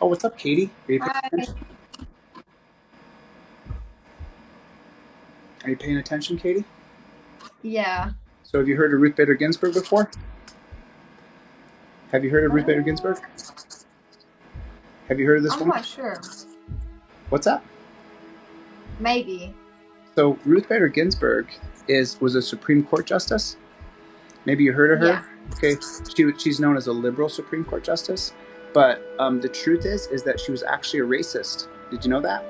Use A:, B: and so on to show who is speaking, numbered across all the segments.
A: Oh, what's up, Katie?
B: Hi.
A: Are you paying attention, Katie?
B: Yeah.
A: So have you heard of Ruth Bader Ginsburg before? Have you heard of Ruth Bader Ginsburg?
B: Uh,
A: Have you heard of this
B: I'm
A: woman?
B: not sure.
A: What's that?
B: Maybe.
A: So Ruth Bader Ginsburg was a Supreme Court justice. Maybe you heard of her.
B: Yeah.
A: Okay, she's known as a liberal Supreme Court justice, but the truth is that she was actually a racist. Did you know that?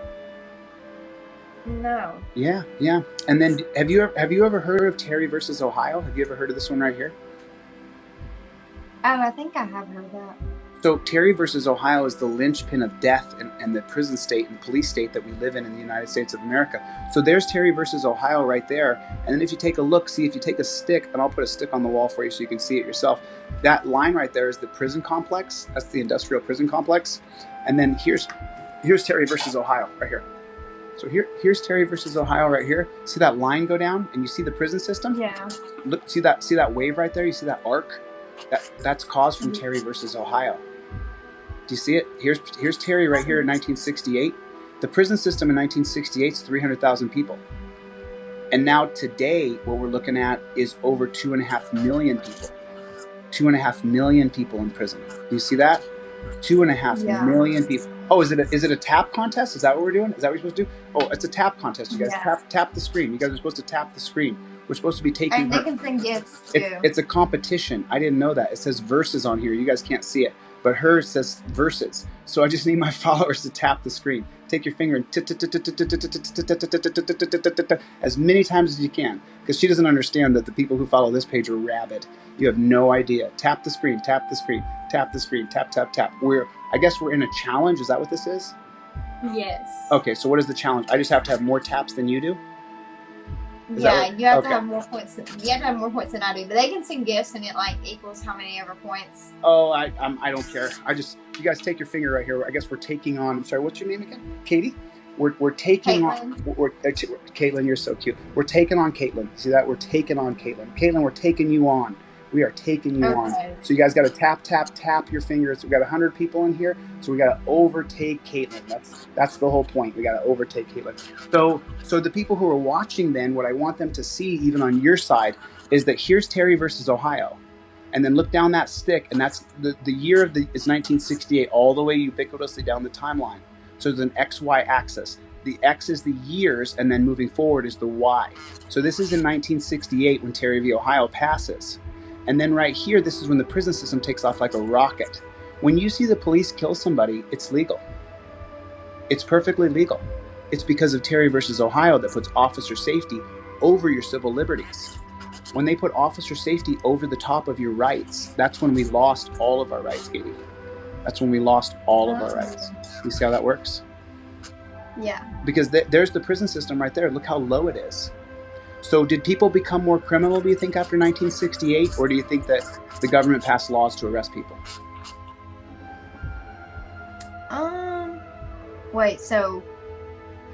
B: No.
A: Yeah, yeah. And then have you ever heard of Terry versus Ohio? Have you ever heard of this one right here?
B: I think I have heard that.
A: So Terry versus Ohio is the linchpin of death and the prison state and police state that we live in the United States of America. So there's Terry versus Ohio right there. And then if you take a look, see if you take a stick, and I'll put a stick on the wall for you so you can see it yourself. That line right there is the prison complex. That's the industrial prison complex. And then here's Terry versus Ohio right here. So here's Terry versus Ohio right here. See that line go down, and you see the prison system.
B: Yeah.
A: Look, see that wave right there. You see that arc. That's caused from Terry versus Ohio. Do you see it? Here's Terry right here in 1968. The prison system in 1968 is 300,000 people. And now today, what we're looking at is over 2.5 million people. 2.5 million people in prison. Do you see that? 2.5
B: Yeah.
A: million people. Oh, is it a tap contest? Is that what we're doing? Is that what we're supposed to do? Oh, it's a tap contest, you guys.
B: Yeah.
A: Tap the screen. You guys are supposed to tap the screen. We're supposed to be taking
B: And they
A: her.
B: can sing gifts
A: It's
B: too.
A: it's a competition. I didn't know that. It says verses on here. You guys can't see it, but hers says verses. So I just need my followers to tap the screen. Take your finger and as many times as you can, because she doesn't understand that the people who follow this page are rabid. You have no idea. Tap the screen. Tap the screen. Tap the screen. Tap tap tap. I guess we're in a challenge. Is that what this is?
B: Yes.
A: Okay. So what is the challenge? I just have to have more taps than you do. Is that
B: Yeah,
A: what?
B: you have to
A: Okay.
B: have more points. You have to have more points than I do, but they can sing gifts, and it like equals how many ever points.
A: Oh, I don't care. You guys take your finger right here. I guess we're taking on. I'm sorry, what's your name again? Katie. We're taking on.
B: Caitlin.
A: Caitlin, you're so cute. We're taking on Caitlin. See that? We're taking on Caitlin. Caitlin, we're taking you on. We are taking you on.
B: Okay.
A: So you guys got to tap your fingers. We got 100 people in here, so we got to overtake Caitlin. That's the whole point. We got to overtake Caitlin. So the people who are watching, then, what I want them to see, even on your side, is that here's Terry versus Ohio. And then look down that stick, and that's the year of is 1968, all the way ubiquitously down the timeline. So there's an XY axis. The X is the years, and then moving forward is the Y. So this is in 1968 when Terry v. Ohio passes. And then right here, this is when the prison system takes off like a rocket. When you see the police kill somebody, it's legal. It's perfectly legal. It's because of Terry versus Ohio that puts officer safety over your civil liberties. When they put officer safety over the top of your rights, that's when we lost all of our rights, Katie. That's when we lost all of our rights. You see how that works?
B: Yeah.
A: Because there's the prison system right there. Look how low it is. So did people become more criminal, do you think, after 1968? Or do you think that the government passed laws to arrest people?
B: Um. Wait. So.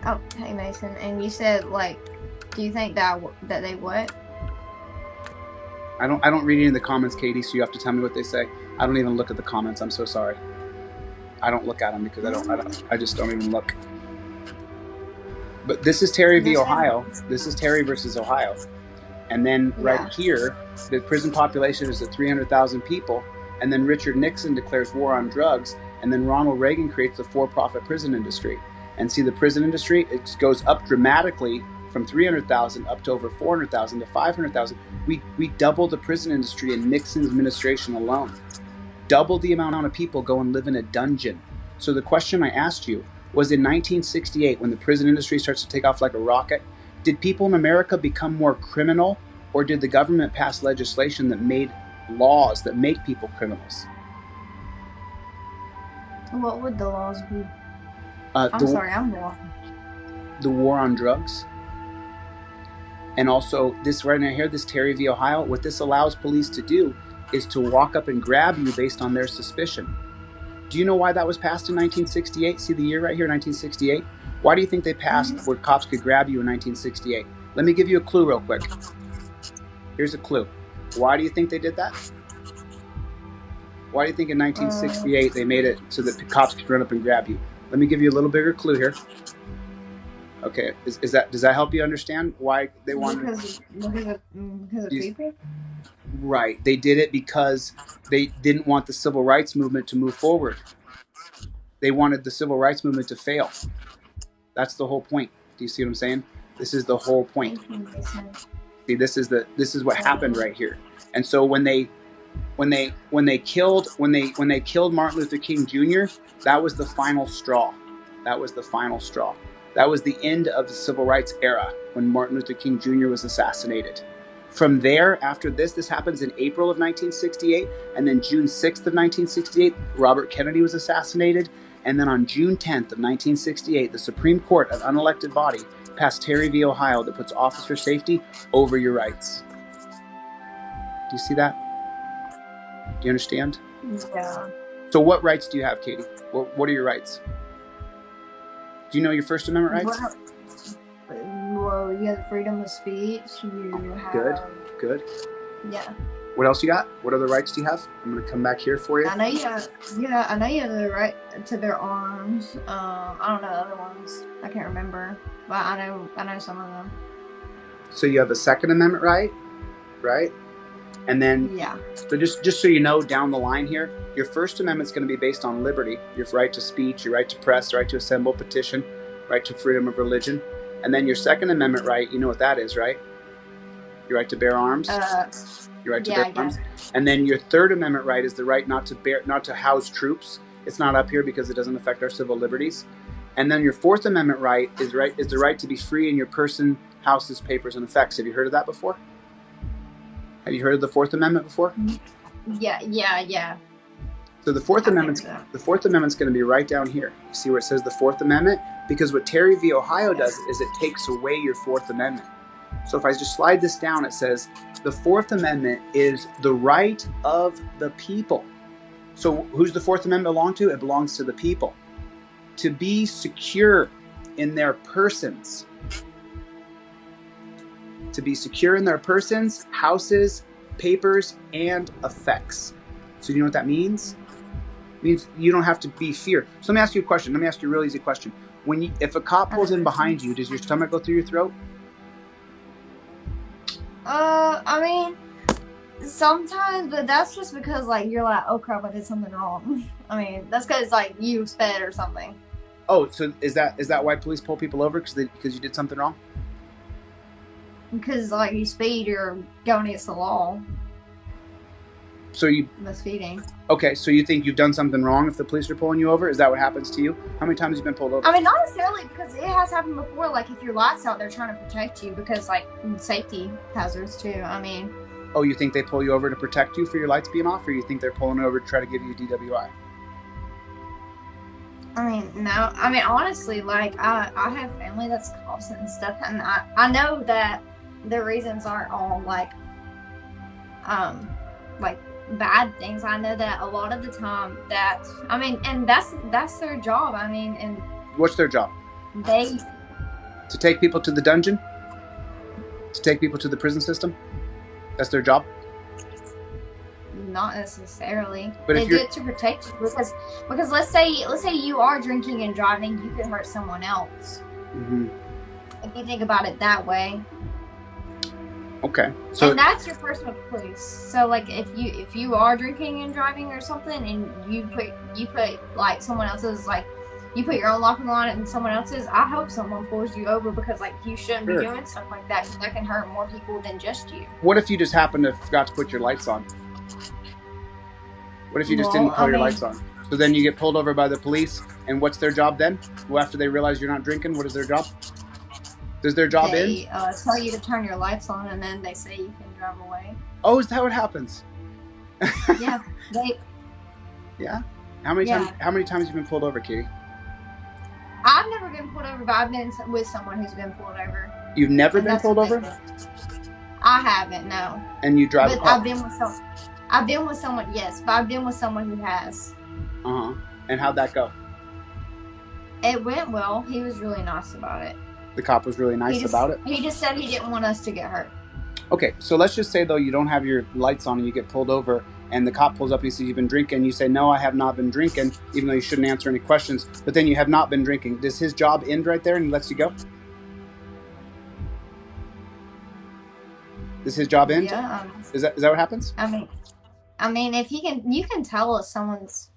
B: Oh, hey Mason. And you said like, do you think that they what?
A: I don't read any of the comments, Katie, so you have to tell me what they say. I don't even look at the comments. I'm so sorry. I don't look at them because I just don't even look. But this is Terry v. Ohio. This is Terry versus Ohio. And then right here, the prison population is at 300,000 people. And then Richard Nixon declares war on drugs. And then Ronald Reagan creates the for-profit prison industry. And see, the prison industry, it goes up dramatically from 300,000 up to over 400,000 to 500,000. We doubled the prison industry in Nixon's administration alone. Doubled the amount of people go and live in a dungeon. So the question I asked you was, in 1968, when the prison industry starts to take off like a rocket, did people in America become more criminal, or did the government pass legislation that made laws that make people criminals?
B: What would the laws be?
A: I'm
B: sorry, I'm lost.
A: The war on drugs. And also this right now here, this Terry v. Ohio, what this allows police to do is to walk up and grab you based on their suspicion. Do you know why that was passed in 1968? See the year right here, 1968? Why do you think they passed where cops could grab you in 1968? Let me give you a clue real quick. Here's a clue. Why do you think they did that? Why do you think in 1968 they made it so that the cops could run up and grab you? Let me give you a little bigger clue here. Okay, does that help you understand why they wanted?
B: Because of people.
A: Right, they did it because they didn't want the civil rights movement to move forward. They wanted the civil rights movement to fail. That's the whole point. Do you see what I'm saying? This is the whole point. See, this is what happened right here. And so when they killed Martin Luther King Jr., that was the final straw. That was the final straw. That was the end of the civil rights era when Martin Luther King Jr. was assassinated. From there, after this happens in April of 1968, and then June 6th of 1968, Robert Kennedy was assassinated, and then on June 10th of 1968, the Supreme Court, an unelected body, passed Terry v. Ohio that puts officer safety over your rights. Do you see that? Do you understand?
B: Yeah.
A: So what rights do you have, Katie? What are your rights? Do you know your First Amendment rights?
B: Well, you have freedom of speech. You have...
A: Good.
B: Yeah.
A: What else you got? What other rights do you have? I'm going to come back here for you.
B: I know you have the right to bear arms. I don't know the other ones. I can't remember, but I know some of them.
A: So you have a Second Amendment right? And then,
B: yeah.
A: So just so you know, down the line here, your First Amendment is going to be based on liberty, your right to speech, your right to press, right to assemble, petition, right to freedom of religion. And then your Second Amendment right, you know what that is, right? Your right to bear arms. Your right to bear arms. And then your Third Amendment right is the right not to house troops. It's not up here because it doesn't affect our civil liberties. And then your Fourth Amendment right is the right to be free in your person, houses, papers, and effects. Have you heard of that before? Have you heard of the Fourth Amendment before?
B: Yeah.
A: So the Fourth Amendment's going to be right down here. You see where it says the Fourth Amendment? Because what Terry v. Ohio does is it takes away your Fourth Amendment. So if I just slide this down, it says the Fourth Amendment is the right of the people. So who's the Fourth Amendment belong to? It belongs to the people. To be secure in their persons. To be secure in their persons, houses, papers, and effects. So you know what that means? It means you don't have to be feared. So let me ask you a question. Let me ask you a real easy question. If a cop pulls in behind you, does your stomach go through your throat?
B: I mean, sometimes, but that's just because, like, you're like, oh crap, I did something wrong. I mean, that's because, like, you sped or something.
A: Oh, so is that why police pull people over? Because you did something wrong?
B: Because, like, you speed, you're going against the law.
A: So
B: the speeding.
A: Okay, so you think you've done something wrong if the police are pulling you over? Is that what happens to you? How many times have you been pulled over?
B: I mean, not necessarily, because it has happened before. Like, if your light's out, they're trying to protect you because, like, safety hazards too. I mean.
A: Oh, you think they pull you over to protect you for your lights being off, or you think they're pulling over to try to give you a DWI?
B: I mean, no. I mean, honestly, like, I have family that's cops and stuff, and I know that the reasons aren't all like bad things. I know that a lot of the time that, I mean, and that's their job. I mean, and
A: what's their job? To take people to the dungeon? To take people to the prison system? That's their job?
B: Not necessarily.
A: But
B: they do it to protect you because let's say you are drinking and driving, you could hurt someone else.
A: Mm-hmm.
B: If you think about it that way.
A: Okay.
B: And that's your personal police. So like if you are drinking and driving or something, and you put like someone else's, like you put your own locking on it and someone else's, I hope someone pulls you over because like you shouldn't be doing stuff like that, because that can hurt more people than just you.
A: What if you just happened to forgot to put your lights on? What if you just didn't put your lights on? So then you get pulled over by the police, and what's their job then? Well, after they realize you're not drinking, what is their job? Does their job end?
B: They tell you to turn your lights on, and then they say you can drive away.
A: Oh, is that what happens?
B: Yeah.
A: Yeah? How many times have you been pulled over, Katie?
B: I've never been pulled over, but I've been with someone who's been pulled over.
A: You've never been pulled over?
B: I haven't, no.
A: And you drive a car?
B: I've been with someone, yes, but I've been with someone who has.
A: Uh-huh. And how'd that go?
B: It went well. He was really nice about it.
A: The cop was really nice about it?
B: He just said he didn't want us to get hurt.
A: Okay, so let's just say, though, you don't have your lights on and you get pulled over, and the cop pulls up and he says, "You've been drinking." You say, "No, I have not been drinking," even though you shouldn't answer any questions. But then you have not been drinking. Does his job end right there and he lets you go? Does his job end?
B: Yeah.
A: Is that what happens?
B: I mean, if you can tell if someone's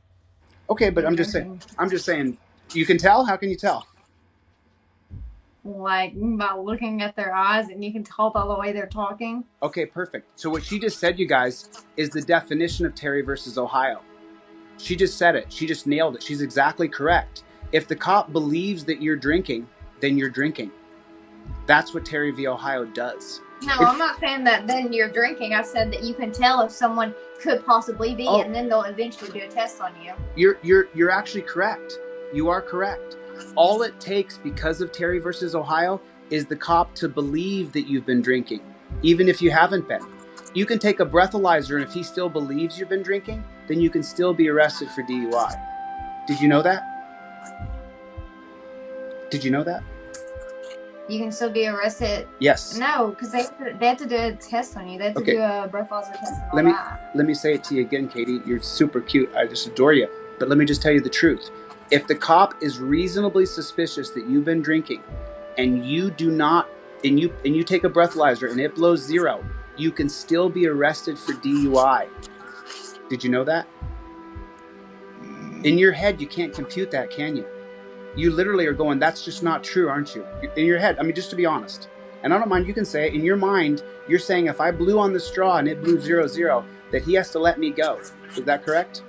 A: Okay, but
B: been
A: I'm
B: drinking.
A: just saying, you can tell? How can you tell?
B: Like by looking at their eyes, and you can tell by the way they're talking.
A: Okay, perfect. So what she just said, you guys, is the definition of Terry versus Ohio. She just said it. She just nailed it. She's exactly correct. If the cop believes that you're drinking, then you're drinking. That's what Terry v. Ohio does.
B: No, I'm not saying that then you're drinking. I said that you can tell if someone could possibly be, and then they'll eventually do a test on you.
A: You're actually correct. You are correct. All it takes, because of Terry versus Ohio, is the cop to believe that you've been drinking, even if you haven't been. You can take a breathalyzer, and if he still believes you've been drinking, then you can still be arrested for DUI. Did you know that? Did you know that?
B: You can still be arrested.
A: Yes.
B: No, because they have to do a test on you. They have to do a breathalyzer test and all that.
A: Let me say it to you again, Katie. You're super cute. I just adore you. But let me just tell you the truth. If the cop is reasonably suspicious that you've been drinking, and you do not, and you take a breathalyzer and it blows 0, you can still be arrested for DUI. Did you know that? In your head, you can't compute that, can you? You literally are going, "That's just not true, aren't you?" In your head, I mean, just to be honest. And I don't mind, you can say it. In your mind, you're saying, if I blew on the straw and it blew 0, that he has to let me go. Is that correct?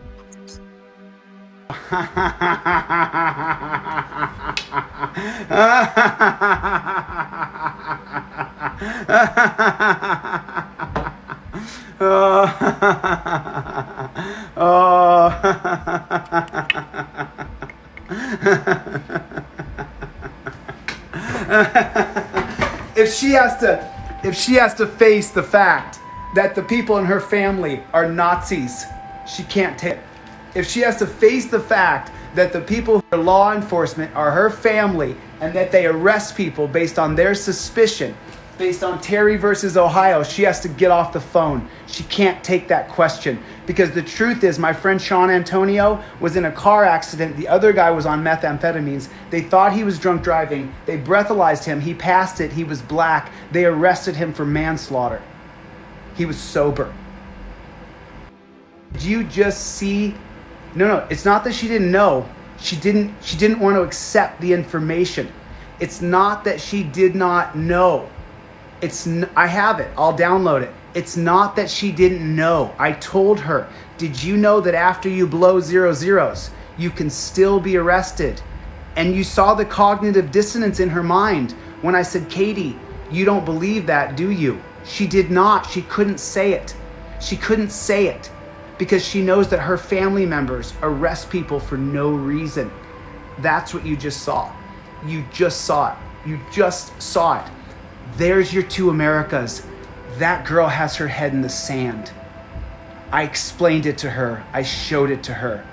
A: If she has to face the fact that the people in her family are Nazis, she can't take it. If she has to face the fact that the people who are law enforcement are her family and that they arrest people based on their suspicion, based on Terry versus Ohio, she has to get off the phone. She can't take that question. Because the truth is, my friend Sean Antonio was in a car accident. The other guy was on methamphetamines. They thought he was drunk driving. They breathalyzed him. He passed it. He was black. They arrested him for manslaughter. He was sober. Did you just see? No, it's not that she didn't know. She didn't want to accept the information. It's not that she did not know. I have it. I'll download it. It's not that she didn't know. I told her, did you know that after you blow 0, you can still be arrested? And you saw the cognitive dissonance in her mind when I said, Katie, you don't believe that, do you? She did not. She couldn't say it. She couldn't say it because she knows that her family members arrest people for no reason. That's what you just saw. You just saw it. You just saw it. There's your two Americas. That girl has her head in the sand. I explained it to her. I showed it to her.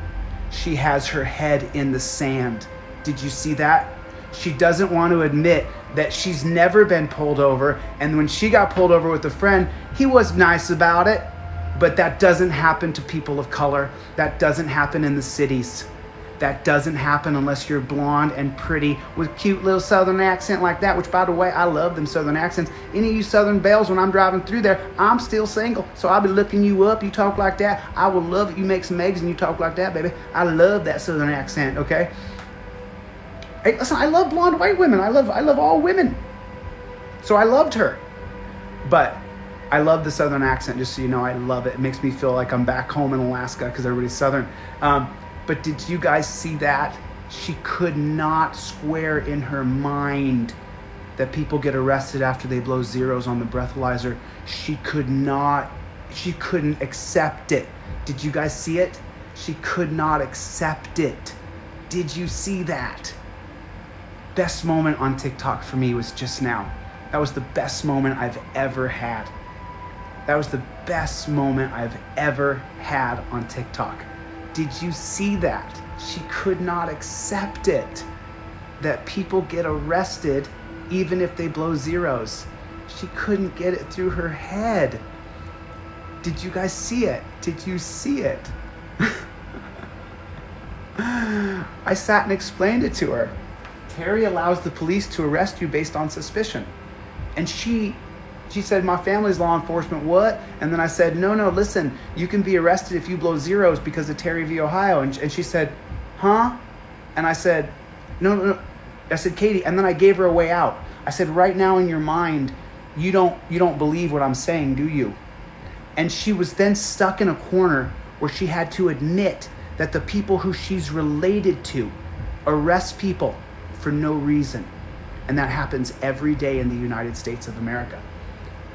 A: She has her head in the sand. Did you see that? She doesn't want to admit that she's never been pulled over. And when she got pulled over with a friend, he was nice about it. But that doesn't happen to people of color. That doesn't happen in the cities. That doesn't happen unless you're blonde and pretty with cute little southern accent like that, which, by the way, I love them southern accents. Any of you southern belles, when I'm driving through there, I'm still single. So I'll be looking you up. You talk like that. I will love it. You make some eggs and you talk like that, baby. I love that southern accent, okay? Hey, listen, I love blonde white women. I love all women. So I loved her. But I love the southern accent, just so you know. I love it. It makes me feel like I'm back home in Alaska because everybody's southern. But did you guys see that? She could not square in her mind that people get arrested after they blow 0s on the breathalyzer. She couldn't accept it. Did you guys see it? She could not accept it. Did you see that? Best moment on TikTok for me was just now. That was the best moment I've ever had. That was the best moment I've ever had on TikTok. Did you see that? She could not accept it. That people get arrested even if they blow 0s. She couldn't get it through her head. Did you guys see it? Did you see it? I sat and explained it to her. Terry allows the police to arrest you based on suspicion. And she said, my family's law enforcement, what? And then I said, no, listen, you can be arrested if you blow zeros because of Terry v. Ohio. And she said, huh? And I said, no. I said, Katie, and then I gave her a way out. I said, right now in your mind, you don't believe what I'm saying, do you? And she was then stuck in a corner where she had to admit that the people who she's related to arrest people for no reason. And that happens every day in the United States of America.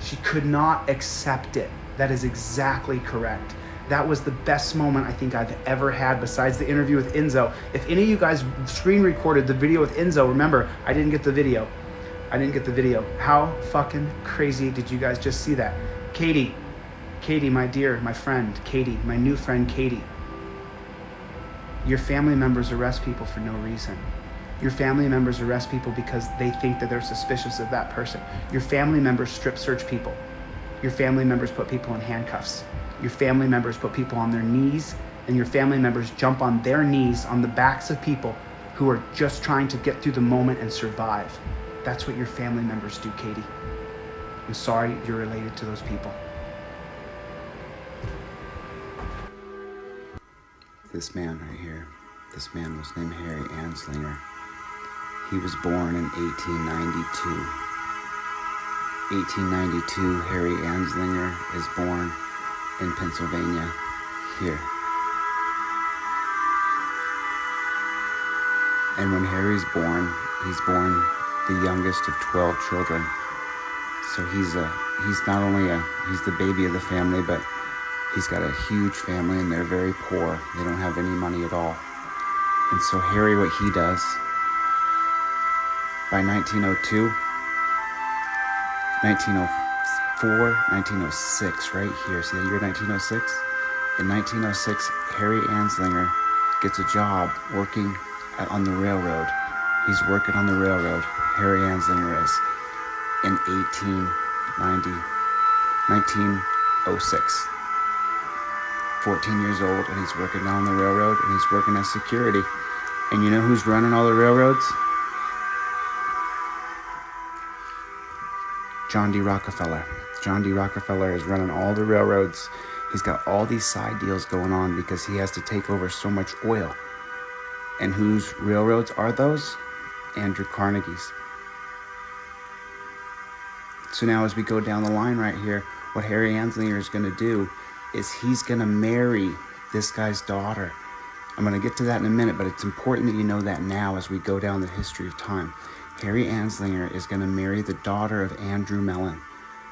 A: She could not accept it. That is exactly correct. That was the best moment I think I've ever had besides the interview with Enzo. If any of you guys screen recorded the video with Enzo, remember, I didn't get the video. How fucking crazy did you guys just see that? Katie, my dear, my friend, Katie, my new friend, Katie. Your family members arrest people for no reason. Your family members arrest people because they think that they're suspicious of that person. Your family members strip search people. Your family members put people in handcuffs. Your family members put people on their knees, and your family members jump on their knees on the backs of people who are just trying to get through the moment and survive. That's what your family members do, Katie. I'm sorry you're related to those people. This man right here, this man was named Harry Anslinger. He was born in 1892. 1892, Harry Anslinger is born in Pennsylvania, here. And when Harry's born, he's born the youngest of 12 children. So he's the baby of the family, but he's got a huge family and they're very poor. They don't have any money at all. And so Harry, what he does, by 1902, 1904, 1906, right here, see the year 1906? In 1906, Harry Anslinger gets a job working on the railroad. He's working on the railroad, Harry Anslinger is, in 1906. 14 years old, and he's working on the railroad, and he's working as security. And you know who's running all the railroads? John D. Rockefeller. John D. Rockefeller is running all the railroads. He's got all these side deals going on because he has to take over so much oil. And whose railroads are those? Andrew Carnegie's. So now as we go down the line right here, what Harry Anslinger is going to do is he's going to marry this guy's daughter. I'm going to get to that in a minute, but it's important that you know that now as we go down the history of time. Harry Anslinger is going to marry the daughter of Andrew Mellon,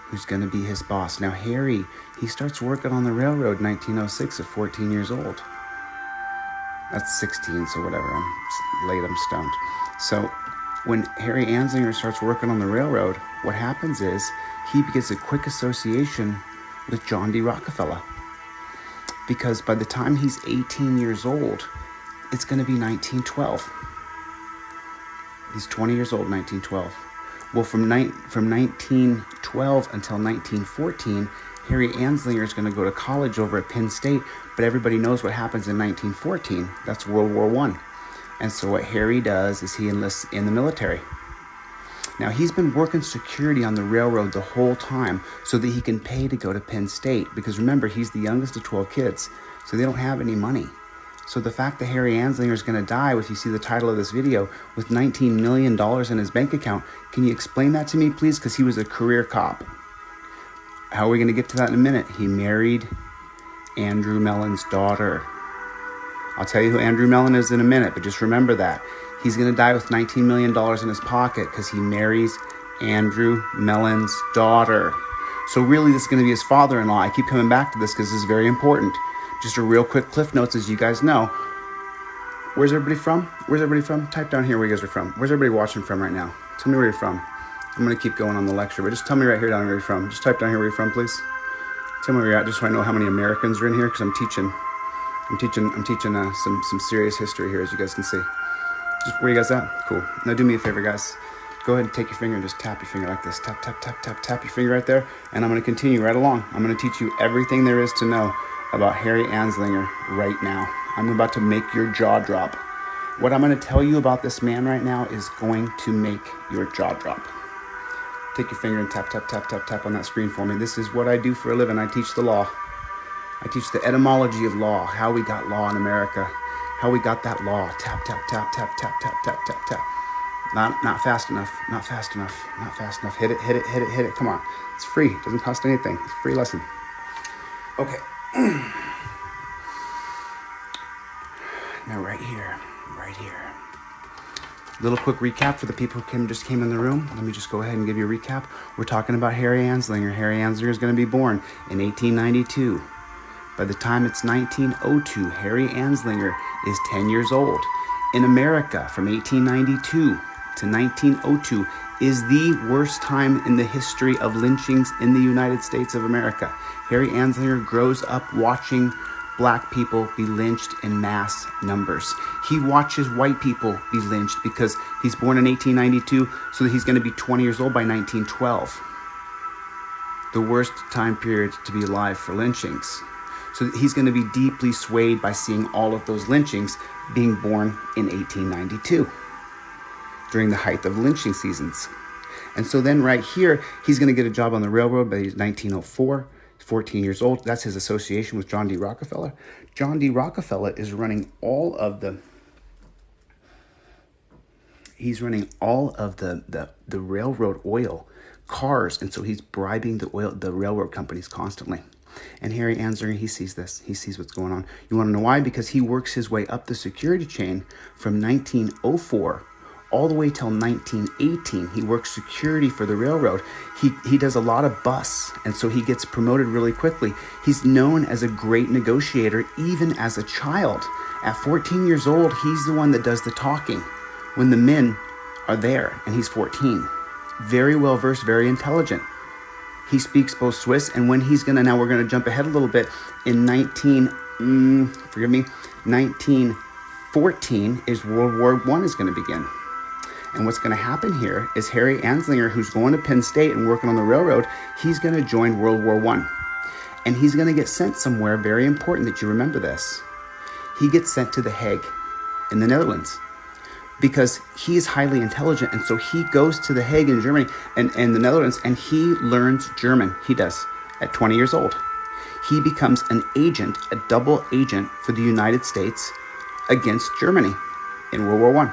A: who's going to be his boss. Now Harry, he starts working on the railroad in 1906 at 14 years old. That's 16, so whatever, I'm stoned. So when Harry Anslinger starts working on the railroad, what happens is he gets a quick association with John D. Rockefeller. Because by the time he's 18 years old, it's going to be 1912. He's 20 years old in 1912. Well, from 1912 until 1914, Harry Anslinger is going to go to college over at Penn State, but everybody knows what happens in 1914. That's World War I. And so what Harry does is he enlists in the military. Now, he's been working security on the railroad the whole time so that he can pay to go to Penn State. Because remember, he's the youngest of 12 kids, so they don't have any money. So the fact that Harry Anslinger is going to die, if you see the title of this video, with $19 million in his bank account, can you explain that to me, please? Because he was a career cop. How are we going to get to that in a minute? He married Andrew Mellon's daughter. I'll tell you who Andrew Mellon is in a minute, but just remember that. He's going to die with $19 million in his pocket because he marries Andrew Mellon's daughter. So really, this is going to be his father-in-law. I keep coming back to this because this is very important. Just a real quick cliff notes, as you guys know. Where's everybody from? Where's everybody from? Type down here where you guys are from. Where's everybody watching from right now? Tell me where you're from. I'm going to keep going on the lecture, but just tell me right here down where you're from. Just type down here where you're from, please. Tell me where you're at, just so I know how many Americans are in here, because I'm teaching some serious history here, as you guys can see. Just where you guys at? Cool. Now do me a favor, guys. go ahead and take your finger and just tap your finger like this. Tap, tap, tap, tap, tap your finger right there. And I'm going to continue right along. I'm going to teach you everything there is to know about Harry Anslinger right now. I'm about to make your jaw drop. What I'm going to tell you about this man right now is going to make your jaw drop. Take your finger and tap, tap, tap, tap, tap on that screen for me. This is what I do for a living. I teach the law. I teach the etymology of law, how we got law in America, how we got that law. Tap, tap, tap, tap, tap, tap, tap, tap, tap. Not fast enough, not fast enough, not fast enough. Hit it, hit it, hit it, hit it. Come on. It's free. It doesn't cost anything. It's a free lesson. Okay. Now right here, right here. Little quick recap for the people who just came in the room. Let me just go ahead and give you a recap. We're talking about Harry Anslinger. Harry Anslinger is going to be born in 1892. By the time it's 1902, Harry Anslinger is 10 years old. In America, from 1892 to 1902 is the worst time in the history of lynchings in the United States of America. Harry Anslinger grows up watching black people be lynched in mass numbers. He watches white people be lynched because he's born in 1892, so that he's going to be 20 years old by 1912. The worst time period to be alive for lynchings. So he's going to be deeply swayed by seeing all of those lynchings, being born in 1892 during the height of lynching seasons. And so then right here, he's going to get a job on the railroad by 1904. 14 years old. That's his association with John D. Rockefeller. John D. Rockefeller is running all of the railroad oil cars, and so he's bribing the railroad companies constantly. And Harry Anslinger, he sees this. He sees what's going on. You want to know why? Because he works his way up the security chain from 1904 all the way till 1918. He works security for the railroad. He does a lot of bus, and so he gets promoted really quickly. He's known as a great negotiator even as a child. At 14 years old, he's the one that does the talking when the men are there, and he's 14. Very well versed, very intelligent. He speaks both Swiss, and when he's gonna, now we're gonna jump ahead a little bit, in 1914 is World War I is gonna begin. And what's going to happen here is Harry Anslinger, who's going to Penn State and working on the railroad, he's going to join World War I. And he's going to get sent somewhere very important that you remember this. He gets sent to The Hague in the Netherlands because he is highly intelligent. And so he goes to The Hague in Germany and the Netherlands, and he learns German. He does at 20 years old. He becomes an agent, a double agent for the United States against Germany in World War I.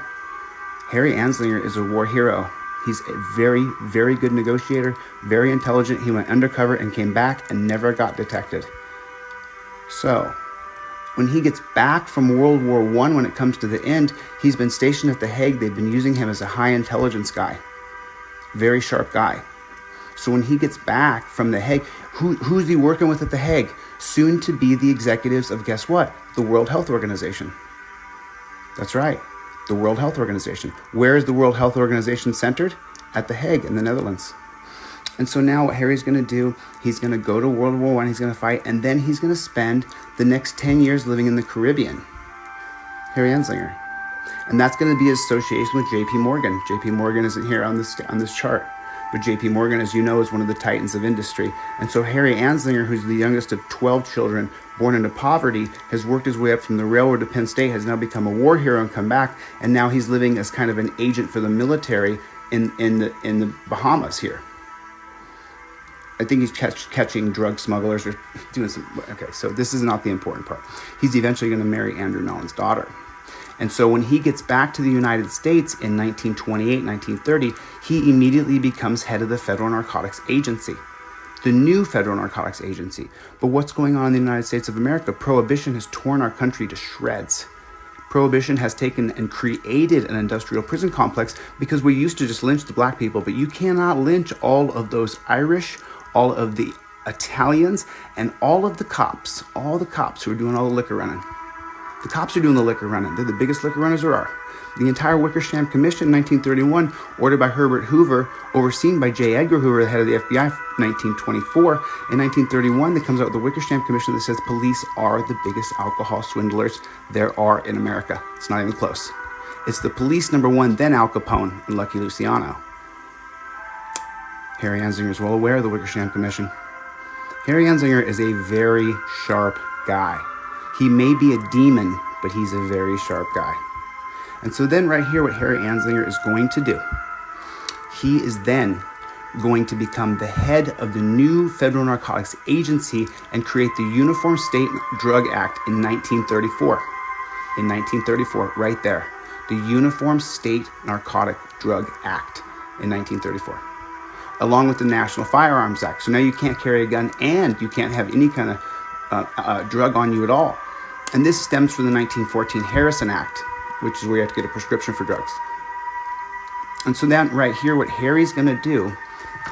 A: Harry Anslinger is a war hero. He's a very, very good negotiator, very intelligent. He went undercover and came back and never got detected. So, when he gets back from World War I, when it comes to the end, he's been stationed at The Hague. They've been using him as a high intelligence guy. Very sharp guy. So when he gets back from The Hague, who's he working with at The Hague? Soon to be the executives of, guess what? The World Health Organization. That's right. The World Health Organization. Where is the World Health Organization centered? At The Hague in the Netherlands. And so now what Harry's going to do, he's going to go to World War I, he's going to fight, and then he's going to spend the next 10 years living in the Caribbean. Harry Anslinger. And that's going to be his association with J.P. Morgan. J.P. Morgan isn't here on this chart. But J.P. Morgan, as you know, is one of the titans of industry. And so Harry Anslinger, who's the youngest of 12 children, born into poverty, has worked his way up from the railroad to Penn State, has now become a war hero and come back, and now he's living as kind of an agent for the military in the Bahamas here. I think he's catching drug smugglers or doing some. Okay, so this is not the important part. He's eventually going to marry Andrew Mellon's daughter. And so when he gets back to the United States in 1928, 1930, he immediately becomes head of the Federal Narcotics Agency, the new Federal Narcotics Agency. But what's going on in the United States of America? Prohibition has torn our country to shreds. Prohibition has taken and created an industrial prison complex because we used to just lynch the black people, but you cannot lynch all of those Irish, all of the Italians, and all the cops who are doing all the liquor running. The cops are doing the liquor running. They're the biggest liquor runners there are. The entire Wickersham Commission in 1931, ordered by Herbert Hoover, overseen by J. Edgar Hoover, the head of the FBI, 1924. In 1931, they comes out with the Wickersham Commission that says police are the biggest alcohol swindlers there are in America. It's not even close. It's the police, number one, then Al Capone and Lucky Luciano. Harry Anslinger is well aware of the Wickersham Commission. Harry Anslinger is a very sharp guy. He may be a demon, but he's a very sharp guy. And so then right here, what Harry Anslinger is going to do, he is then going to become the head of the new Federal Narcotics Agency and create the Uniform State Drug Act in 1934. In 1934, right there. The Uniform State Narcotic Drug Act in 1934. Along with the National Firearms Act. So now you can't carry a gun and you can't have any kind of drug on you at all. And this stems from the 1914 Harrison Act, which is where you have to get a prescription for drugs. And so then right here, what Harry's going to do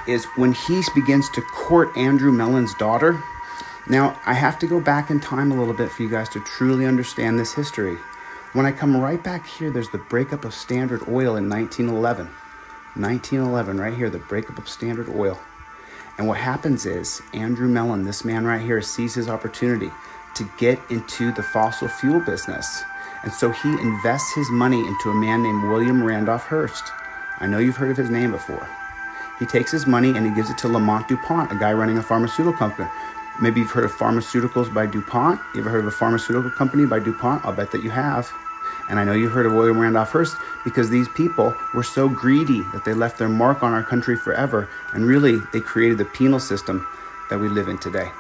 A: is when he begins to court Andrew Mellon's daughter. Now, I have to go back in time a little bit for you guys to truly understand this history. When I come right back here, there's the breakup of Standard Oil in 1911. 1911, right here, the breakup of Standard Oil. And what happens is Andrew Mellon, this man right here, sees his opportunity to get into the fossil fuel business. And so he invests his money into a man named William Randolph Hearst. I know you've heard of his name before. He takes his money and he gives it to Lamont DuPont, a guy running a pharmaceutical company. Maybe you've heard of Pharmaceuticals by DuPont. You ever heard of a pharmaceutical company by DuPont? I'll bet that you have. And I know you heard of William Randolph Hearst because these people were so greedy that they left their mark on our country forever. And really, they created the penal system that we live in today.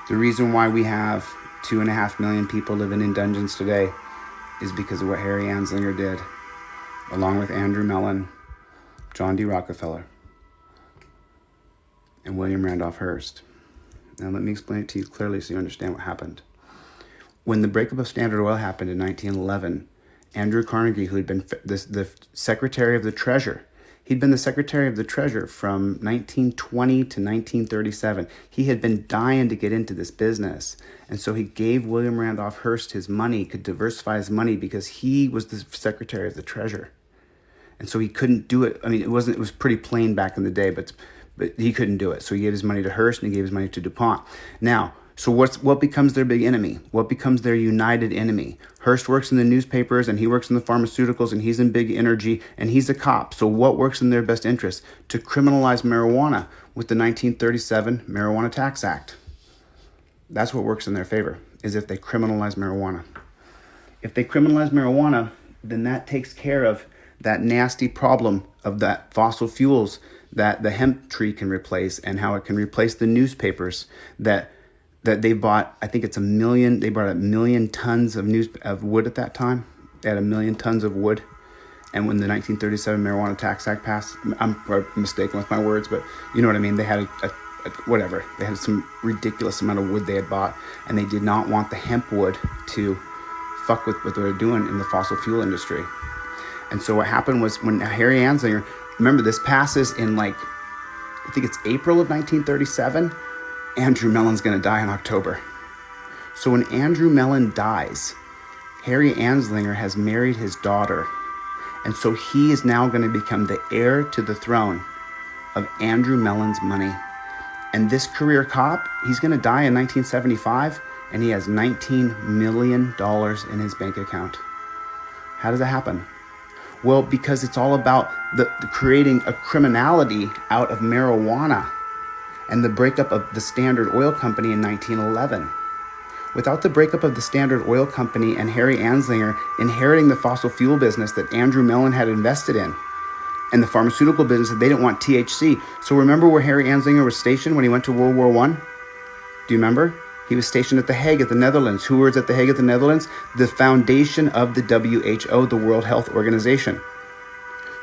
A: The reason why we have 2.5 million people living in dungeons today is because of what Harry Anslinger did, along with Andrew Mellon, John D. Rockefeller, and William Randolph Hearst. Now let me explain it to you clearly so you understand what happened. When the breakup of Standard Oil happened in 1911, Andrew Carnegie, who had been the Secretary of the Treasury, he'd been the Secretary of the Treasury from 1920 to 1937. He had been dying to get into this business. And so he gave William Randolph Hearst his money, could diversify his money because he was the Secretary of the Treasury. And so he couldn't do it. I mean, it was pretty plain back in the day, but he couldn't do it. So he gave his money to Hearst and he gave his money to DuPont. Now, so what becomes their big enemy? What becomes their united enemy? Hearst works in the newspapers and he works in the pharmaceuticals and he's in big energy and he's a cop. So what works in their best interest? To criminalize marijuana with the 1937 Marijuana Tax Act. That's what works in their favor, is if they criminalize marijuana. If they criminalize marijuana, then that takes care of that nasty problem of that fossil fuels that the hemp tree can replace and how it can replace the newspapers that they bought. I think it's 1 million. They bought 1 million tons of wood at that time. They had 1 million tons of wood. And when the 1937 Marijuana Tax Act passed, I'm mistaken with my words, but you know what I mean. They had whatever. They had some ridiculous amount of wood they had bought, and they did not want the hemp wood to fuck with what they were doing in the fossil fuel industry. And so what happened was when Harry Anslinger, remember this passes in I think it's April of 1937, Andrew Mellon's going to die in October. So when Andrew Mellon dies, Harry Anslinger has married his daughter. And so he is now going to become the heir to the throne of Andrew Mellon's money. And this career cop, he's going to die in 1975, and he has $19 million in his bank account. How does that happen? Well, because it's all about the creating a criminality out of marijuana and the breakup of the Standard Oil Company in 1911. Without the breakup of the Standard Oil Company and Harry Anslinger inheriting the fossil fuel business that Andrew Mellon had invested in, and the pharmaceutical business that they didn't want THC. So remember where Harry Anslinger was stationed when he went to World War I? Do you remember? He was stationed at The Hague at the Netherlands. Who was at The Hague at the Netherlands? The foundation of the WHO, the World Health Organization.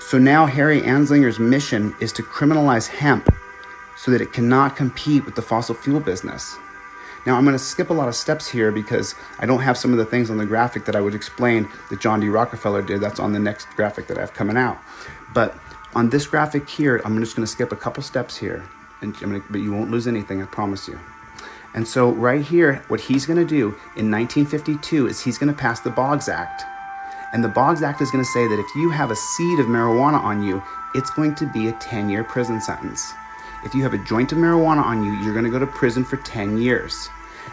A: So now Harry Anslinger's mission is to criminalize hemp so that it cannot compete with the fossil fuel business. Now, I'm going to skip a lot of steps here because I don't have some of the things on the graphic that I would explain that John D. Rockefeller did. That's on the next graphic that I have coming out. But on this graphic here, I'm just going to skip a couple steps here, but you won't lose anything, I promise you. And so right here, what he's going to do in 1952 is he's going to pass the Boggs Act. And the Boggs Act is going to say that if you have a seed of marijuana on you, it's going to be a 10-year prison sentence. If you have a joint of marijuana on you, you're going to go to prison for 10 years.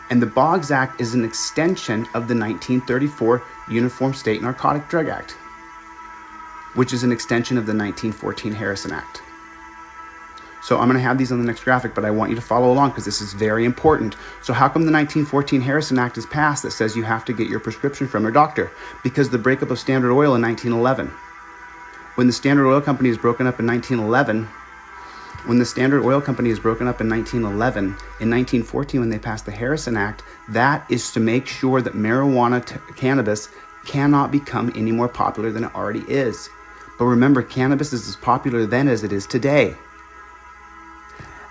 A: And the Boggs Act is an extension of the 1934 Uniform State Narcotic Drug Act. which is an extension of the 1914 Harrison Act. So I'm going to have these on the next graphic, but I want you to follow along because this is very important. So how come the 1914 Harrison Act is passed that says you have to get your prescription from your doctor? Because the breakup of Standard Oil in 1911. When the Standard Oil Company is broken up in 1911, in 1914, when they passed the Harrison Act, that is to make sure that cannabis cannot become any more popular than it already is. But remember, cannabis is as popular then as it is today.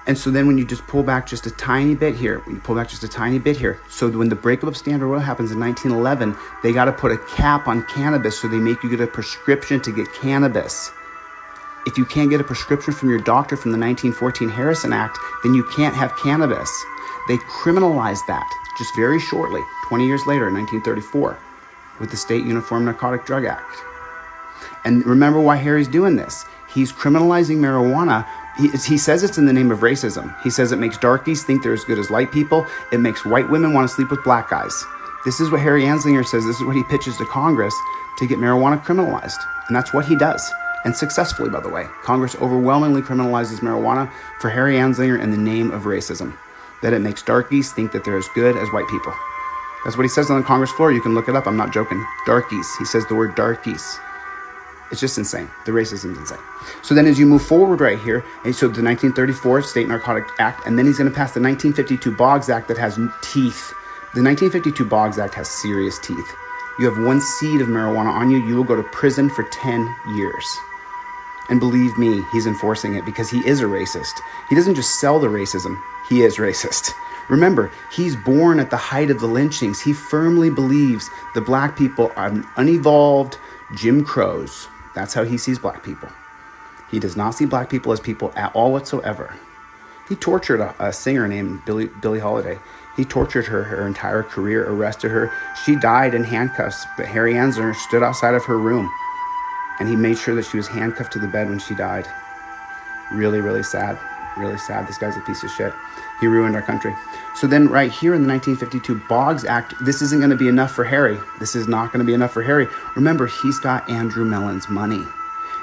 A: And so then when you just pull back just a tiny bit here, so when the breakup of Standard Oil happens in 1911, they got to put a cap on cannabis, so they make you get a prescription to get cannabis. If you can't get a prescription from your doctor from the 1914 Harrison Act, then you can't have cannabis. They criminalized that just very shortly, 20 years later in 1934, with the State Uniform Narcotic Drug Act. And remember why Harry's doing this. He's criminalizing marijuana. He says it's in the name of racism. He says it makes darkies think they're as good as light people. It makes white women want to sleep with black guys. This is what Harry Anslinger says. This is what he pitches to Congress to get marijuana criminalized. And that's what he does. And successfully, by the way. Congress overwhelmingly criminalizes marijuana for Harry Anslinger in the name of racism. That it makes darkies think that they're as good as white people. That's what he says on the Congress floor. You can look it up. I'm not joking. Darkies. He says the word darkies. It's just insane. The racism is insane. So then as you move forward right here, and so the 1934 State Narcotic Act, and then he's going to pass the 1952 Boggs Act that has teeth. The 1952 Boggs Act has serious teeth. You have one seed of marijuana on you, you will go to prison for 10 years. And believe me, he's enforcing it because he is a racist. He doesn't just sell the racism, he is racist. Remember, he's born at the height of the lynchings. He firmly believes the black people are unevolved Jim Crows. That's how he sees black people. He does not see black people as people at all whatsoever. He tortured a singer named Billie Holiday. He tortured her entire career, arrested her. She died in handcuffs, but Harry Anslinger stood outside of her room, and he made sure that she was handcuffed to the bed when she died. Really, really sad. Really sad. This guy's a piece of shit. He ruined our country. So then right here in the 1952 Boggs Act, this isn't going to be enough for Harry. This is not going to be enough for Harry. Remember, he's got Andrew Mellon's money.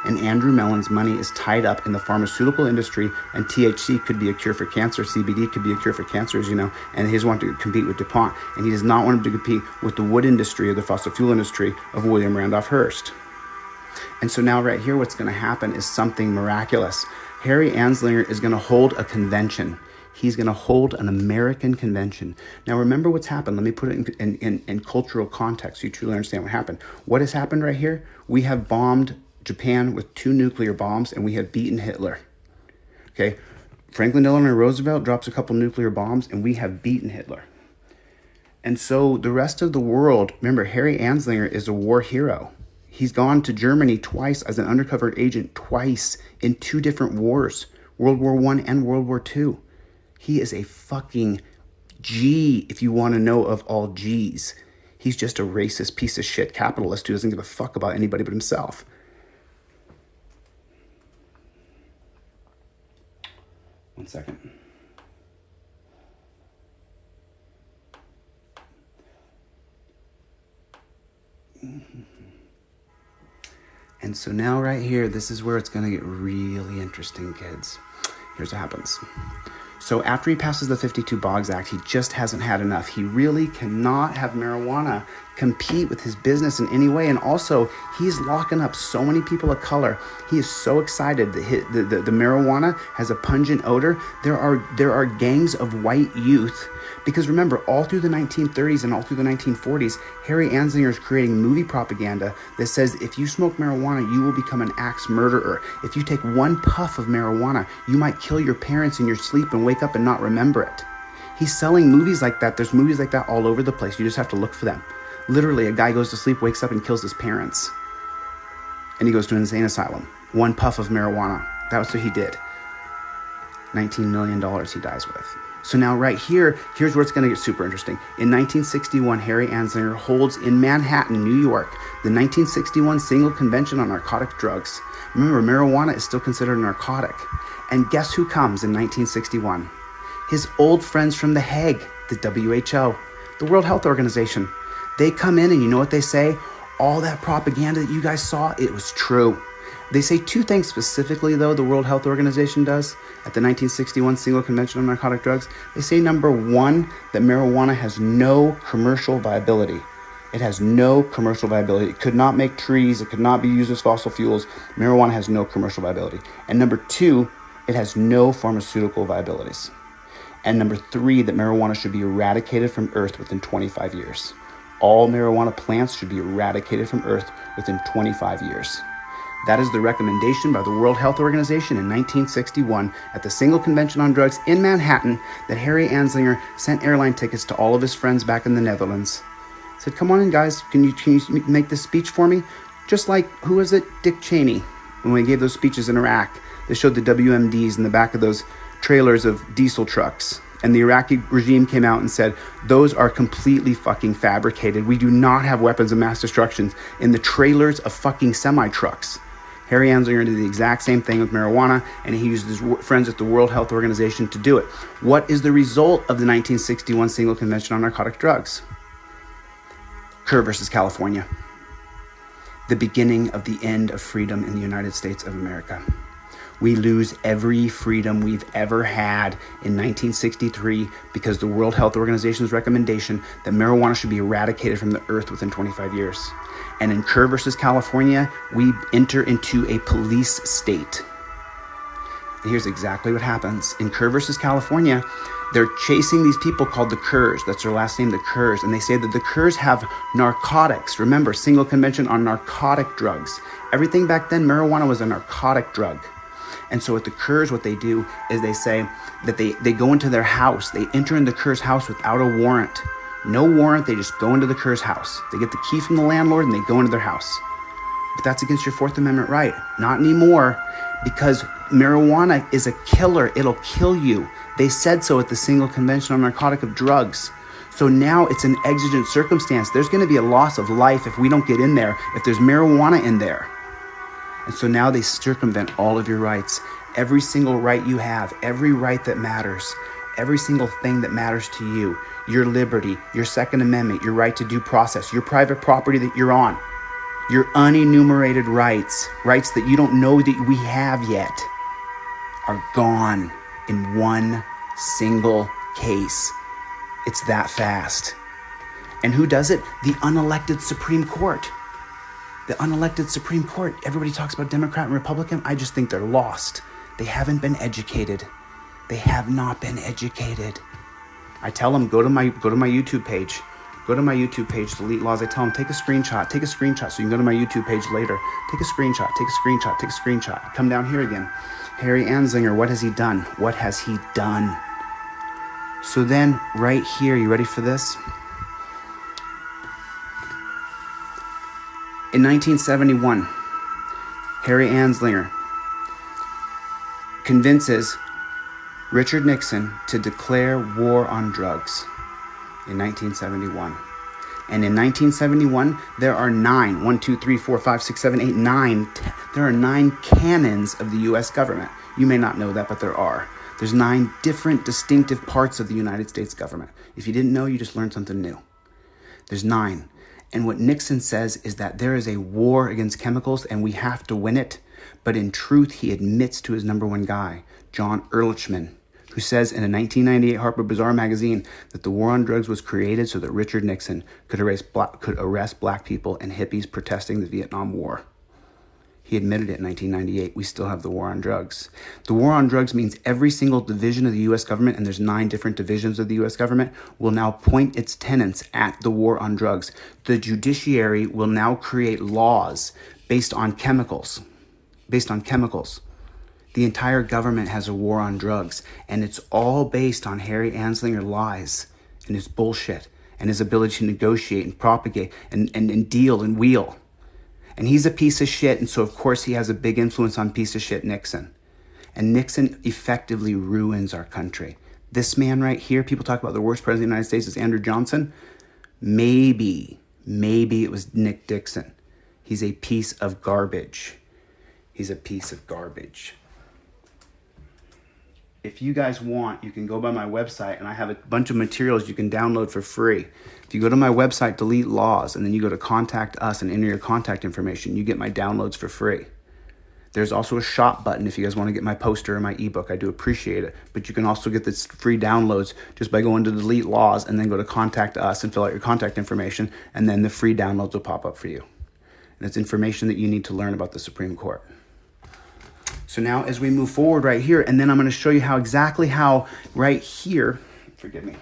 A: And Andrew Mellon's money is tied up in the pharmaceutical industry, and THC could be a cure for cancer. CBD could be a cure for cancer, as you know, and he doesn't want to compete with DuPont. And he does not want him to compete with the wood industry or the fossil fuel industry of William Randolph Hearst. And so now right here, what's going to happen is something miraculous. Harry Anslinger is going to hold a convention. He's going to hold an American convention. Now, remember what's happened. Let me put it in cultural context so you truly understand what happened. What has happened right here? We have bombed Japan with 2 nuclear bombs, and we have beaten Hitler. Okay? Franklin Delano Roosevelt drops a couple nuclear bombs, and we have beaten Hitler. And so the rest of the world, remember, Harry Anslinger is a war hero. He's gone to Germany twice as an undercover agent, twice in 2 different wars, World War I and World War II. He is a fucking G, if you want to know of all G's. He's just a racist piece of shit capitalist who doesn't give a fuck about anybody but himself. One second. And so now right here, this is where it's going to get really interesting, kids. Here's what happens. So after he passes the 52 Boggs Act, he just hasn't had enough. He really cannot have marijuana compete with his business in any way. And also, he's locking up so many people of color. He is so excited that the marijuana has a pungent odor. There are gangs of white youth. Because remember, all through the 1930s and all through the 1940s, Harry Anslinger is creating movie propaganda that says if you smoke marijuana, you will become an axe murderer. If you take 1 puff of marijuana, you might kill your parents in your sleep and wake up and not remember it. He's selling movies like that. There's movies like that all over the place. You just have to look for them. Literally, a guy goes to sleep, wakes up, and kills his parents. And he goes to an insane asylum. 1 puff of marijuana. That's what he did. $19 million he dies with. So now right here, here's where it's going to get super interesting. In 1961, Harry Anslinger holds in Manhattan, New York, the 1961 Single Convention on Narcotic Drugs. Remember, marijuana is still considered a narcotic. And guess who comes in 1961? His old friends from The Hague, the WHO, the World Health Organization. They come in and you know what they say? All that propaganda that you guys saw, it was true. They say two things specifically, though, the World Health Organization does at the 1961 Single Convention on Narcotic Drugs. They say, number one, that marijuana has no commercial viability. It has no commercial viability. It could not make trees. It could not be used as fossil fuels. Marijuana has no commercial viability. And number two, it has no pharmaceutical viabilities. And number three, that marijuana should be eradicated from Earth within 25 years. All marijuana plants should be eradicated from Earth within 25 years. That is the recommendation by the World Health Organization in 1961 at the Single Convention on Drugs in Manhattan that Harry Anslinger sent airline tickets to all of his friends back in the Netherlands. Said, come on in, guys. Can you make this speech for me? Just like, who was it? Dick Cheney. When we gave those speeches in Iraq, they showed the WMDs in the back of those trailers of diesel trucks. And the Iraqi regime came out and said, those are completely fucking fabricated. We do not have weapons of mass destruction in the trailers of fucking semi-trucks. Harry Anslinger did the exact same thing with marijuana, and he used his friends at the World Health Organization to do it. What is the result of the 1961 Single Convention on Narcotic Drugs? Kerr versus California. The beginning of the end of freedom in the United States of America. We lose every freedom we've ever had in 1963 because the World Health Organization's recommendation that marijuana should be eradicated from the earth within 25 years. And in Kerr versus California, we enter into a police state. And here's exactly what happens. In Kerr versus California, they're chasing these people called the Kerrs. That's their last name, the Kerrs. And they say that the Kerrs have narcotics. Remember, Single Convention on Narcotic Drugs. Everything back then, marijuana was a narcotic drug. And so with the Kerrs, what they do is they say that they go into their house. They enter into the Kerrs' house without a warrant. No warrant, they just go into the Kerrs' house. They get the key from the landlord and they go into their house. But that's against your Fourth Amendment right. Not anymore, because marijuana is a killer. It'll kill you. They said so at the Single Convention on Narcotic of Drugs. So now it's an exigent circumstance. There's going to be a loss of life if we don't get in there, if there's marijuana in there. And so now they circumvent all of your rights. Every single right you have, every right that matters, every single thing that matters to you, your liberty, your Second Amendment, your right to due process, your private property that you're on, your unenumerated rights, rights that you don't know that we have yet, are gone in one single case. It's that fast. And who does it? The unelected Supreme Court. The unelected Supreme Court. Everybody talks about Democrat and Republican. I just think they're lost. They haven't been educated. They have not been educated. I tell them, go to my YouTube page. Go to my YouTube page, Delete Laws. I tell them, take a screenshot so you can go to my YouTube page later. Take a screenshot. Come down here again. Harry Anslinger, what has he done? What has he done? So then, right here, you ready for this? In 1971, Harry Anslinger convinces Richard Nixon to declare war on drugs in 1971. And in 1971, there are 9 cannons of the U.S. government. You may not know that, but there are. There's 9 different distinctive parts of the United States government. If you didn't know, you just learned something new. There's 9. And what Nixon says is that there is a war against chemicals and we have to win it. But in truth, he admits to his number one guy, John Ehrlichman, who says in a 1998 Harper Bazaar magazine that the war on drugs was created so that Richard Nixon could arrest black people and hippies protesting the Vietnam War. He admitted it in 1998. We still have the war on drugs. The war on drugs means every single division of the U.S. government, and there's 9 different divisions of the U.S. government, will now point its tenets at the war on drugs. The judiciary will now create laws based on chemicals. The entire government has a war on drugs, and it's all based on Harry Anslinger lies and his bullshit and his ability to negotiate and propagate and deal and wheel. And he's a piece of shit, and so of course he has a big influence on piece of shit Nixon. And Nixon effectively ruins our country. This man right here, people talk about the worst president of the United States is Andrew Johnson. Maybe it was Nick Dixon. He's a piece of garbage. if you guys want, you can go by my website, and I have a bunch of materials you can download for free. If you go to my website, delete laws, and then you go to contact us and enter your contact information, you get my downloads for free. There's also a shop button if you guys want to get my poster or my ebook. I do appreciate it. But you can also get this free downloads just by going to delete laws and then go to contact us and fill out your contact information, and then the free downloads will pop up for you. And it's information that you need to learn about the Supreme Court. So now as we move forward right here, and then I'm going to show you how right here, forgive me.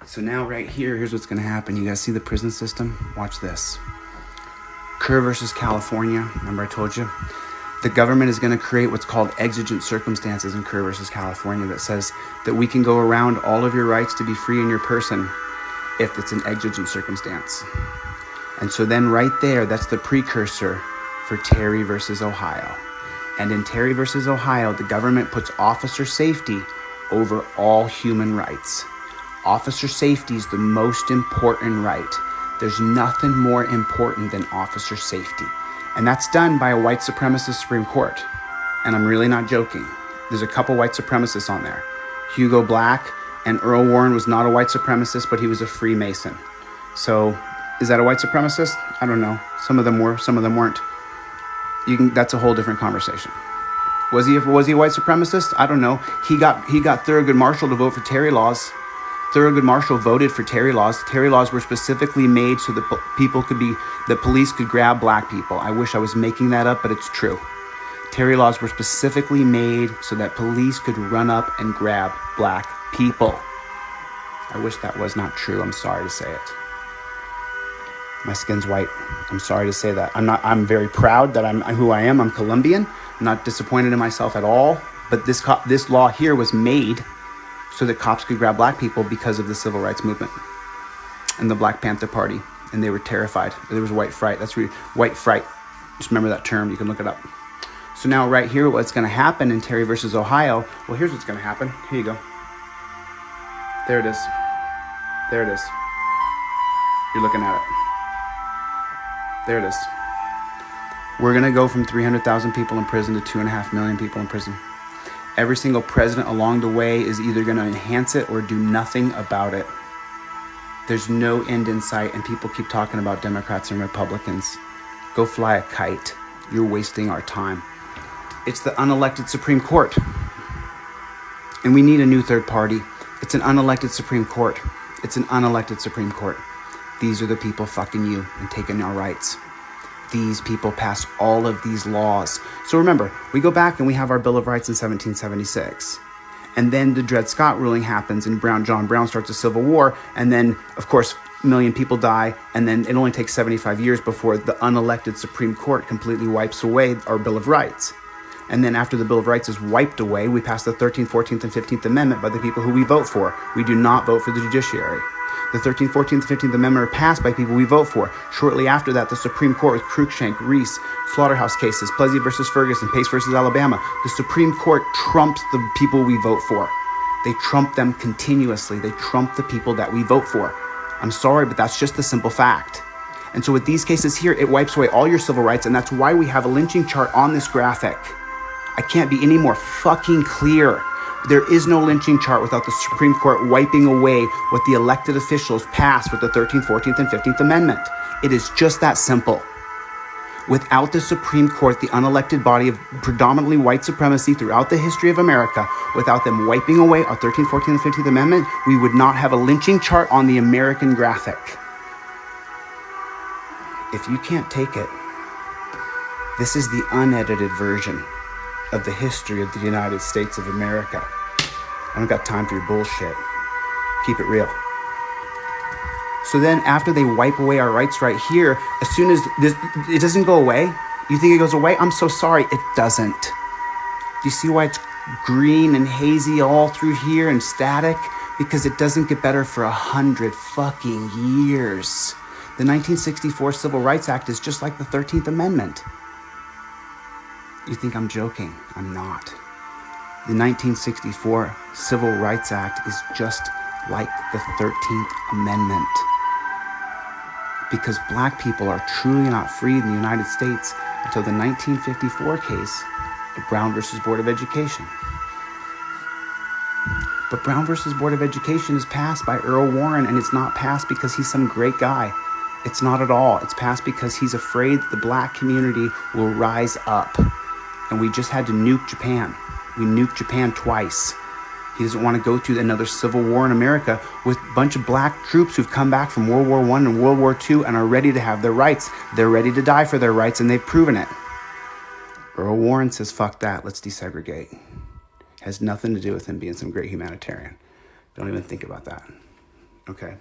A: So now right here, here's what's going to happen. You guys see the prison system? Watch this. Kerr versus California. Remember I told you? The government is going to create what's called exigent circumstances in Kerr versus California that says that we can go around all of your rights to be free in your person if it's an exigent circumstance. And so then right there, that's the precursor for Terry versus Ohio. And in Terry versus Ohio, the government puts officer safety over all human rights. Officer safety is the most important right. There's nothing more important than officer safety. And that's done by a white supremacist Supreme Court. And I'm really not joking. There's a couple white supremacists on there. Hugo Black, and Earl Warren was not a white supremacist, but he was a Freemason. So is that a white supremacist? I don't know. Some of them were, some of them weren't. That's a whole different conversation. Was he a white supremacist? I don't know. He got Thurgood Marshall to vote for Terry laws. Thurgood Marshall voted for Terry laws. Terry laws were specifically made so that the police could grab black people. I wish I was making that up, but it's true. Terry laws were specifically made so that police could run up and grab black people. I wish that was not true. I'm sorry to say it. My skin's white. I'm sorry to say that. I'm very proud that I'm who I am. I'm Colombian. I'm not disappointed in myself at all. But this law here was made so that cops could grab black people because of the civil rights movement and the Black Panther Party. And they were terrified. There was white fright. That's white fright. Just remember that term. You can look it up. So now right here, what's going to happen in Terry versus Ohio? Well, here's what's going to happen. Here you go. There it is. There it is. You're looking at it. There it is. We're going to go from 300,000 people in prison to 2.5 million people in prison. Every single president along the way is either going to enhance it or do nothing about it. There's no end in sight, and people keep talking about Democrats and Republicans. Go fly a kite. You're wasting our time. It's the unelected Supreme Court. And we need a new third party. It's an unelected Supreme Court. It's an unelected Supreme Court. These are the people fucking you and taking our rights. These people passed all of these laws. So remember, we go back and we have our Bill of Rights in 1776. And then the Dred Scott ruling happens and John Brown starts a civil war. And then, of course, a million people die. And then it only takes 75 years before the unelected Supreme Court completely wipes away our Bill of Rights. And then after the Bill of Rights is wiped away, we pass the 13th, 14th, and 15th Amendment by the people who we vote for. We do not vote for the judiciary. The 13th, 14th, and 15th Amendment are passed by people we vote for. Shortly after that, the Supreme Court with Cruikshank, Reese, slaughterhouse cases, Plessy versus Ferguson, Pace versus Alabama. The Supreme Court trumps the people we vote for. They trump them continuously. They trump the people that we vote for. I'm sorry, but that's just the simple fact. And so with these cases here, it wipes away all your civil rights, and that's why we have a lynching chart on this graphic. I can't be any more fucking clear. There is no lynching chart without the Supreme Court wiping away what the elected officials passed with the 13th, 14th, and 15th Amendment. It is just that simple. Without the Supreme Court, the unelected body of predominantly white supremacy throughout the history of America, without them wiping away our 13th, 14th, and 15th Amendment, we would not have a lynching chart on the American graphic. If you can't take it, this is the unedited version of the history of the United States of America. I don't got time for your bullshit. Keep it real. So then after they wipe away our rights right here, as soon as this, it doesn't go away. You think it goes away? I'm so sorry. It doesn't. Do you see why it's green and hazy all through here and static? Because it doesn't get better for 100 fucking years. The 1964 Civil Rights Act is just like the 13th Amendment. You think I'm joking? I'm not. The 1964 Civil Rights Act is just like the 13th Amendment. Because black people are truly not free in the United States until the 1954 case of Brown versus Board of Education. But Brown versus Board of Education is passed by Earl Warren, and it's not passed because he's some great guy. It's not at all. It's passed because he's afraid that the black community will rise up. And we just had to nuke Japan. We nuked Japan twice. He doesn't want to go through another civil war in America with a bunch of black troops who've come back from World War I and World War II and are ready to have their rights. They're ready to die for their rights, and they've proven it. Earl Warren says, fuck that, let's desegregate. Has nothing to do with him being some great humanitarian. Don't even think about that. Okay.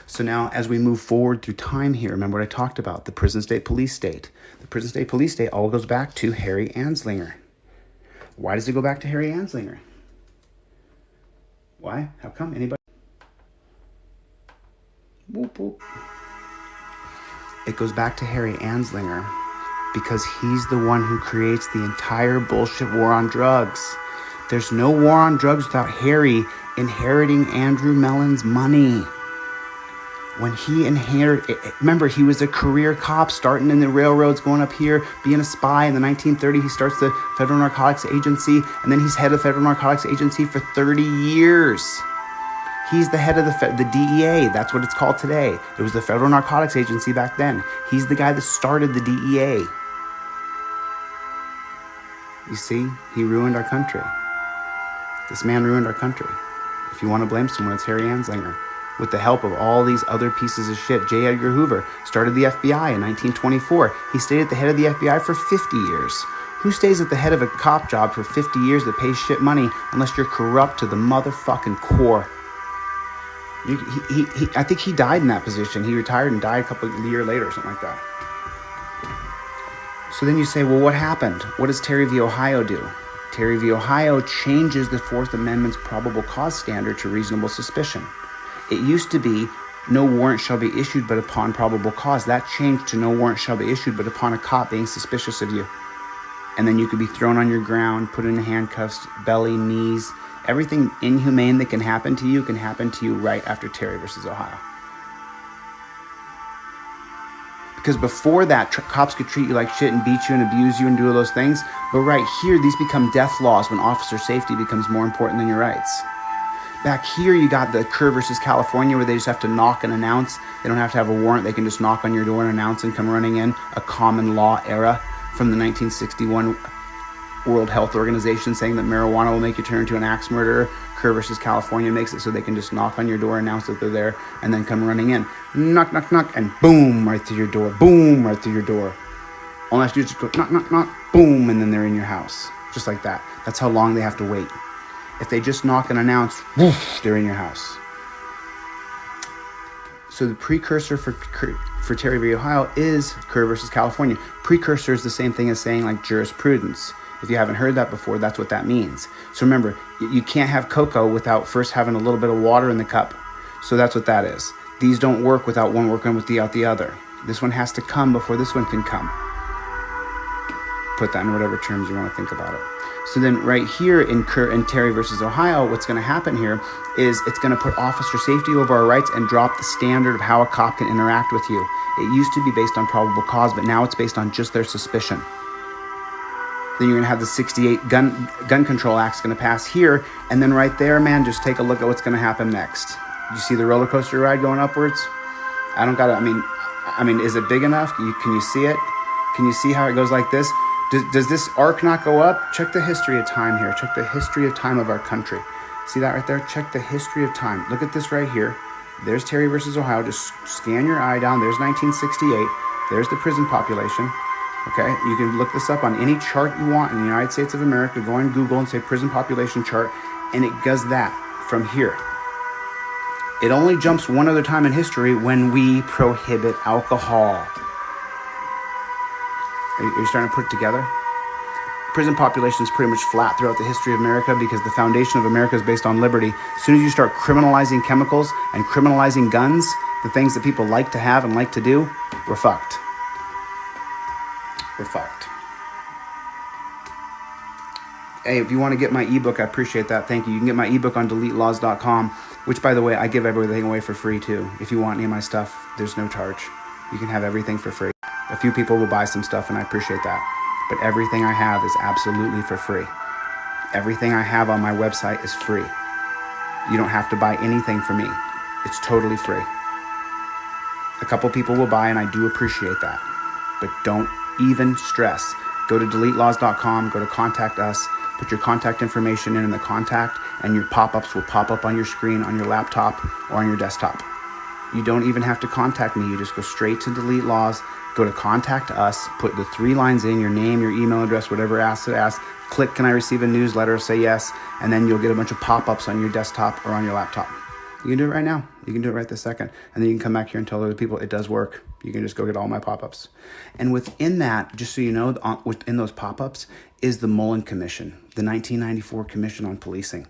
A: So now as we move forward through time here, remember what I talked about, the prison state police state. The prison state police state all goes back to Harry Anslinger. Why does it go back to Harry Anslinger? Why? How come? Anybody? Whoop, whoop. It goes back to Harry Anslinger because he's the one who creates the entire bullshit war on drugs. There's no war on drugs without Harry inheriting Andrew Mellon's money. When he inherited, remember, he was a career cop starting in the railroads, going up here, being a spy. In the 1930s, he starts the Federal Narcotics Agency, and then he's head of the Federal Narcotics Agency for 30 years. He's the head of the DEA. That's what it's called today. It was the Federal Narcotics Agency back then. He's the guy that started the DEA. You see, he ruined our country. This man ruined our country. If you want to blame someone, it's Harry Anslinger. With the help of all these other pieces of shit. J. Edgar Hoover started the FBI in 1924. He stayed at the head of the FBI for 50 years. Who stays at the head of a cop job for 50 years that pays shit money unless you're corrupt to the motherfucking core? I think he died in that position. He retired and died a year later or something like that. So then you say, well, what happened? What does Terry v. Ohio do? Terry v. Ohio changes the Fourth Amendment's probable cause standard to reasonable suspicion. It used to be no warrant shall be issued but upon probable cause. That changed to no warrant shall be issued but upon a cop being suspicious of you. And then you could be thrown on your ground, put in handcuffs, belly, knees. Everything inhumane that can happen to you right after Terry versus Ohio. Because before that, cops could treat you like shit and beat you and abuse you and do all those things. But right here, these become death laws when officer safety becomes more important than your rights. Back here, you got the Kerr versus California where they just have to knock and announce. They don't have to have a warrant. They can just knock on your door and announce and come running in. A common law era from the 1961 World Health Organization saying that marijuana will make you turn into an axe murderer. Kerr versus California makes it so they can just knock on your door, announce that they're there, and then come running in. Knock, knock, knock, and boom, right through your door. Boom, right through your door. Unless you just go knock, knock, knock, boom, and then they're in your house. Just like that. That's how long they have to wait. If they just knock and announce, whoosh, they're in your house. So the precursor for Terry v. Ohio is Kerr versus California. Precursor is the same thing as saying like jurisprudence. If you haven't heard that before, that's what that means. So remember, you can't have cocoa without first having a little bit of water in the cup. So that's what that is. These don't work without one working without the other. This one has to come before this one can come. Put that in whatever terms you want to think about it. So then right here in Terry versus Ohio, what's going to happen here is it's going to put officer safety over our rights and drop the standard of how a cop can interact with you. It used to be based on probable cause, but now it's based on just their suspicion. Then you're going to have the 68 gun control act's going to pass here. And then right there, man, just take a look at what's going to happen next. You see the roller coaster ride going upwards? I mean, is it big enough? Can you see it? Can you see how it goes like this? Does this arc not go up? Check the history of time here. Check the history of time of our country. See that right there? Check the history of time. Look at this right here. There's Terry versus Ohio. Just scan your eye down. There's 1968. There's the prison population. Okay, you can look this up on any chart you want in the United States of America. Go on Google and say prison population chart, and it does that from here. It only jumps one other time in history when we prohibit alcohol. Are you starting to put it together? Prison population is pretty much flat throughout the history of America because the foundation of America is based on liberty. As soon as you start criminalizing chemicals and criminalizing guns, the things that people like to have and like to do, we're fucked. We're fucked. Hey, if you want to get my ebook, I appreciate that. Thank you. You can get my ebook on deletelaws.com, which, by the way, I give everything away for free, too. If you want any of my stuff, there's no charge. You can have everything for free. A few people will buy some stuff, and I appreciate that. But everything I have is absolutely for free. Everything I have on my website is free. You don't have to buy anything from me. It's totally free. A couple people will buy, and I do appreciate that. But don't even stress. Go to deletelaws.com, go to contact us, put your contact information in the contact, and your pop-ups will pop up on your screen, on your laptop, or on your desktop. You don't even have to contact me. You just go straight to Delete Laws, go to contact us, put the 3 lines in, your name, your email address, whatever it asks, click, can I receive a newsletter, say yes, and then you'll get a bunch of pop-ups on your desktop or on your laptop. You can do it right now. You can do it right this second. And then you can come back here and tell other people it does work. You can just go get all my pop-ups. And within that, just so you know, within those pop-ups is the Mullen Commission, the 1994 Commission on Policing.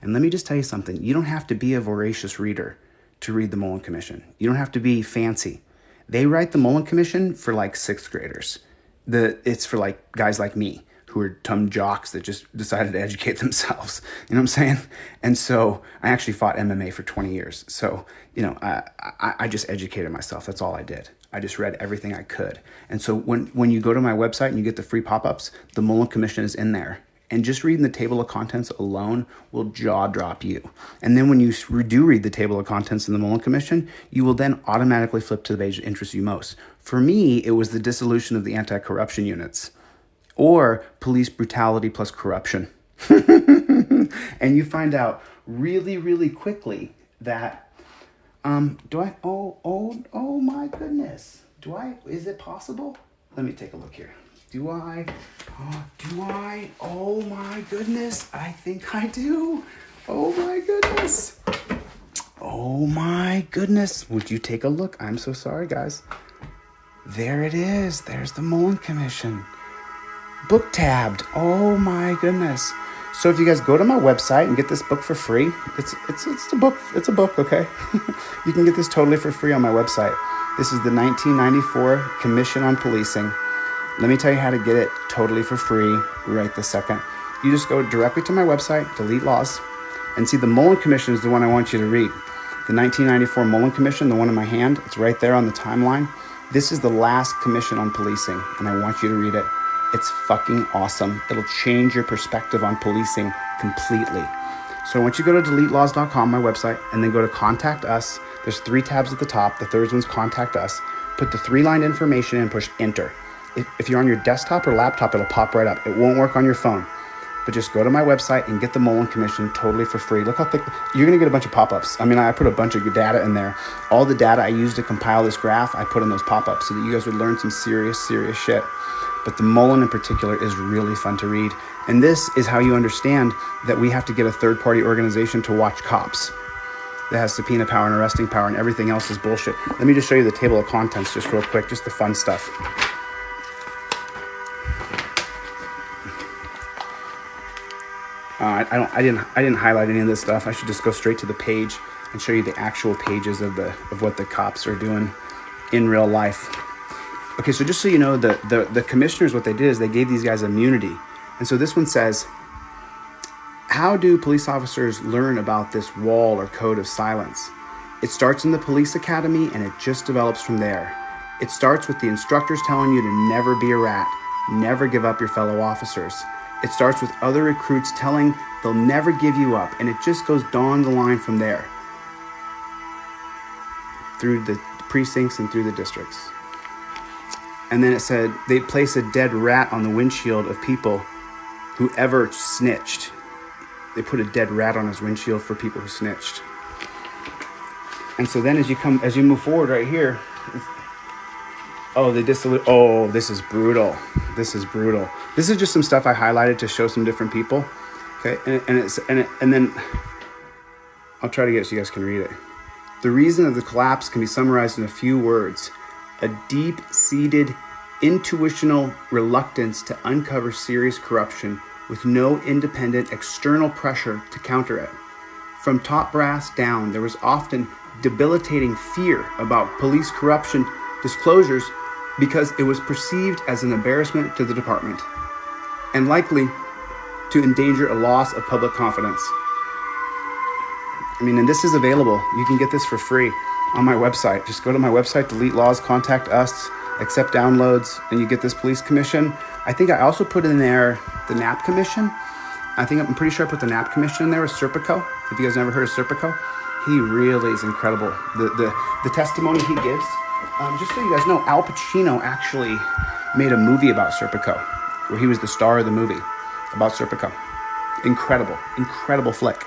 A: And let me just tell you something. You don't have to be a voracious reader to read the Mullen Commission. You don't have to be fancy. They write the Mullen Commission for like 6th graders. It's for like guys like me who are dumb jocks that just decided to educate themselves. You know what I'm saying? And so I actually fought MMA for 20 years. So, I just educated myself. That's all I did. I just read everything I could. And so when you go to my website and you get the free pop-ups, the Mullen Commission is in there. And just reading the table of contents alone will jaw drop you. And then when you do read the table of contents in the Mullen Commission, you will then automatically flip to the page that interests you most. For me, it was the dissolution of the anti-corruption units, or police brutality plus corruption. And you find out really, really quickly that, oh my goodness. Is it possible? Let me take a look here. Oh my goodness. I think I do. Oh my goodness. Oh my goodness. Would you take a look? I'm so sorry, guys. There it is. There's the Mullen Commission. Book tabbed. Oh my goodness. So if you guys go to my website and get this book for free, it's a book. It's a book, okay? You can get this totally for free on my website. This is the 1994 Commission on Policing. Let me tell you how to get it totally for free right this second. You just go directly to my website, Delete Laws, and see the Mullen Commission is the one I want you to read. The 1994 Mullen Commission, the one in my hand, it's right there on the timeline. This is the last commission on policing, and I want you to read it. It's fucking awesome. It'll change your perspective on policing completely. So once you go to deletelaws.com, my website, and then go to Contact Us, there's 3 tabs at the top. The third one's Contact Us. Put the 3-line information in and push Enter. If you're on your desktop or laptop, it'll pop right up. It won't work on your phone. But just go to my website and get the Mullen Commission totally for free. Look how thick. You're going to get a bunch of pop-ups. I put a bunch of data in there. All the data I used to compile this graph, I put in those pop-ups so that you guys would learn some serious shit. But the Mullen in particular is really fun to read. And this is how you understand that we have to get a third-party organization to watch cops that has subpoena power and arresting power, and everything else is bullshit. Let me just show you the table of contents just real quick, just the fun stuff. I didn't highlight any of this stuff. I should just go straight to the page and show you the actual pages of what the cops are doing in real life. Okay, so just so you know, the commissioners, what they did is they gave these guys immunity. And so this one says, how do police officers learn about this wall or code of silence? It starts in the police academy and it just develops from there. It starts with the instructors telling you to never be a rat, never give up your fellow officers. It starts with other recruits telling they'll never give you up, and it just goes down the line from there, through the precincts and through the districts. And then it said they'd place a dead rat on the windshield of people who ever snitched. They put a dead rat on his windshield for people who snitched. And so then as you move forward right here, this is brutal. This is brutal. This is just some stuff I highlighted to show some different people. Okay, and then I'll try to get it so you guys can read it. The reason of the collapse can be summarized in a few words: a deep-seated intuitional reluctance to uncover serious corruption with no independent external pressure to counter it. From top brass down, there was often debilitating fear about police corruption disclosures because it was perceived as an embarrassment to the department and likely to endanger a loss of public confidence. And this is available. You can get this for free on my website. Just go to my website, Delete Laws, contact us, accept downloads, and you get this police commission. I think I also put in there the NAP commission. I'm pretty sure I put the NAP commission in there with Serpico. If you guys never heard of Serpico, he really is incredible. The testimony he gives. Just so you guys know, Al Pacino actually made a movie about Serpico, where he was the star of the movie about Serpico. Incredible flick.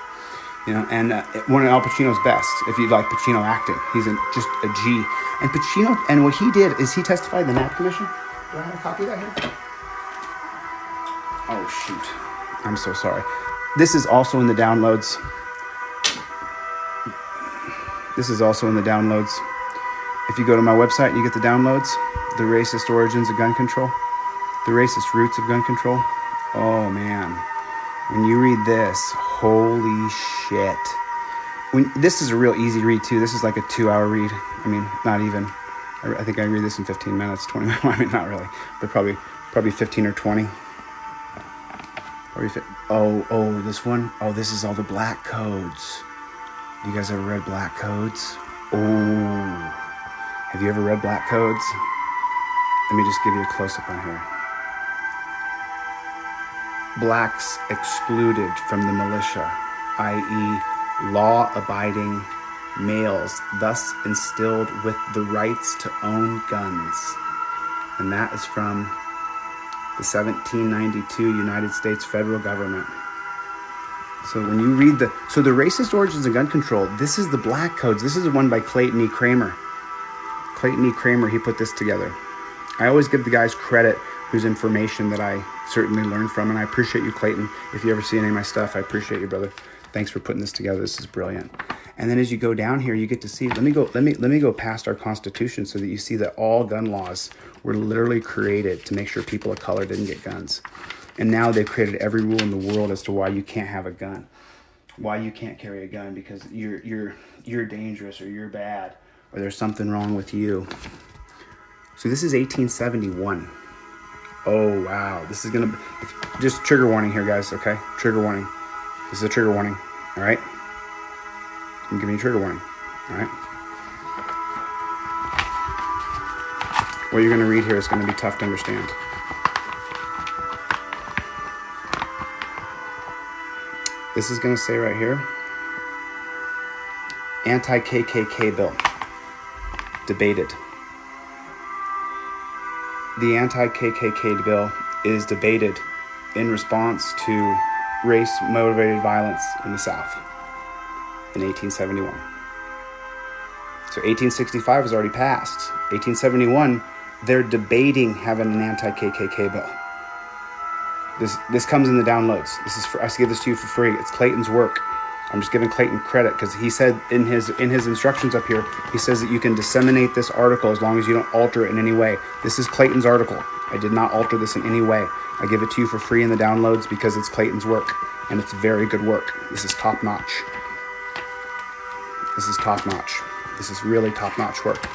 A: You know, and one of Al Pacino's best, if you like Pacino acting. He's just a G. And Pacino, and what he did is he testified in the NAP commission. Do I have a copy of that here? Oh, shoot. I'm so sorry. This is also in the downloads. If you go to my website and you get the downloads, the racist origins of gun control, the racist roots of gun control. Oh, man. When you read this, holy shit. This is a real easy read, too. This is like a 2-hour read. I mean, not even. I think I read this in 15 minutes, 20 minutes. I mean, not really, but probably 15 or 20. This one. Oh, this is all the black codes. You guys ever read black codes? Oh, have you ever read black codes? Let me just give you a close-up on here. Blacks excluded from the militia, i.e. law-abiding males, thus instilled with the rights to own guns. And that is from the 1792 United States federal government. So when you read the racist origins of gun control, this is the black codes. This is the one by Clayton E. Kramer. Clayton E. Kramer, he put this together. I always give the guys credit whose information that I certainly learned from, and I appreciate you, Clayton. If you ever see any of my stuff, I appreciate you, brother. Thanks for putting this together. This is brilliant. And then as you go down here, you get to see. Let me go past our Constitution so that you see that all gun laws were literally created to make sure people of color didn't get guns. And now they've created every rule in the world as to why you can't have a gun, why you can't carry a gun, because you're dangerous or you're bad or there's something wrong with you. So this is 1871. Oh wow, this is gonna just trigger warning here, guys. Okay, trigger warning. This is a trigger warning. All right, I'm giving you a trigger warning. All right. What you're gonna read here is gonna be tough to understand. This is going to say right here, anti-KKK bill, debated. The anti-KKK bill is debated in response to race-motivated violence in the South in 1871. So 1865 was already passed. 1871, they're debating having an anti-KKK bill. This comes in the downloads. I give this to you for free. It's Clayton's work. I'm just giving Clayton credit because he said in his instructions up here, he says that you can disseminate this article as long as you don't alter it in any way. This is Clayton's article. I did not alter this in any way. I give it to you for free in the downloads because it's Clayton's work, and it's very good work. This is top notch. This is top notch. This is really top notch work.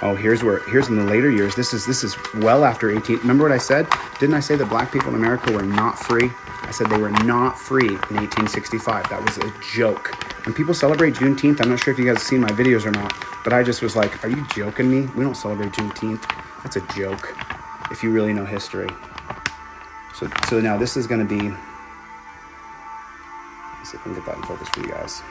A: Oh, here's in the later years. This is well after 18. Remember what I said? Didn't I say that black people in America were not free? I said they were not free in 1865. That was a joke. When people celebrate Juneteenth, I'm not sure if you guys have seen my videos or not, but I just was like, are you joking me? We don't celebrate Juneteenth. That's a joke if you really know history. So now this is going to be, let's see if I can get that in focus for you guys.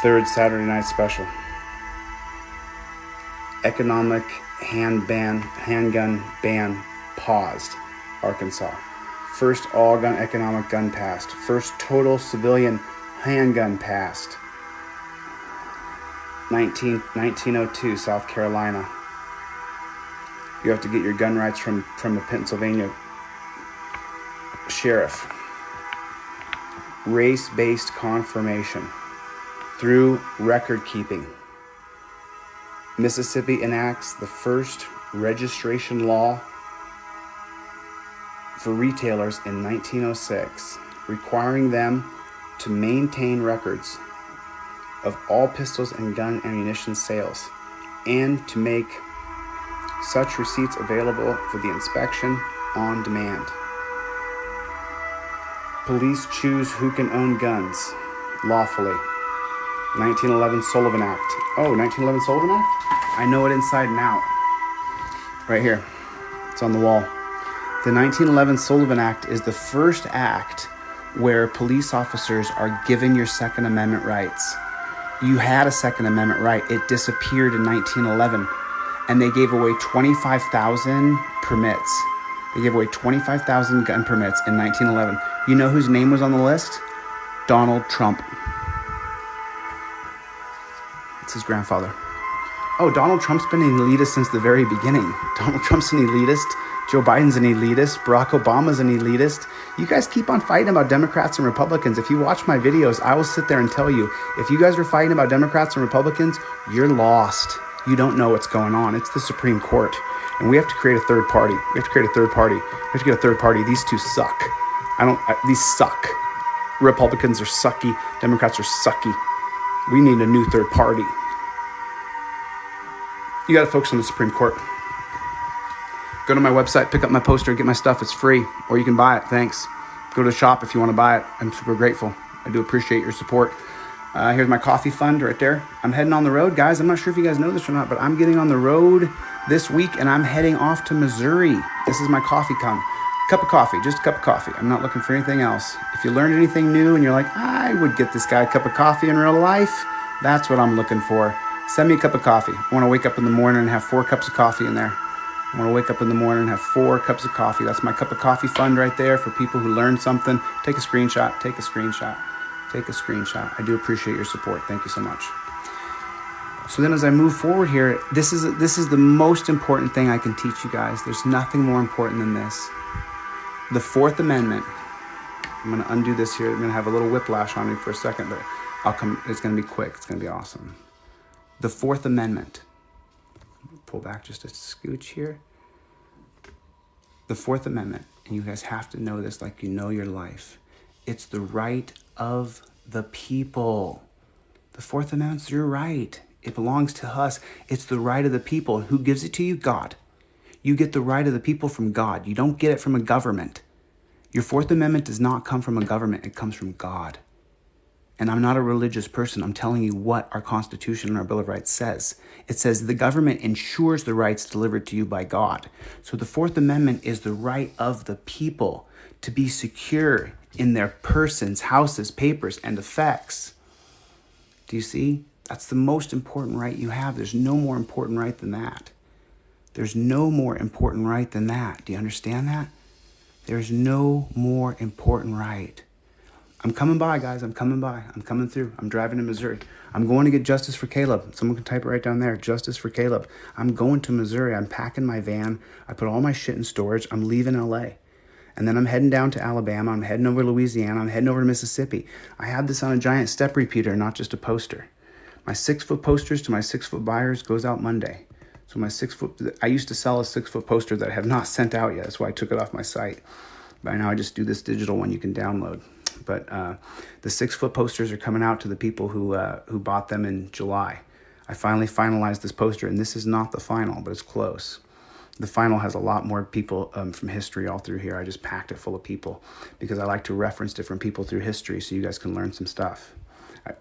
A: Third Saturday night special. Economic handgun ban paused. Arkansas. First all-gun economic gun passed. First total civilian handgun passed. 1902, South Carolina. You have to get your gun rights from the Pennsylvania sheriff. Race-based confirmation through record keeping. Mississippi enacts the first registration law for retailers in 1906, requiring them to maintain records of all pistols and gun ammunition sales and to make such receipts available for the inspection on demand. Police choose who can own guns lawfully. 1911 Sullivan Act. Oh, 1911 Sullivan Act? I know it inside and out. Right here. It's on the wall. The 1911 Sullivan Act is the first act where police officers are given your Second Amendment rights. You had a Second Amendment right. It disappeared in 1911, and they gave away 25,000 permits. They gave away 25,000 gun permits in 1911. You know whose name was on the list? Donald Trump. It's his grandfather. Oh, Donald Trump's been an elitist since the very beginning. Donald Trump's an elitist. Joe Biden's an elitist. Barack Obama's an elitist. You guys keep on fighting about Democrats and Republicans. If you watch my videos, I will sit there and tell you, if you guys are fighting about Democrats and Republicans, you're lost. You don't know what's going on. It's the Supreme Court. And we have to create a third party. We have to create a third party. We have to get a third party. These two suck. These suck. Republicans are sucky. Democrats are sucky. We need a new third party. You got to focus on the Supreme Court. Go to my website, pick up my poster, get my stuff. It's free, or you can buy it. Thanks. Go to the shop if you want to buy it. I'm super grateful. I do appreciate your support. Here's my coffee fund right there. I'm heading on the road, guys. I'm not sure if you guys know this or not, but I'm getting on the road this week, and I'm heading off to Missouri. This is my coffee cup of coffee, just a cup of coffee. I'm not looking for anything else. If you learned anything new and you're like, I would get this guy a cup of coffee in real life, that's what I'm looking for. Send me a cup of coffee. I want to wake up in the morning and have 4 cups of coffee in there. I want to wake up in the morning and have 4 cups of coffee. That's my cup of coffee fund right there for people who learned something. Take a screenshot. Take a screenshot. Take a screenshot. I do appreciate your support. Thank you so much. So then as I move forward here, this is the most important thing I can teach you guys. There's nothing more important than this. The Fourth Amendment. I'm going to undo this here. I'm going to have a little whiplash on me for a second, but it's going to be quick. It's going to be awesome. The Fourth Amendment. Pull back just a scooch here. The Fourth Amendment, and you guys have to know this like you know your life. It's the right of the people. The Fourth Amendment's your right. It belongs to us. It's the right of the people. Who gives it to you? God. You get the right of the people from God. You don't get it from a government. Your Fourth Amendment does not come from a government. It comes from God. And I'm not a religious person. I'm telling you what our Constitution and our Bill of Rights says. It says the government ensures the rights delivered to you by God. So the Fourth Amendment is the right of the people to be secure in their persons, houses, papers, and effects. Do you see? That's the most important right you have. There's no more important right than that. There's no more important right than that. Do you understand that? There's no more important right. I'm coming by, guys. I'm coming by. I'm coming through. I'm driving to Missouri. I'm going to get justice for Caleb. Someone can type it right down there. Justice for Caleb. I'm going to Missouri. I'm packing my van. I put all my shit in storage. I'm leaving LA. And then I'm heading down to Alabama. I'm heading over to Louisiana. I'm heading over to Mississippi. I have this on a giant step repeater, not just a poster. My 6-foot posters to my 6-foot buyers goes out Monday. So my 6-foot, I used to sell a 6-foot poster that I have not sent out yet. That's why I took it off my site. By now I just do this digital one you can download. But the 6-foot posters are coming out to the people who bought them in July. I finally finalized this poster, and this is not the final, but it's close. The final has a lot more people from history all through here. I just packed it full of people because I like to reference different people through history so you guys can learn some stuff.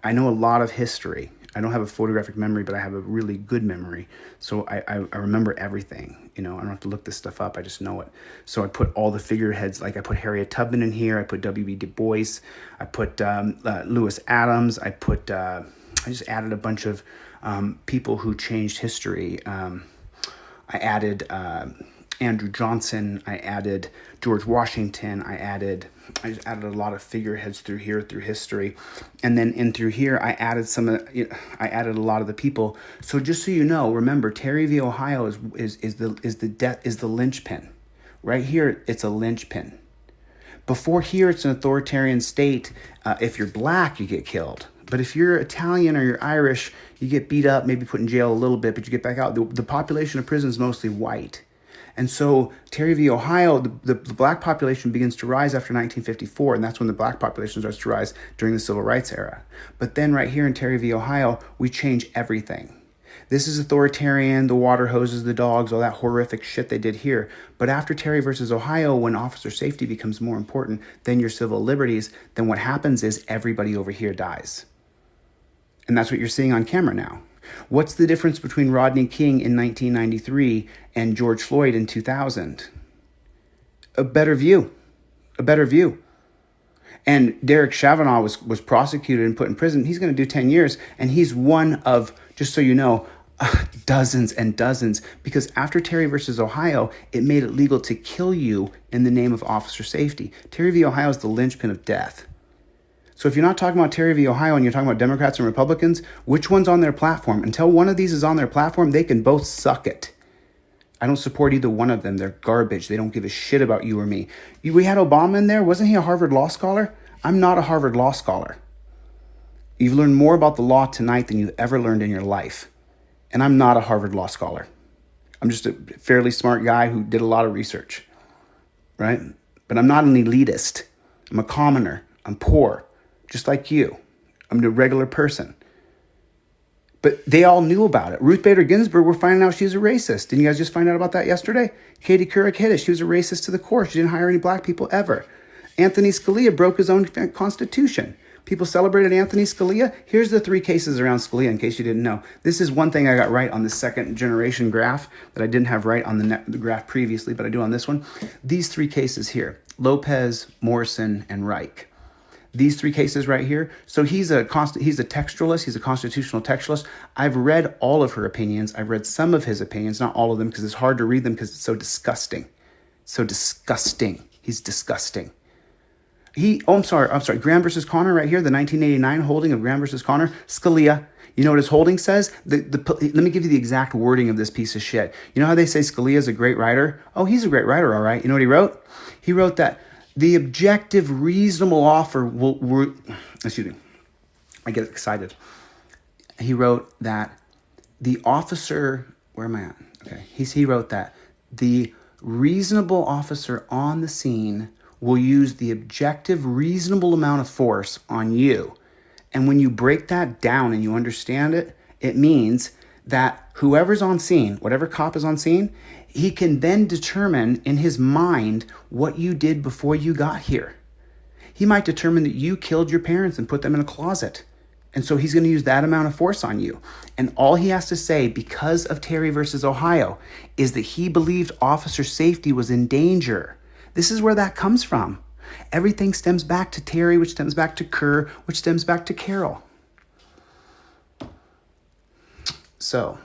A: I know a lot of history. I don't have a photographic memory, but I have a really good memory. So I remember everything. You know, I don't have to look this stuff up. I just know it. So I put all the figureheads, like I put Harriet Tubman in here. I put W.B. Du Bois. I put Lewis Adams. I just added a bunch of people who changed history. I added Andrew Johnson. I added George Washington. I just added a lot of figureheads through here, through history. And then in through here, I added I added a lot of the people. So just so you know, remember, Terry v. Ohio is the linchpin. Right here, it's a linchpin. Before here, it's an authoritarian state. If you're black, you get killed. But if you're Italian or you're Irish, you get beat up, maybe put in jail a little bit, but you get back out. The population of prison is mostly white. And so Terry v. Ohio, the black population begins to rise after 1954, and that's when the black population starts to rise during the civil rights era. But then right here in Terry v. Ohio, we change everything. This is authoritarian, the water hoses, the dogs, all that horrific shit they did here. But after Terry versus Ohio, when officer safety becomes more important than your civil liberties, then what happens is everybody over here dies. And that's what you're seeing on camera now. What's the difference between Rodney King in 1993 and George Floyd in 2000? A better view. A better view. And Derek Chavanagh was prosecuted and put in prison. He's going to do 10 years. And he's one of, just so you know, dozens and dozens. Because after Terry versus Ohio, it made it legal to kill you in the name of officer safety. Terry v. Ohio is the linchpin of death. So if you're not talking about Terry v. Ohio and you're talking about Democrats and Republicans, which one's on their platform? Until one of these is on their platform, they can both suck it. I don't support either one of them. They're garbage. They don't give a shit about you or me. We had Obama in there. Wasn't he a Harvard Law Scholar? I'm not a Harvard Law Scholar. You've learned more about the law tonight than you've ever learned in your life. And I'm not a Harvard Law Scholar. I'm just a fairly smart guy who did a lot of research, right? But I'm not an elitist. I'm a commoner. I'm poor, just like you. I'm a regular person. But they all knew about it. Ruth Bader Ginsburg, we're finding out she's a racist. Didn't you guys just find out about that yesterday? Katie Couric hit it. She was a racist to the core. She didn't hire any black people ever. Anthony Scalia broke his own constitution. People celebrated Anthony Scalia. Here's the 3 cases around Scalia, in case you didn't know. This is one thing I got right on the second generation graph that I didn't have right on the graph previously, but I do on this one. These 3 cases here, Lopez, Morrison, and Reich. These 3 cases right here. So he's a textualist. He's a constitutional textualist. I've read all of her opinions. I've read some of his opinions, not all of them, because it's hard to read them because it's so disgusting. So disgusting. He's disgusting. I'm sorry. Graham versus Connor right here, the 1989 holding of Graham versus Connor. Scalia. You know what his holding says? Let me give you the exact wording of this piece of shit. You know how they say Scalia is a great writer? Oh, he's a great writer, all right. You know what he wrote? He wrote that the objective, reasonable offer excuse me, I get excited. He wrote that the officer, where am I at? Okay, he wrote that the reasonable officer on the scene will use the objective, reasonable amount of force on you. And when you break that down and you understand it, it means that whoever's on scene, whatever cop is on scene, he can then determine in his mind what you did before you got here. He might determine that you killed your parents and put them in a closet. And so he's going to use that amount of force on you. And all he has to say, because of Terry versus Ohio, is that he believed officer safety was in danger. This is where that comes from. Everything stems back to Terry, which stems back to Kerr, which stems back to Carroll. So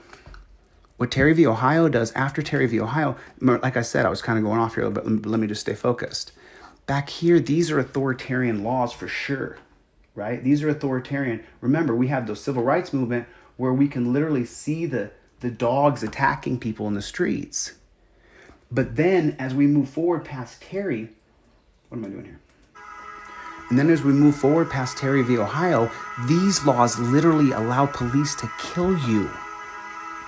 A: what Terry v. Ohio does after Terry v. Ohio, like I said, I was kind of going off here a little bit, but let me just stay focused. Back here, these are authoritarian laws for sure, right? These are authoritarian. Remember, we have the civil rights movement where we can literally see the dogs attacking people in the streets. But then as we move forward past Terry, what am I doing here? And then as we move forward past Terry v. Ohio, these laws literally allow police to kill you.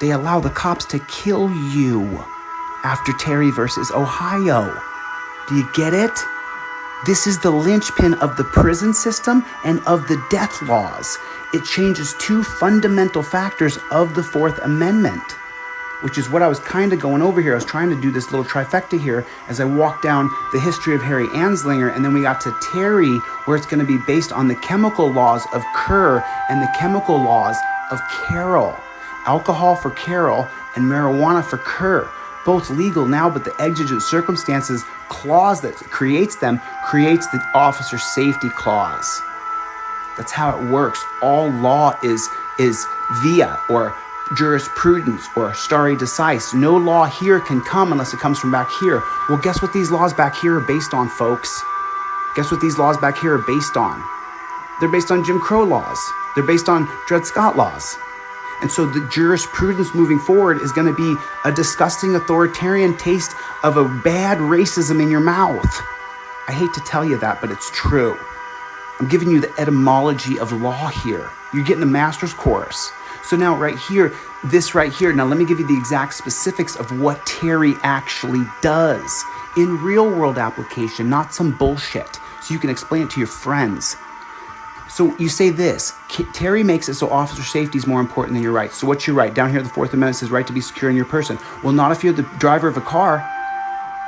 A: They allow the cops to kill you after Terry versus Ohio. Do you get it? This is the linchpin of the prison system and of the death laws. It changes 2 fundamental factors of the 4th Amendment, which is what I was kind of going over here. I was trying to do this little trifecta here as I walked down the history of Harry Anslinger, and then we got to Terry, where it's going to be based on the chemical laws of Kerr and the chemical laws of Carroll. Alcohol for Carroll and marijuana for Kerr. Both legal now, but the exigent circumstances clause that creates them creates the officer safety clause. That's how it works. All law is via or jurisprudence or stare decisis. No law here can come unless it comes from back here. Well, guess what these laws back here are based on, folks? Guess what these laws back here are based on? They're based on Jim Crow laws. They're based on Dred Scott laws. And so the jurisprudence moving forward is going to be a disgusting authoritarian taste of a bad racism in your mouth. I hate to tell you that, but it's true. I'm giving you the etymology of law here. You're getting a master's course. So now right here, this right here, now let me give you the exact specifics of what Terry actually does in real world application, not some bullshit, so you can explain it to your friends. So you say this, Terry makes it so officer safety is more important than your rights. So what's your right? Down here, the Fourth Amendment says right to be secure in your person. Well, not if you're the driver of a car.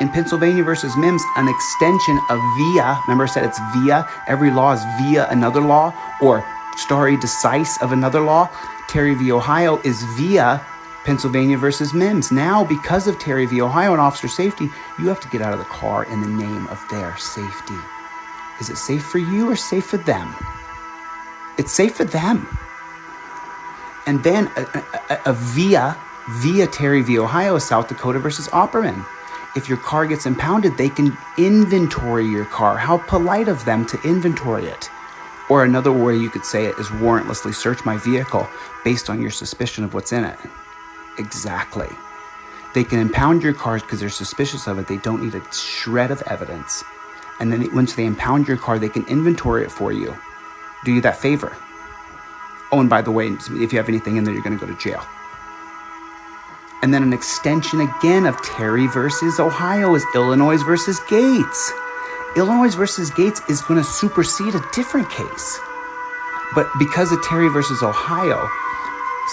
A: In Pennsylvania versus Mims, an extension of via, remember I said it's via, every law is via another law, or stare decisis of another law. Terry v. Ohio is via Pennsylvania versus Mims. Now, because of Terry v. Ohio and officer safety, you have to get out of the car in the name of their safety. Is it safe for you or safe for them? It's safe for them. And then a via Terry v. Ohio is South Dakota versus Opperman. If your car gets impounded, they can inventory your car. How polite of them to inventory it. Or another way you could say it is warrantlessly search my vehicle based on your suspicion of what's in it. Exactly. They can impound your cars because they're suspicious of it. They don't need a shred of evidence. And then once they impound your car, they can inventory it for you. Do you that favor. Oh, and by the way, if you have anything in there, you're going to go to jail. And then an extension again of Terry versus Ohio is Illinois versus Gates. Illinois versus Gates is going to supersede a different case. But because of Terry versus Ohio,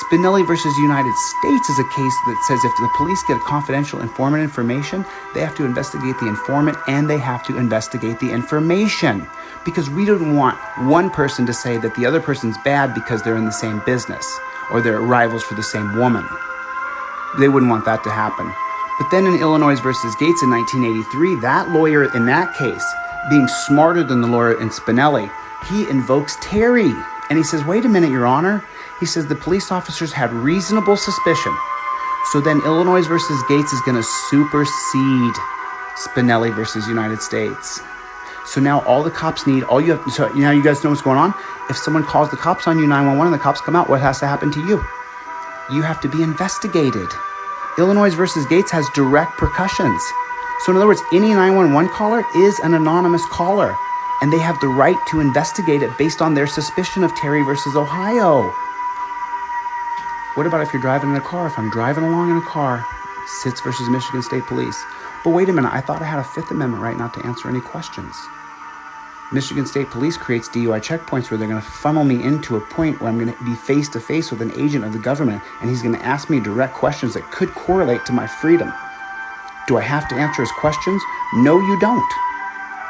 A: Spinelli versus United States is a case that says if the police get confidential informant information, they have to investigate the informant and they have to investigate the information. Because we don't want one person to say that the other person's bad because they're in the same business or they're rivals for the same woman. They wouldn't want that to happen. But then in Illinois versus Gates in 1983, that lawyer in that case, being smarter than the lawyer in Spinelli, he invokes Terry. And he says, wait a minute, Your Honor. He says the police officers had reasonable suspicion. So then Illinois versus Gates is going to supersede Spinelli versus United States. So now all the cops need, so now you guys know what's going on? If someone calls the cops on you, 911, and the cops come out, what has to happen to you? You have to be investigated. Illinois versus Gates has direct percussions. So in other words, any 911 caller is an anonymous caller, and they have the right to investigate it based on their suspicion of Terry versus Ohio. What about if you're driving in a car? If I'm driving along in a car, Sitz versus Michigan State Police. But wait a minute, I thought I had a Fifth Amendment right not to answer any questions. Michigan State Police creates DUI checkpoints where they're going to funnel me into a point where I'm going to be face-to-face with an agent of the government, and he's going to ask me direct questions that could correlate to my freedom. Do I have to answer his questions? No, you don't.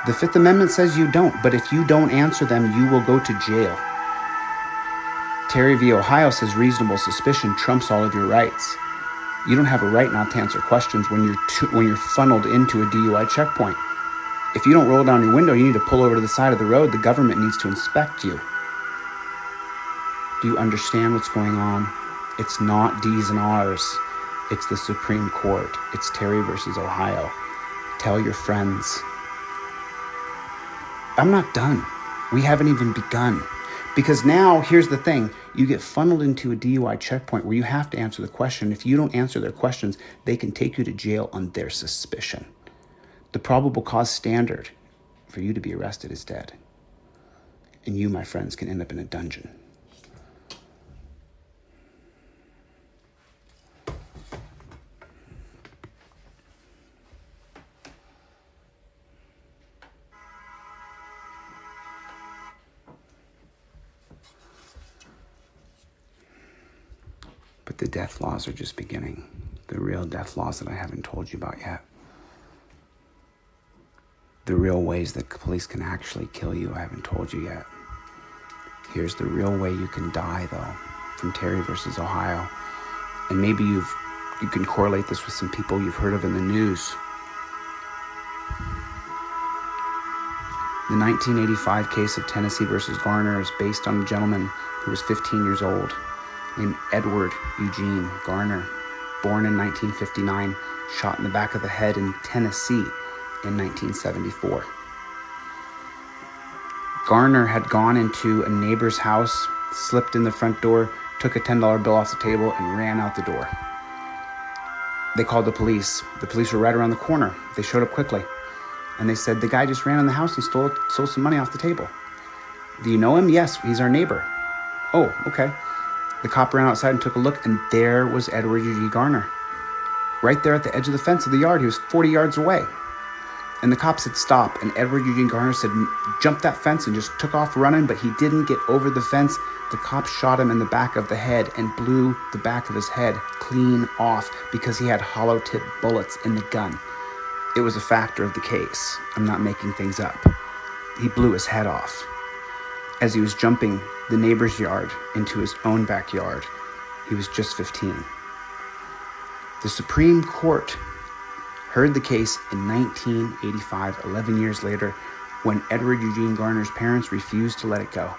A: The Fifth Amendment says you don't, but if you don't answer them, you will go to jail. Terry v. Ohio says reasonable suspicion trumps all of your rights. You don't have a right not to answer questions when you're funneled into a DUI checkpoint. If you don't roll down your window, you need to pull over to the side of the road. The government needs to inspect you. Do you understand what's going on? It's not D's and R's. It's the Supreme Court. It's Terry versus Ohio. Tell your friends. I'm not done. We haven't even begun. Because now, here's the thing. You get funneled into a DUI checkpoint where you have to answer the question. If you don't answer their questions, they can take you to jail on their suspicion. The probable cause standard for you to be arrested is dead. And you, my friends, can end up in a dungeon. But the death laws are just beginning. The real death laws that I haven't told you about yet. The real ways that police can actually kill you, I haven't told you yet. Here's the real way you can die, though, from Terry versus Ohio. And maybe you can correlate this with some people you've heard of in the news. The 1985 case of Tennessee versus Garner is based on a gentleman who was 15 years old named Edward Eugene Garner, born in 1959, shot in the back of the head in Tennessee in 1974. Garner had gone into a neighbor's house, slipped in the front door, took a $10 bill off the table, and ran out the door. They called the police. The police were right around the corner. They showed up quickly. And they said, the guy just ran in the house and stole some money off the table. Do you know him? Yes, he's our neighbor. Oh, okay. The cop ran outside and took a look, and there was Edward Eugene Garner. Right there at the edge of the fence of the yard. He was 40 yards away. And the cop said, stop. And Edward Eugene Garner said, jump that fence, and just took off running, but he didn't get over the fence. The cop shot him in the back of the head and blew the back of his head clean off because he had hollow tip bullets in the gun. It was a factor of the case. I'm not making things up. He blew his head off as he was jumping the neighbor's yard into his own backyard. He was just 15. The Supreme Court heard the case in 1985, 11 years later, when Edward Eugene Garner's parents refused to let it go.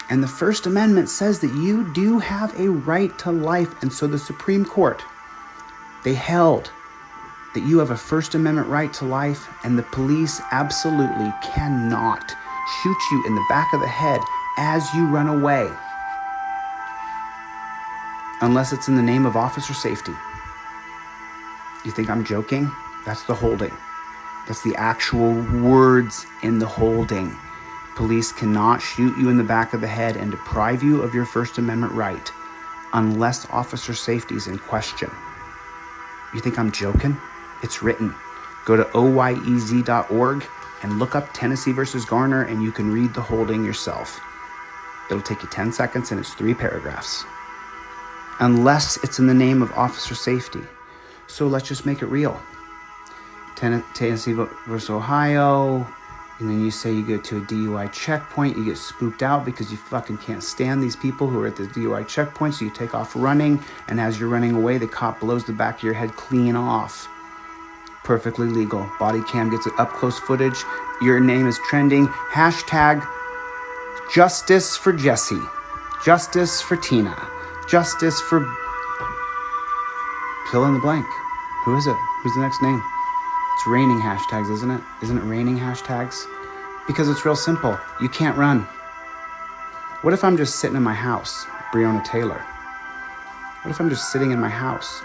A: And the First Amendment says that you do have a right to life. And so the Supreme Court, they held that you have a First Amendment right to life, and the police absolutely cannot shoot you in the back of the head as you run away, unless it's in the name of officer safety. You think I'm joking? That's the holding. That's the actual words in the holding. Police cannot shoot you in the back of the head and deprive you of your First Amendment right unless officer safety is in question. You think I'm joking? It's written. Go to oyez.org and look up Tennessee versus Garner, and you can read the holding yourself. It'll take you 10 seconds, and it's 3 paragraphs. Unless it's in the name of officer safety. So let's just make it real. Tennessee versus Ohio, and then you say you go to a DUI checkpoint, you get spooked out because you fucking can't stand these people who are at the DUI checkpoint, so you take off running, and as you're running away, the cop blows the back of your head clean off. Perfectly legal. Body cam gets up-close footage. Your name is trending. Hashtag justice for Jesse. Justice for Tina. Justice for... fill in the blank. Who is it? Who's the next name? It's raining hashtags, isn't it? Isn't it raining hashtags? Because it's real simple. You can't run. What if I'm just sitting in my house, Breonna Taylor? What if I'm just sitting in my house?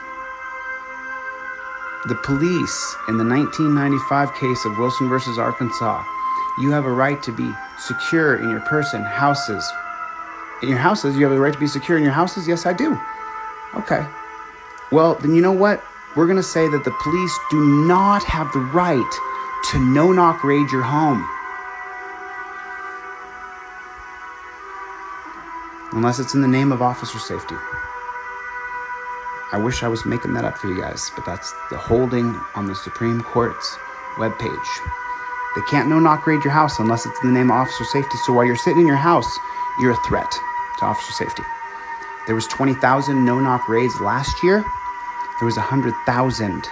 A: The police, in the 1995 case of Wilson versus Arkansas, you have a right to be secure in your person, houses. In your houses, you have a right to be secure in your houses? Yes, I do. Okay. Well, then you know what? We're going to say that the police do not have the right to no-knock raid your home. Unless it's in the name of officer safety. I wish I was making that up for you guys, but that's the holding on the Supreme Court's webpage. They can't no-knock raid your house unless it's in the name of officer safety. So while you're sitting in your house, you're a threat to officer safety. There was 20,000 no-knock raids last year. There was 100,000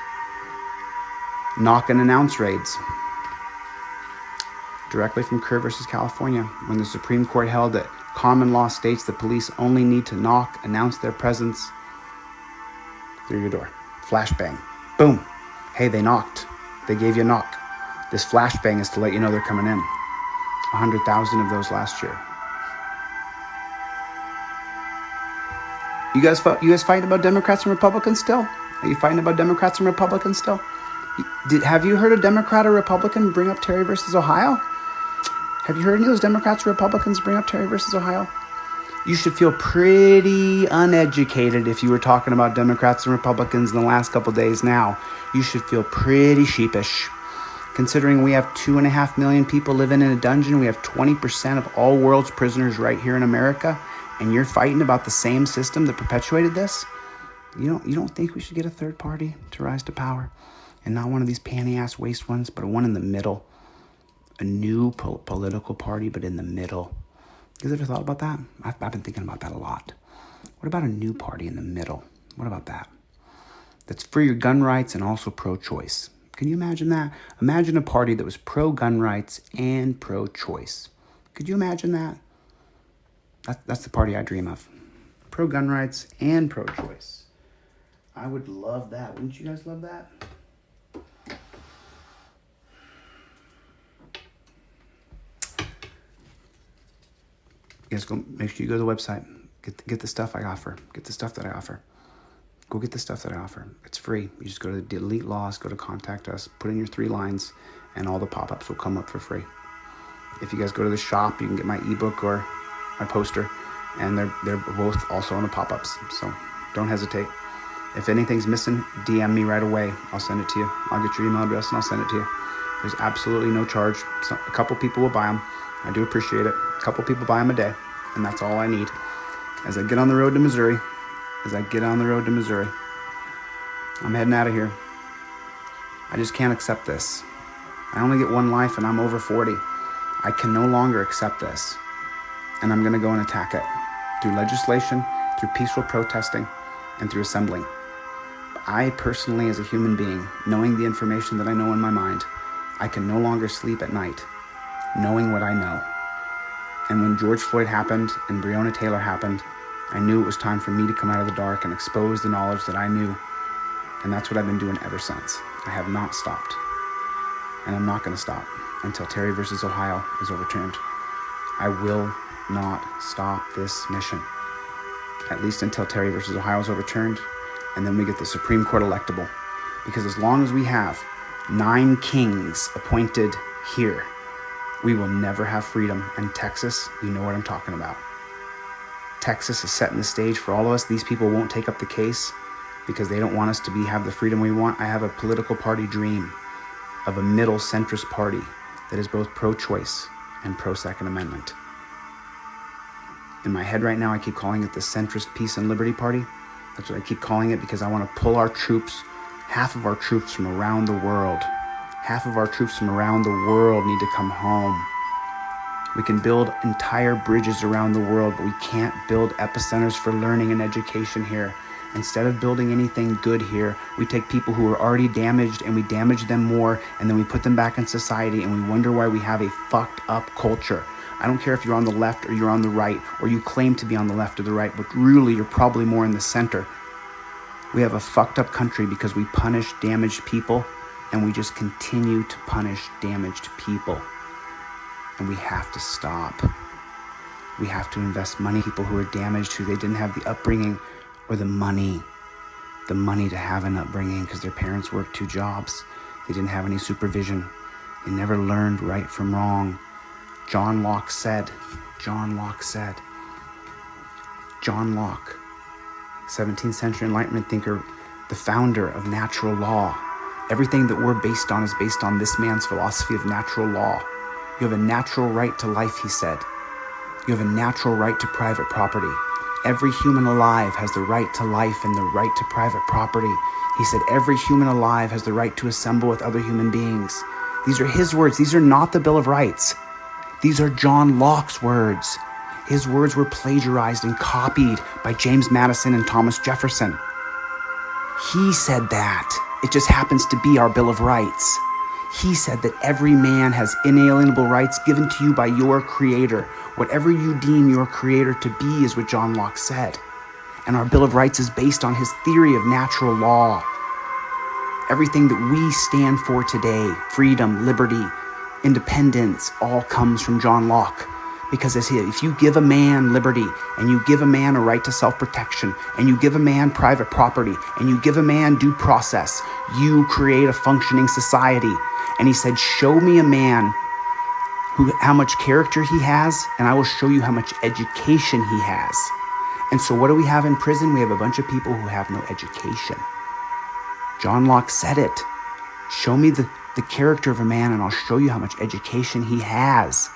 A: knock and announce raids. Directly from Kerr versus California, when the Supreme Court held that common law states that police only need to knock, announce their presence through your door. Flashbang. Boom. Hey, they knocked. They gave you a knock. This flashbang is to let you know they're coming in. 100,000 of those last year. You guys fighting about Democrats and Republicans still? Are you fighting about Democrats and Republicans still? Have you heard a Democrat or Republican bring up Terry versus Ohio? Have you heard any of those Democrats or Republicans bring up Terry versus Ohio? You should feel pretty uneducated if you were talking about Democrats and Republicans in the last couple days now. You should feel pretty sheepish. Considering we have 2.5 million people living in a dungeon, we have 20% of all world's prisoners right here in America, and you're fighting about the same system that perpetuated this? You don't think we should get a third party to rise to power? And not one of these panty-ass waste ones, but one in the middle. A new political party, but in the middle. You guys ever thought about that? I've been thinking about that a lot. What about a new party in the middle? What about that? That's for your gun rights and also pro-choice. Can you imagine that? Imagine a party that was pro-gun rights and pro-choice. Could you imagine that? That's the party I dream of. Pro-gun rights and pro-choice. I would love that. Wouldn't you guys love that? You guys go, make sure you go to the website. Get the stuff I offer. Get the stuff that I offer. Go get the stuff that I offer. It's free. You just go to Delete Laws, go to Contact Us, put in your 3 lines, and all the pop-ups will come up for free. If you guys go to the shop, you can get my ebook or my poster, and they're both also on the pop-ups. So don't hesitate. If anything's missing, DM me right away. I'll send it to you. I'll get your email address and I'll send it to you. There's absolutely no charge. A couple people will buy them. I do appreciate it. A couple people buy them a day, and that's all I need. As I get on the road to Missouri, I'm heading out of here. I just can't accept this. I only get one life and I'm over 40. I can no longer accept this. And I'm going to go and attack it through legislation, through peaceful protesting, and through assembling. I personally, as a human being, knowing the information that I know in my mind, I can no longer sleep at night knowing what I know. And when George Floyd happened and Breonna Taylor happened, I knew it was time for me to come out of the dark and expose the knowledge that I knew. And that's what I've been doing ever since. I have not stopped. And I'm not going to stop until Terry versus Ohio is overturned. I will not stop this mission. At least until Terry versus Ohio is overturned, and then we get the Supreme Court electable. Because as long as we have 9 kings appointed here, we will never have freedom. And Texas, you know what I'm talking about. Texas is setting the stage for all of us. These people won't take up the case because they don't want us to have the freedom we want. I have a political party dream of a middle centrist party that is both pro-choice and pro-Second Amendment. In my head right now, I keep calling it the Centrist Peace and Liberty Party. That's what I keep calling it because I want to pull our troops, half of our troops from around the world. Half of our troops from around the world need to come home. We can build entire bridges around the world, but we can't build epicenters for learning and education here. Instead of building anything good here, we take people who are already damaged and we damage them more, and then we put them back in society and we wonder why we have a fucked up culture. I don't care if you're on the left or you're on the right, or you claim to be on the left or the right, but really you're probably more in the center. We have a fucked up country because we punish damaged people, and we just continue to punish damaged people. And we have to stop. We have to invest money in people who are damaged, who they didn't have the upbringing or the money to have an upbringing because their parents worked 2 jobs. They didn't have any supervision. They never learned right from wrong. John Locke, 17th century Enlightenment thinker, the founder of natural law. Everything that we're based on is based on this man's philosophy of natural law. You have a natural right to life, he said. You have a natural right to private property. Every human alive has the right to life and the right to private property. He said every human alive has the right to assemble with other human beings. These are his words. These are not the Bill of Rights. These are John Locke's words. His words were plagiarized and copied by James Madison and Thomas Jefferson. He said that. It just happens to be our Bill of Rights. He said that every man has inalienable rights given to you by your Creator. Whatever you deem your Creator to be is what John Locke said. And our Bill of Rights is based on his theory of natural law. Everything that we stand for today, freedom, liberty, independence, all comes from John Locke. Because if you give a man liberty, and you give a man a right to self-protection, and you give a man private property, and you give a man due process, you create a functioning society. And he said, show me a man how much character he has, and I will show you how much education he has. And so what do we have in prison? We have a bunch of people who have no education. John Locke said it. Show me the character of a man, and I'll show you how much education he has.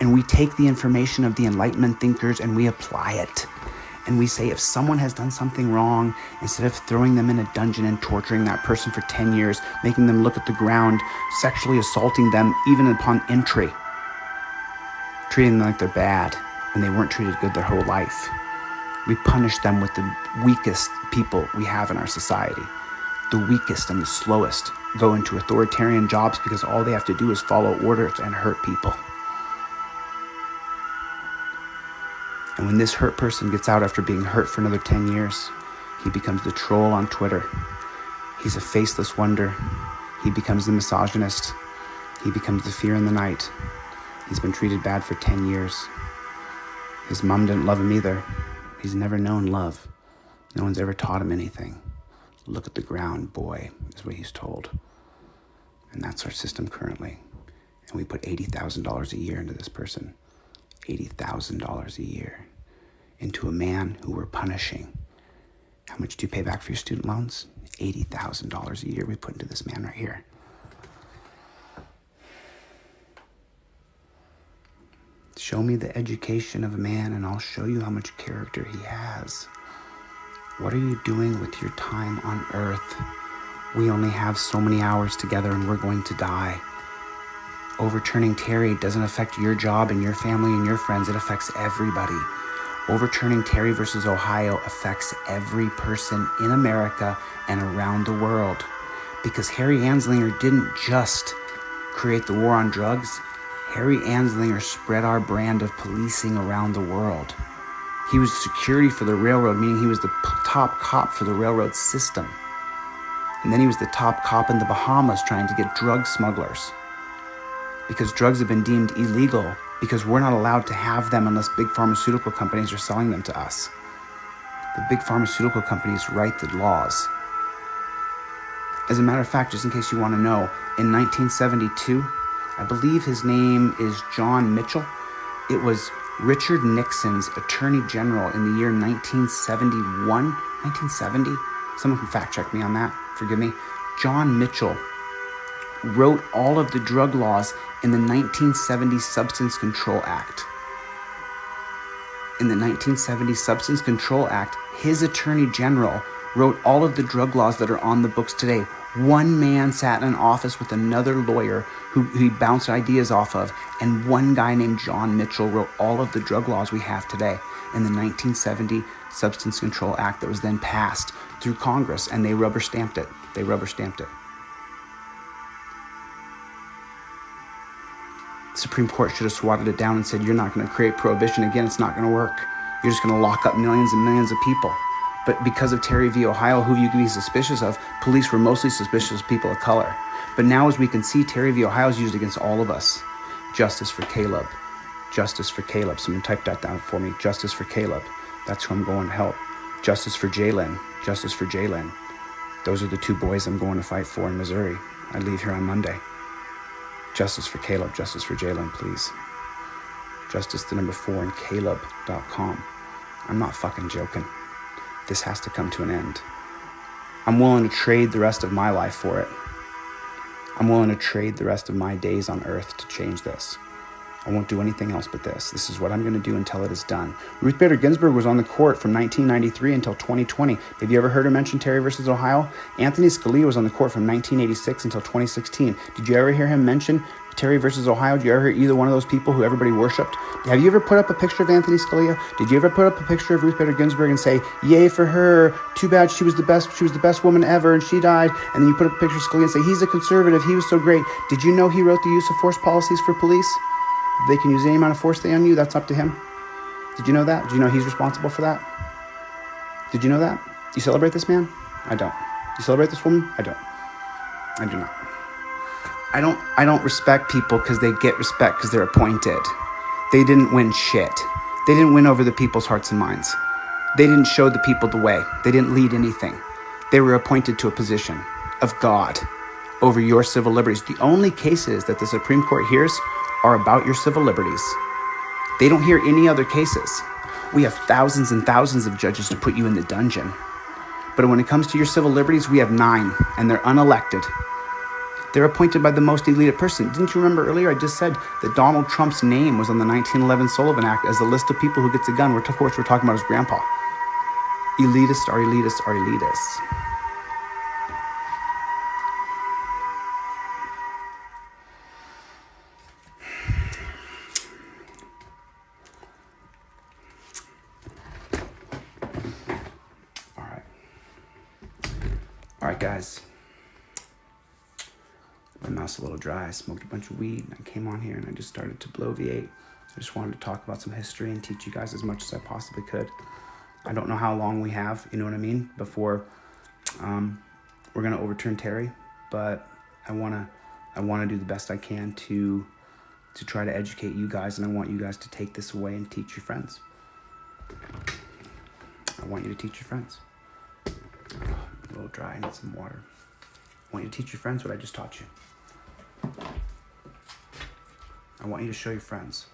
A: And we take the information of the Enlightenment thinkers and we apply it. And we say, if someone has done something wrong, instead of throwing them in a dungeon and torturing that person for 10 years, making them look at the ground, sexually assaulting them even upon entry, treating them like they're bad when they weren't treated good their whole life, we punish them with the weakest people we have in our society. The weakest and the slowest go into authoritarian jobs because all they have to do is follow orders and hurt people. And when this hurt person gets out after being hurt for another 10 years, he becomes the troll on Twitter. He's a faceless wonder. He becomes the misogynist. He becomes the fear in the night. He's been treated bad for 10 years. His mom didn't love him either. He's never known love. No one's ever taught him anything. Look at the ground, boy, is what he's told. And that's our system currently. And we put $80,000 a year into this person. $80,000 a year into a man who we're punishing How much do you pay back for your student loans? $80,000 a year we put into this man right here. Show me the education of a man and I'll show you how much character he has. What are you doing with your time on earth? We only have so many hours together and we're going to die. Overturning Terry doesn't affect your job and your family and your friends. It affects everybody. Overturning Terry versus Ohio affects every person in America and around the world. Because Harry Anslinger didn't just create the war on drugs. Harry Anslinger spread our brand of policing around the world. He was security for the railroad, meaning he was the top cop for the railroad system. And then he was the top cop in the Bahamas trying to get drug smugglers. Because drugs have been deemed illegal because we're not allowed to have them unless big pharmaceutical companies are selling them to us. The big pharmaceutical companies write the laws. As a matter of fact, just in case you want to know, in 1972, I believe his name is John Mitchell. It was Richard Nixon's Attorney General in the year 1971, 1970. Someone can fact check me on that, forgive me. John Mitchell wrote all of the drug laws in the 1970 Substance Control Act. In the 1970 Substance Control Act, his Attorney General wrote all of the drug laws that are on the books today. One man sat in an office with another lawyer who he bounced ideas off of, and one guy named John Mitchell wrote all of the drug laws we have today in the 1970 Substance Control Act that was then passed through Congress, and they rubber stamped it. They rubber stamped it. The Supreme Court should have swatted it down and said, you're not going to create prohibition again. It's not going to work. You're just going to lock up millions and millions of people. But because of Terry v. Ohio, who you can be suspicious of, police were mostly suspicious of people of color. But now, as we can see, Terry v. Ohio is used against all of us. Justice for Caleb. Justice for Caleb. Someone type that down for me. Justice for Caleb. That's who I'm going to help. Justice for Jalen. Justice for Jalen. Those are the two boys I'm going to fight for in Missouri. I leave here on Monday. Justice for Caleb. Justice for Jalen, please. Justice, the number 4 in Caleb.com. I'm not fucking joking. This has to come to an end. I'm willing to trade the rest of my life for it. I'm willing to trade the rest of my days on earth to change this. I won't do anything else but this. This is what I'm going to do until it is done. Ruth Bader Ginsburg was on the court from 1993 until 2020. Have you ever heard her mention Terry versus Ohio? Anthony Scalia was on the court from 1986 until 2016. Did you ever hear him mention Terry versus Ohio? Did you ever hear either one of those people who everybody worshipped? Have you ever put up a picture of Anthony Scalia? Did you ever put up a picture of Ruth Bader Ginsburg and say, yay for her, too bad she was the best woman ever and she died? And then you put up a picture of Scalia and say, he's a conservative, he was so great. Did you know he wrote the use of force policies for police? They can use any amount of force they on you, that's up to him. Did you know that? Did you know he's responsible for that? Did you know that? You celebrate this man? I don't. You celebrate this woman? I don't. I do not. I don't respect people because they get respect because they're appointed. They didn't win shit. They didn't win over the people's hearts and minds. They didn't show the people the way. They didn't lead anything. They were appointed to a position of God over your civil liberties. The only cases that the Supreme Court hears are about your civil liberties. They don't hear any other cases. We have thousands and thousands of judges to put you in the dungeon. But when it comes to your civil liberties, we have 9, and they're unelected. They're appointed by the most elite person. Didn't you remember earlier I just said that Donald Trump's name was on the 1911 Sullivan Act as a list of people who gets a gun? Of course, we're talking about his grandpa. Elitists are elitists are elitists. All right, guys. My mouth's a little dry. I smoked a bunch of weed and I came on here and I just started to bloviate. I just wanted to talk about some history and teach you guys as much as I possibly could. I don't know how long we have, you know what I mean, before we're gonna overturn Terry, but I wanna do the best I can to try to educate you guys, and I want you guys to take this away and teach your friends. I want you to teach your friends. A little dry, I need some water. I want you to teach your friends what I just taught you. I want you to show your friends.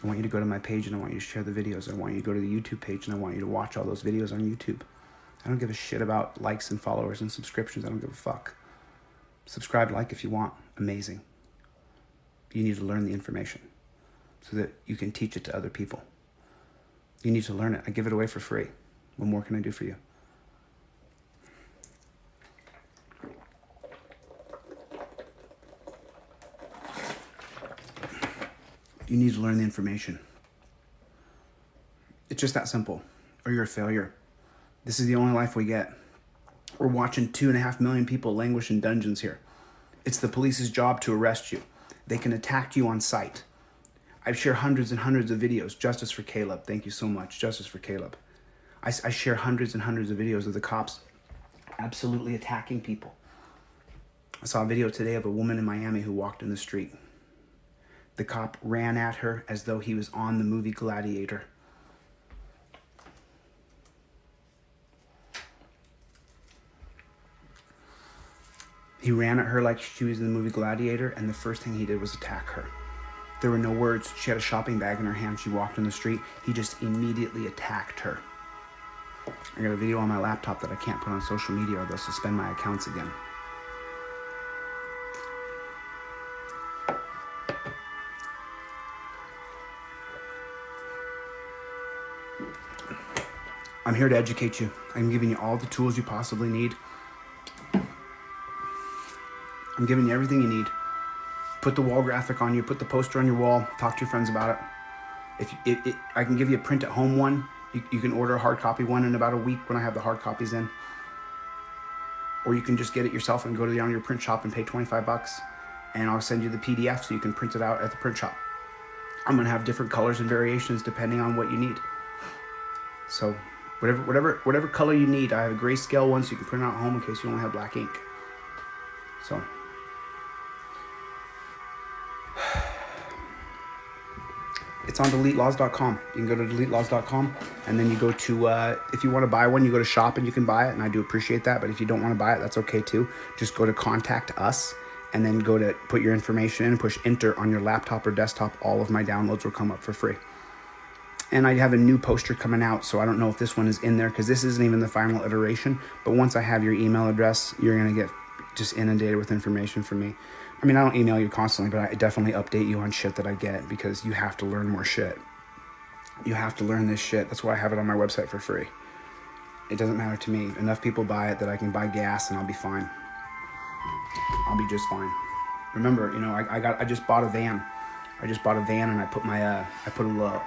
A: I want you to go to my page and I want you to share the videos. I want you to go to the YouTube page and I want you to watch all those videos on YouTube. I don't give a shit about likes and followers and subscriptions. I don't give a fuck. Subscribe, like if you want. Amazing. You need to learn the information so that you can teach it to other people. You need to learn it. I give it away for free. What more can I do for you? You need to learn the information. It's just that simple, or you're a failure. This is the only life we get. We're watching 2.5 million people languish in dungeons here. It's the police's job to arrest you. They can attack you on sight. I share hundreds and hundreds of videos. Justice for Caleb. Thank you so much. Justice for Caleb. I share hundreds and hundreds of videos of the cops absolutely attacking people. I saw a video today of a woman in Miami who walked in the street. The cop ran at her as though he was on the movie Gladiator. He ran at her like she was in the movie Gladiator, and the first thing he did was attack her. There were no words. She had a shopping bag in her hand. She walked in the street. He just immediately attacked her. I got a video on my laptop that I can't put on social media or they'll suspend my accounts again. I'm here to educate you. I'm giving you all the tools you possibly need. I'm giving you everything you need. Put the wall graphic on you. Put the poster on your wall. Talk to your friends about it. I can give you a print at home one. You can order a hard copy one in about a week when I have the hard copies in. Or you can just get it yourself and go to your print shop and pay $25. And I'll send you the PDF so you can print it out at the print shop. I'm going to have different colors and variations depending on what you need. So whatever color you need. I have a grayscale one so you can print it out at home in case you don't have black ink. So it's on deletelaws.com. You can go to deletelaws.com and then you go to, if you want to buy one, you go to shop and you can buy it. And I do appreciate that. But if you don't want to buy it, that's okay too. Just go to contact us and then go to put your information in and push enter on your laptop or desktop. All of my downloads will come up for free. And I have a new poster coming out, so I don't know if this one is in there because this isn't even the final iteration. But once I have your email address, you're going to get just inundated with information from me. I mean, I don't email you constantly, but I definitely update you on shit that I get because you have to learn more shit. You have to learn this shit. That's why I have it on my website for free. It doesn't matter to me. Enough people buy it that I can buy gas and I'll be fine. I'll be just fine. Remember, you know, I just bought a van. I just bought a van and I put a little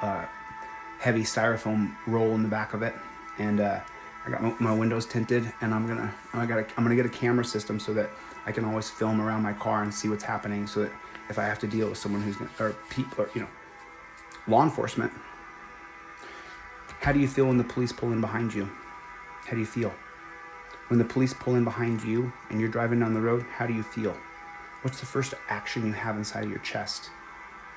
A: heavy styrofoam roll in the back of it, and I got my windows tinted, and I'm gonna get a camera system so that I can always film around my car and see what's happening, so that if I have to deal with someone who's or people, or you know, law enforcement. How do you feel when the police pull in behind you? How do you feel when the police pull in behind you and you're driving down the road? How do you feel? What's the first action you have inside of your chest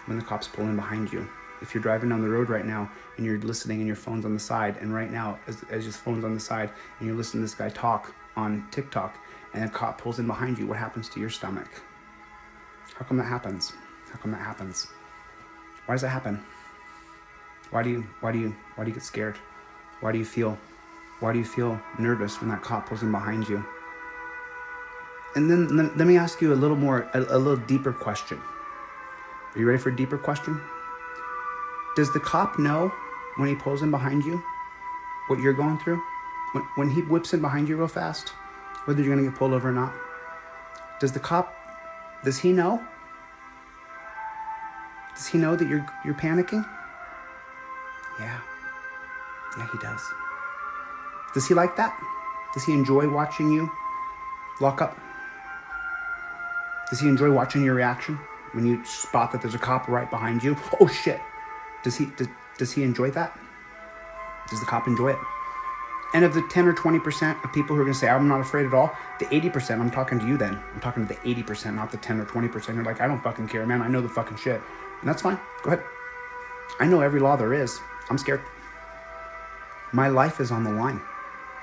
A: when the cops pull in behind you? If you're driving down the road right now and you're listening and your phone's on the side, and right now as your phone's on the side and you're listening to this guy talk on TikTok and a cop pulls in behind you, what happens to your stomach? How come that happens? How come that happens? Why does that happen? Why do you get scared? Why do you feel nervous when that cop pulls in behind you? And then let me ask you a little deeper question. Are you ready for a deeper question? Does the cop know when he pulls in behind you what you're going through? When he whips in behind you real fast, whether you're going to get pulled over or not? Does he know? Does he know that you're panicking? Yeah, he does. Does he like that? Does he enjoy watching you lock up? Does he enjoy watching your reaction when you spot that there's a cop right behind you? Oh shit. Does he enjoy that? Does the cop enjoy it? And of the 10 or 20% of people who are going to say, I'm not afraid at all, the 80%, I'm talking to you then. I'm talking to the 80%, not the 10 or 20%. You're like, I don't fucking care, man. I know the fucking shit. And that's fine. Go ahead. I know every law there is. I'm scared. My life is on the line.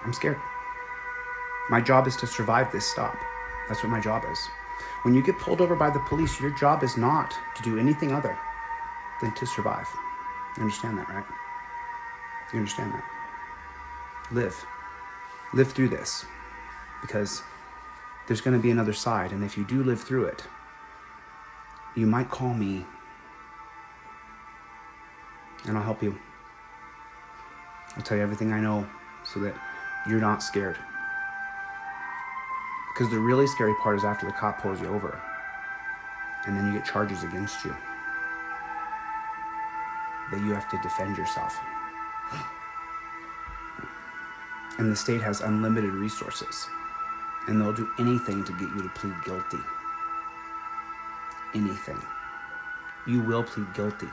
A: I'm scared. My job is to survive this stop. That's what my job is. When you get pulled over by the police, your job is not to do anything other than to survive. You understand that, right? You understand that? Live. live through this, because there's going to be another side. And if you do live through it, you might call me and I'll help you. I'll tell you everything I know so that you're not scared. Because the really scary part is after the cop pulls you over and then you get charges against you that you have to defend yourself. And the state has unlimited resources, and they'll do anything to get you to plead guilty. Anything. You will plead guilty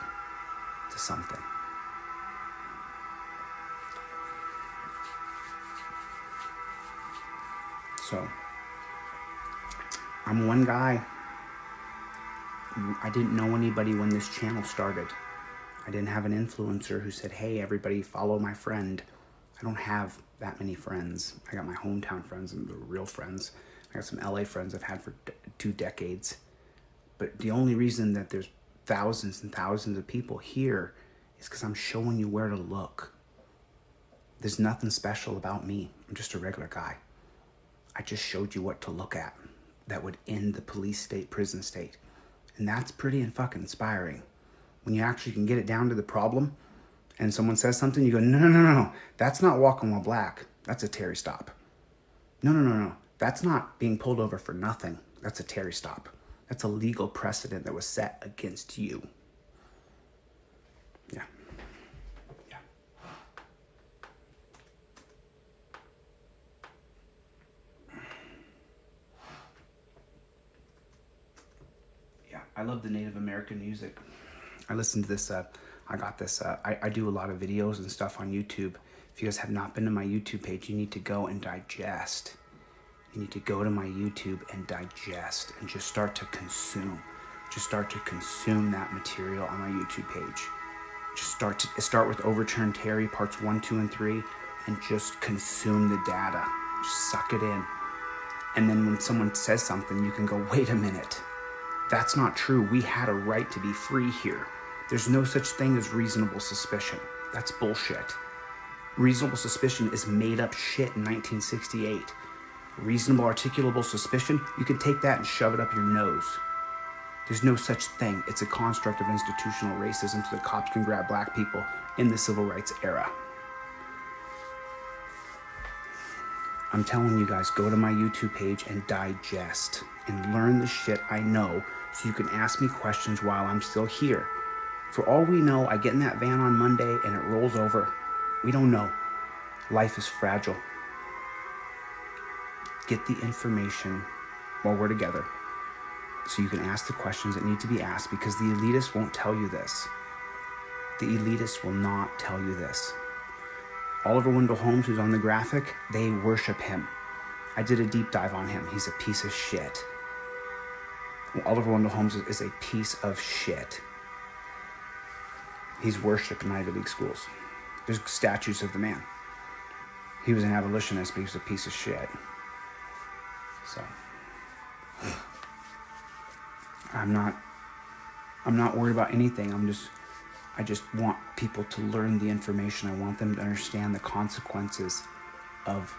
A: to something. So, I'm one guy. I didn't know anybody when this channel started. I didn't have an influencer who said, hey, everybody follow my friend. I don't have that many friends. I got my hometown friends and the real friends. I got some LA friends I've had for 2 decades. But the only reason that there's thousands and thousands of people here is because I'm showing you where to look. There's nothing special about me. I'm just a regular guy. I just showed you what to look at that would end the police state, prison state. And that's pretty fucking inspiring. When you actually can get it down to the problem and someone says something, you go, no. That's not walking while black. That's a Terry stop. No. That's not being pulled over for nothing. That's a Terry stop. That's a legal precedent that was set against you. Yeah. I love the Native American music. I listen to this, I got this, I do a lot of videos and stuff on YouTube. If you guys have not been to my YouTube page, you need to go and digest. You need to go to my YouTube and digest and just start to consume. Just start to consume that material on my YouTube page. Just start with Overturned Terry parts 1, 2, and 3 and just consume the data. Just suck it in. And then when someone says something, you can go, wait a minute. That's not true. We had a right to be free here. There's no such thing as reasonable suspicion. That's bullshit. Reasonable suspicion is made up shit in 1968. Reasonable articulable suspicion, you can take that and shove it up your nose. There's no such thing. It's a construct of institutional racism so that cops can grab black people in the civil rights era. I'm telling you guys, go to my YouTube page and digest and learn the shit I know so you can ask me questions while I'm still here. For all we know, I get in that van on Monday and it rolls over. We don't know. Life is fragile. Get the information while we're together so you can ask the questions that need to be asked, because the elitists won't tell you this. The elitists will not tell you this. Oliver Wendell Holmes, who's on the graphic, they worship him. I did a deep dive on him. He's a piece of shit. Oliver Wendell Holmes is a piece of shit. He's worshipped in Ivy League schools. There's statues of the man. He was an abolitionist, but he was a piece of shit. So, I'm not worried about anything. I just want people to learn the information. I want them to understand the consequences of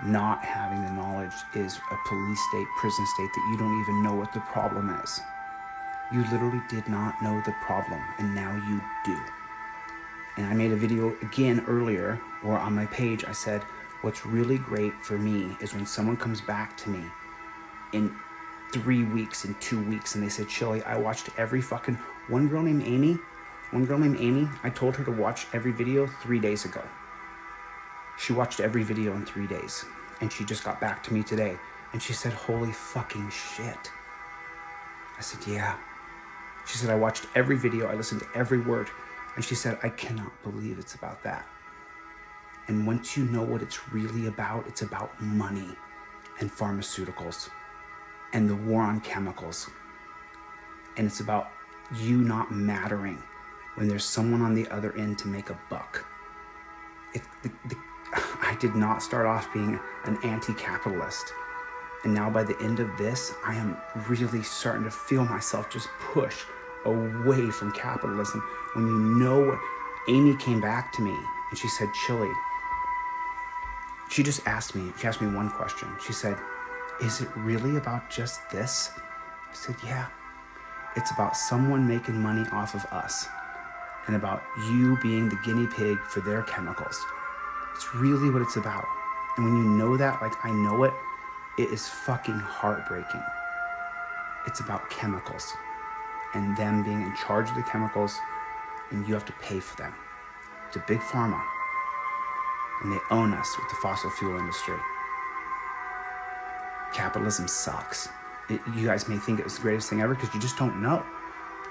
A: not having the knowledge is a police state, prison state, that you don't even know what the problem is. You literally did not know the problem, and now you do. And I made a video again earlier, or on my page, I said, what's really great for me is when someone comes back to me in 3 weeks, in 2 weeks, and they said, Chili, I watched every fucking, one girl named Amy, I told her to watch every video 3 days ago. She watched every video in 3 days, and she just got back to me today, and she said, holy fucking shit. I said, yeah. She said, I watched every video, I listened to every word, and she said, I cannot believe it's about that. And once you know what it's really about, it's about money and pharmaceuticals and the war on chemicals. And it's about you not mattering when there's someone on the other end to make a buck. I did not start off being an anti-capitalist. And now by the end of this, I am really starting to feel myself just push away from capitalism. When you know what, Amy came back to me and she said, Chili, she asked me one question. She said, is it really about just this? I said, yeah. It's about someone making money off of us and about you being the guinea pig for their chemicals. It's really what it's about. And when you know that, like I know it, it is fucking heartbreaking. It's about chemicals and them being in charge of the chemicals, and you have to pay for them. It's a big pharma, and they own us with the fossil fuel industry. Capitalism sucks. You guys may think it was the greatest thing ever because you just don't know.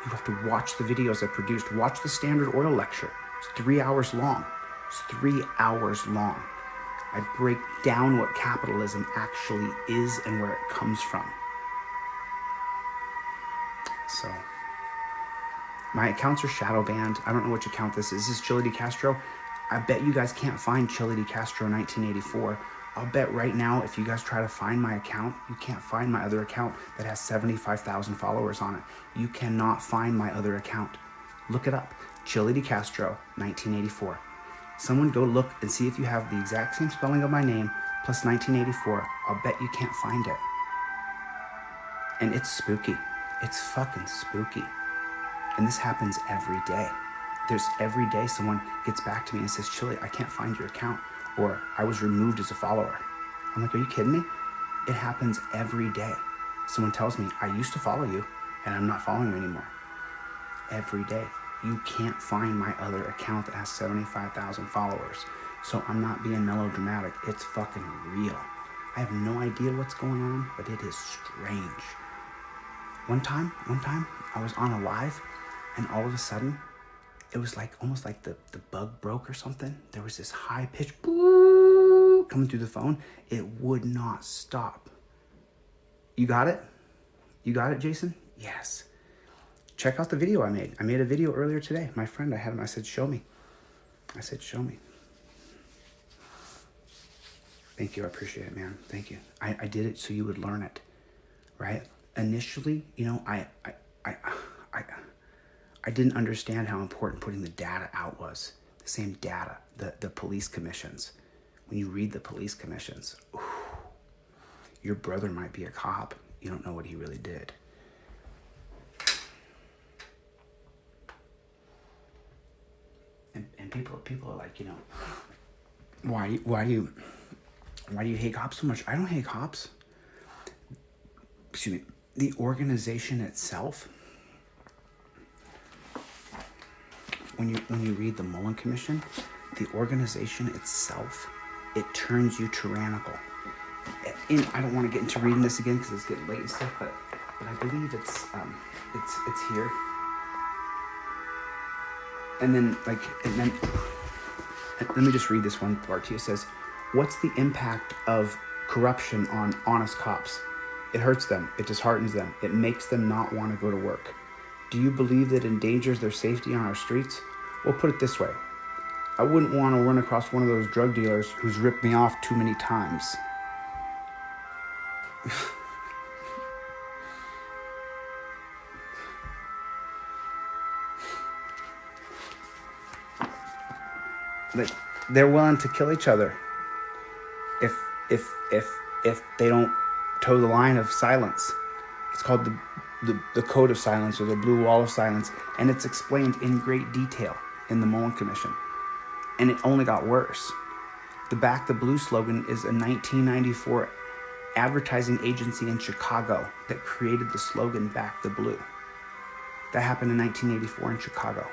A: You have to watch the videos I produced. Watch the Standard Oil lecture. It's 3 hours long. It's 3 hours long. I break down what capitalism actually is and where it comes from. So, my accounts are shadow banned. I don't know which account this is. This is Chili Di Castro. I bet you guys can't find Chili Di Castro 1984. I'll bet right now if you guys try to find my account, you can't find my other account that has 75,000 followers on it. You cannot find my other account. Look it up. Chili Di Castro 1984. Someone go look and see if you have the exact same spelling of my name plus 1984. I'll bet you can't find it. And it's spooky. It's fucking spooky. And this happens every day. There's every day someone gets back to me and says, Chili, I can't find your account. Or I was removed as a follower. I'm like, are you kidding me? It happens every day. Someone tells me, I used to follow you and I'm not following you anymore. Every day. You can't find my other account that has 75,000 followers. So I'm not being melodramatic. It's fucking real. I have no idea what's going on, but it is strange. One time, I was on a live and all of a sudden, it was like almost like the bug broke or something. There was this high pitch boo coming through the phone. It would not stop. You got it? You got it, Jason? Yes. Check out the video I made. I made a video earlier today. My friend, I had him, I said, show me. I said, show me. Thank you, I appreciate it, man. Thank you. I did it so you would learn it, right? Initially, you know, I didn't understand how important putting the data out was. The same data, the police commissions. When you read the police commissions, ooh, your brother might be a cop. You don't know what he really did. And people are like, you know, why do you hate cops so much? I don't hate cops. Excuse me. The organization itself. When you read the Mullen Commission, the organization itself, it turns you tyrannical. And I don't want to get into reading this again because it's getting late and stuff, but I believe it's here. And then let me just read this one part to you. It says, what's the impact of corruption on honest cops? It hurts them. It disheartens them. It makes them not want to go to work. Do you believe that it endangers their safety on our streets? Well, put it this way. I wouldn't want to run across one of those drug dealers who's ripped me off too many times. Like, they're willing to kill each other if they don't toe the line of silence. It's called the Code of Silence or the Blue Wall of Silence, and it's explained in great detail in the Mullen Commission. And it only got worse. The Back the Blue slogan is a 1994 advertising agency in Chicago that created the slogan Back the Blue. That happened in 1984 in Chicago.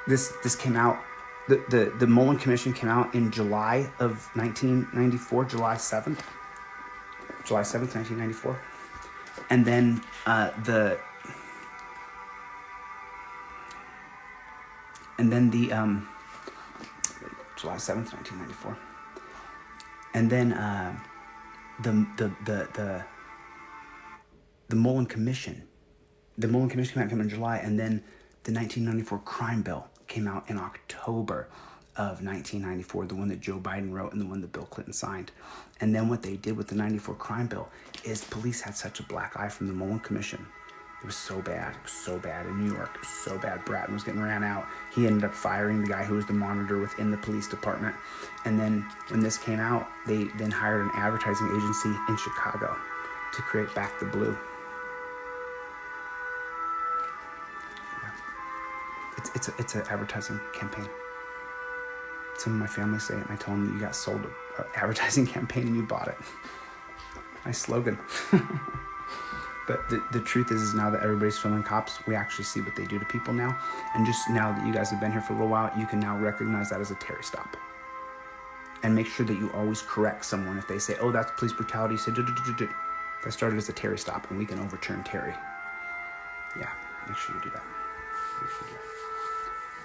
A: This came out, the Mullen Commission came out in July of 1994, July 7th, 1994. And then July 7th, 1994. And then the Mullen Commission. The Mullen Commission came out in July, and then the 1994 crime bill came out in October of 1994, the one that Joe Biden wrote and the one that Bill Clinton signed. And then what they did with the 94 crime bill is police had such a black eye from the Mullen Commission It was so bad. It was so bad in New York. It was so bad. Bratton was getting ran out. He ended up firing the guy who was the monitor within the police department. And then when this came out, they then hired an advertising agency in Chicago to create Back the Blue. It's an advertising campaign. Some of my family say it, and I tell them that you got sold an advertising campaign and you bought it. Nice slogan. But the truth is now that everybody's filming cops, we actually see what they do to people now. And just now that you guys have been here for a little while, you can now recognize that as a Terry stop. And make sure that you always correct someone if they say, oh, that's police brutality. You say, that started as a Terry stop, and we can overturn Terry. Yeah, make sure you do that. Make sure you do that.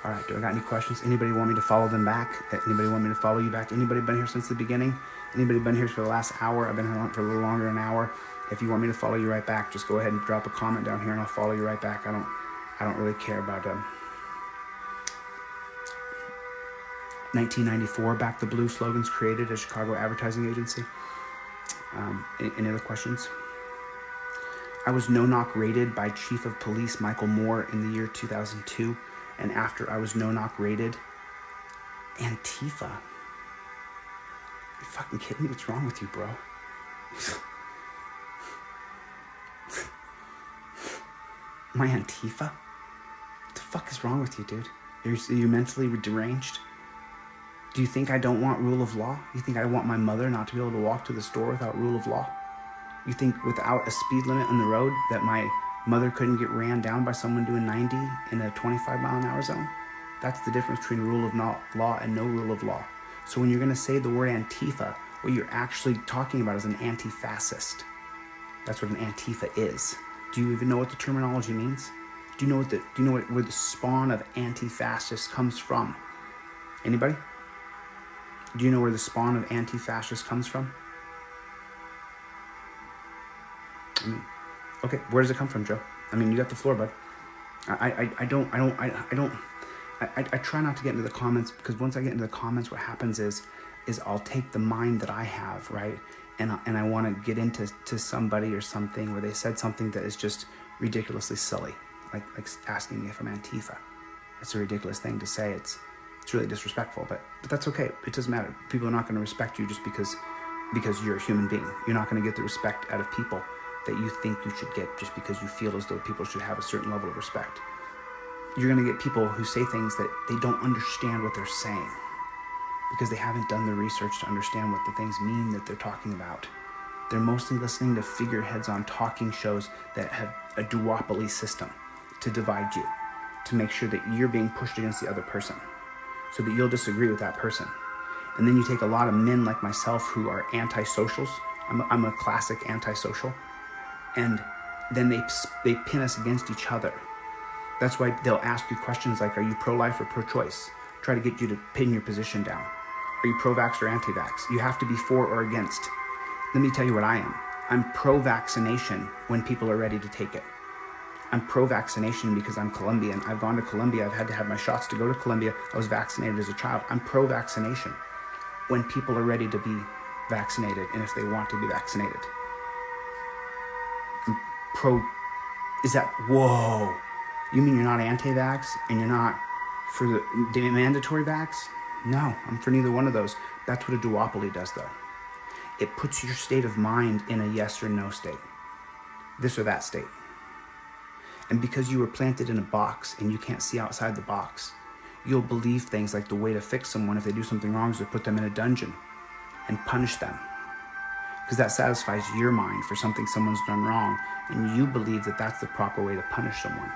A: All right, do I got any questions? Anybody want me to follow them back? Anybody want me to follow you back? Anybody been here since the beginning? Anybody been here for the last hour? I've been here for a little longer than an hour. If you want me to follow you right back, just go ahead and drop a comment down here and I'll follow you right back. I don't really care about 1994 Back the Blue slogans created at Chicago advertising agency. Any other questions? I was no-knock raided by Chief of Police Michael Moore in the year 2002. And after I was no-knock raided, Antifa. You fucking kidding me? What's wrong with you, bro? My Antifa? What the fuck is wrong with you, dude? Are you mentally deranged? Do you think I don't want rule of law? You think I want my mother not to be able to walk to the store without rule of law? You think without a speed limit on the road that my mother couldn't get ran down by someone doing 90 in a 25-mile-an-hour zone? That's the difference between rule of law and no rule of law. So when you're going to say the word Antifa, what you're actually talking about is an anti-fascist. That's what an Antifa is. Do you even know what the terminology means? Do you know where the spawn of anti-fascist comes from? Anybody? Do you know where the spawn of anti-fascist comes from? Okay, where does it come from, Joe? I mean, you got the floor, bud. I try not to get into the comments, because once I get into the comments, what happens is I'll take the mind that I have, right? And I want to get into somebody or something where they said something that is just ridiculously silly, like asking me if I'm Antifa. That's a ridiculous thing to say. It's really disrespectful, but that's okay. It doesn't matter. People are not going to respect you just because you're a human being. You're not going to get the respect out of people that you think you should get just because you feel as though people should have a certain level of respect. You're going to get people who say things that they don't understand what they're saying because they haven't done the research to understand what the things mean that they're talking about. They're mostly listening to figureheads on talking shows that have a duopoly system to divide you, to make sure that you're being pushed against the other person so that you'll disagree with that person. And then you take a lot of men like myself who are antisocials. I'm a classic antisocial. And then they pin us against each other. That's why they'll ask you questions like, are you pro-life or pro-choice? Try to get you to pin your position down. Are you pro-vax or anti-vax? You have to be for or against. Let me tell you what I am. I'm pro-vaccination when people are ready to take it. I'm pro-vaccination because I'm Colombian. I've gone to Colombia. I've had to have my shots to go to Colombia. I was vaccinated as a child. I'm pro-vaccination when people are ready to be vaccinated and if they want to be vaccinated. Is that, whoa, you mean you're not anti-vax and you're not for the mandatory vax? No, I'm for neither one of those. That's what a duopoly does, though. It puts your state of mind in a yes or no state, this or that state. And because you were planted in a box and you can't see outside the box, you'll believe things like the way to fix someone if they do something wrong is to put them in a dungeon and punish them. Because that satisfies your mind for something someone's done wrong, and you believe that that's the proper way to punish someone.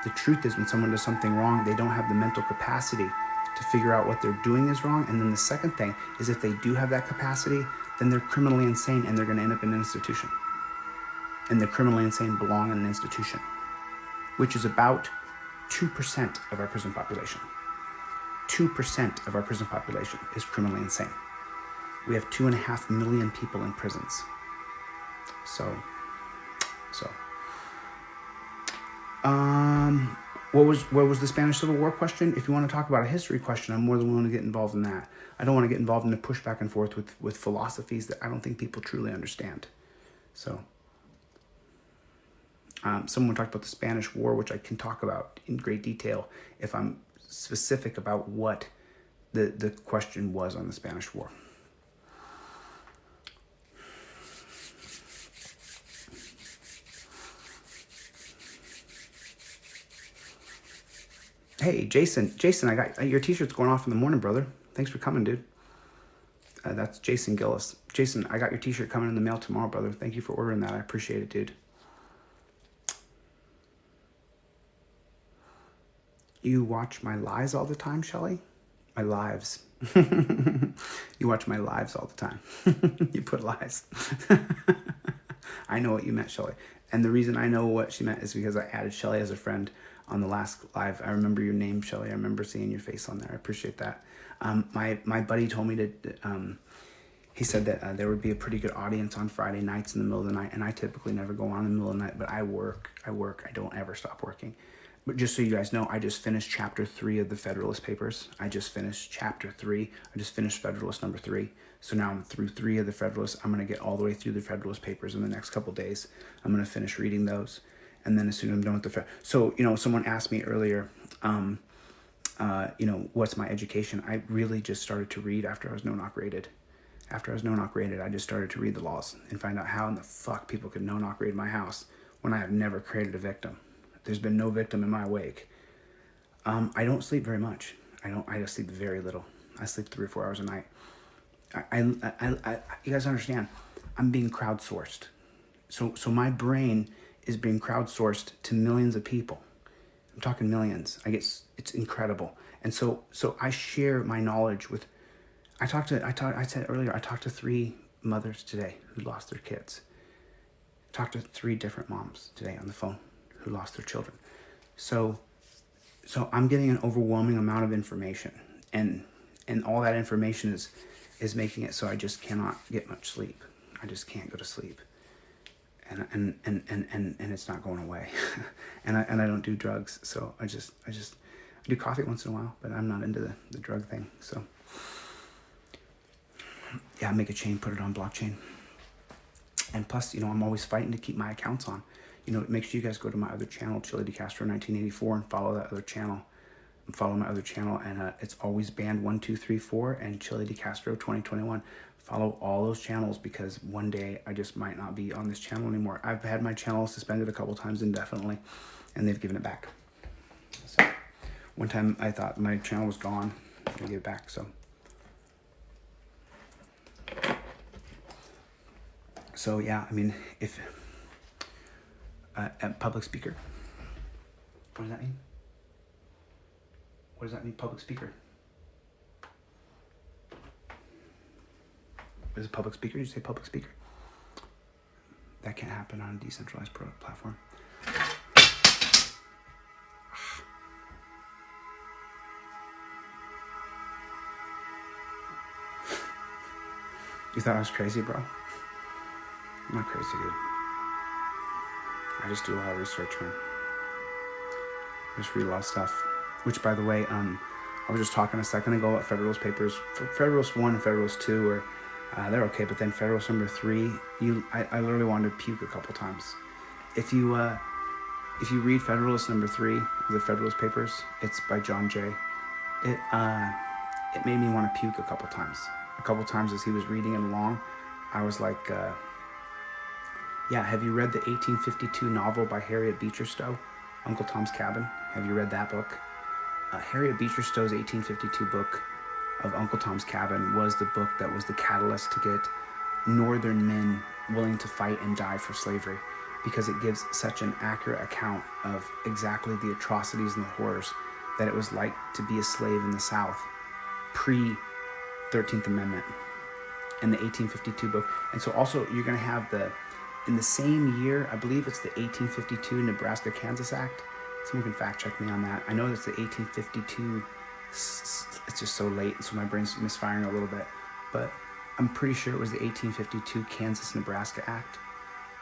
A: The truth is, when someone does something wrong, they don't have the mental capacity to figure out what they're doing is wrong. And then the second thing is, if they do have that capacity, then they're criminally insane and they're going to end up in an institution. And the criminally insane belong in an institution, which is about 2% of our prison population. 2% of our prison population is criminally insane. We have 2.5 million people in prisons. So, what was the Spanish Civil War question? If you want to talk about a history question, I'm more than willing to get involved in that. I don't want to get involved in the push back and forth with philosophies that I don't think people truly understand. So, Someone talked about the Spanish War, which I can talk about in great detail if I'm specific about what the question was on the Spanish War. Hey, Jason, I got your t-shirt's going off in the morning, brother. Thanks for coming, dude. That's Jason Gillis. Jason, I got your t-shirt coming in the mail tomorrow, brother. Thank you for ordering that. I appreciate it, dude. You watch my lives all the time, Shelly? My lives. You watch my lives all the time. You put lives. I know what you meant, Shelly. And the reason I know what she meant is because I added Shelly as a friend on the last live. I remember your name, Shelly. I remember seeing your face on there. I appreciate that. My buddy told me to, he said that there would be a pretty good audience on Friday nights in the middle of the night. And I typically never go on in the middle of the night, but I work. I don't ever stop working. But just so you guys know, I just finished chapter 3 of the Federalist Papers. I just finished chapter 3. I just finished Federalist number 3. So now I'm through 3 of the Federalists. I'm going to get all the way through the Federalist Papers in the next couple days. I'm going to finish reading those. And then as soon as I'm done with the... So, someone asked me earlier, what's my education? I really just started to read after I was no-knock rated. After I was no-knock rated, I just started to read the laws and find out how in the fuck people could no-knock raid my house when I have never created a victim. There's been no victim in my wake. I don't sleep very much. I just sleep very little. I sleep 3 or 4 hours a night. You guys understand, I'm being crowdsourced. So my brain is being crowdsourced to millions of people. I'm talking millions. It's incredible. And so I share my knowledge with, I said earlier, I talked to 3 mothers today who lost their kids. I talked to 3 different moms today on the phone who lost their children. So I'm getting an overwhelming amount of information, and all that information is making it so I just cannot get much sleep. I just can't go to sleep, and it's not going away. and I don't do drugs, so I do coffee once in a while, but I'm not into the drug thing. So yeah, make a chain, put it on blockchain, and plus I'm always fighting to keep my accounts on. Make sure you guys go to my other channel, Chili DeCastro 1984, and follow that other channel. Follow my other channel, and it's always band 1234 and Chili DeCastro 2021. Follow all those channels, because one day I just might not be on this channel anymore. I've had my channel suspended a couple times indefinitely, and they've given it back. So one time I thought my channel was gone, they gave it back. So yeah, if a public speaker. What does that mean? What does that mean, public speaker? Is a public speaker? Did you say public speaker? That can't happen on a decentralized platform. You thought I was crazy, bro? I'm not crazy, dude. I just do a lot of research, man. I just read a lot of stuff. Which, by the way, I was just talking a second ago about Federalist Papers. Federalist 1 and Federalist 2 they're okay, but then Federalist number 3, I literally wanted to puke a couple times. If you read Federalist number 3, the Federalist Papers, it's by John Jay. It made me want to puke a couple times. A couple times as he was reading it along, I was like, yeah, have you read the 1852 novel by Harriet Beecher Stowe, Uncle Tom's Cabin? Have you read that book? Harriet Beecher Stowe's 1852 book of Uncle Tom's Cabin was the book that was the catalyst to get Northern men willing to fight and die for slavery, because it gives such an accurate account of exactly the atrocities and the horrors that it was like to be a slave in the South pre-13th Amendment in the 1852 book. And so also you're going to have in the same year, I believe it's the 1852 Nebraska-Kansas Act. Someone can fact check me on that. I know that's the 1852, it's just so late, so my brain's misfiring a little bit. But I'm pretty sure it was the 1852 Kansas-Nebraska Act,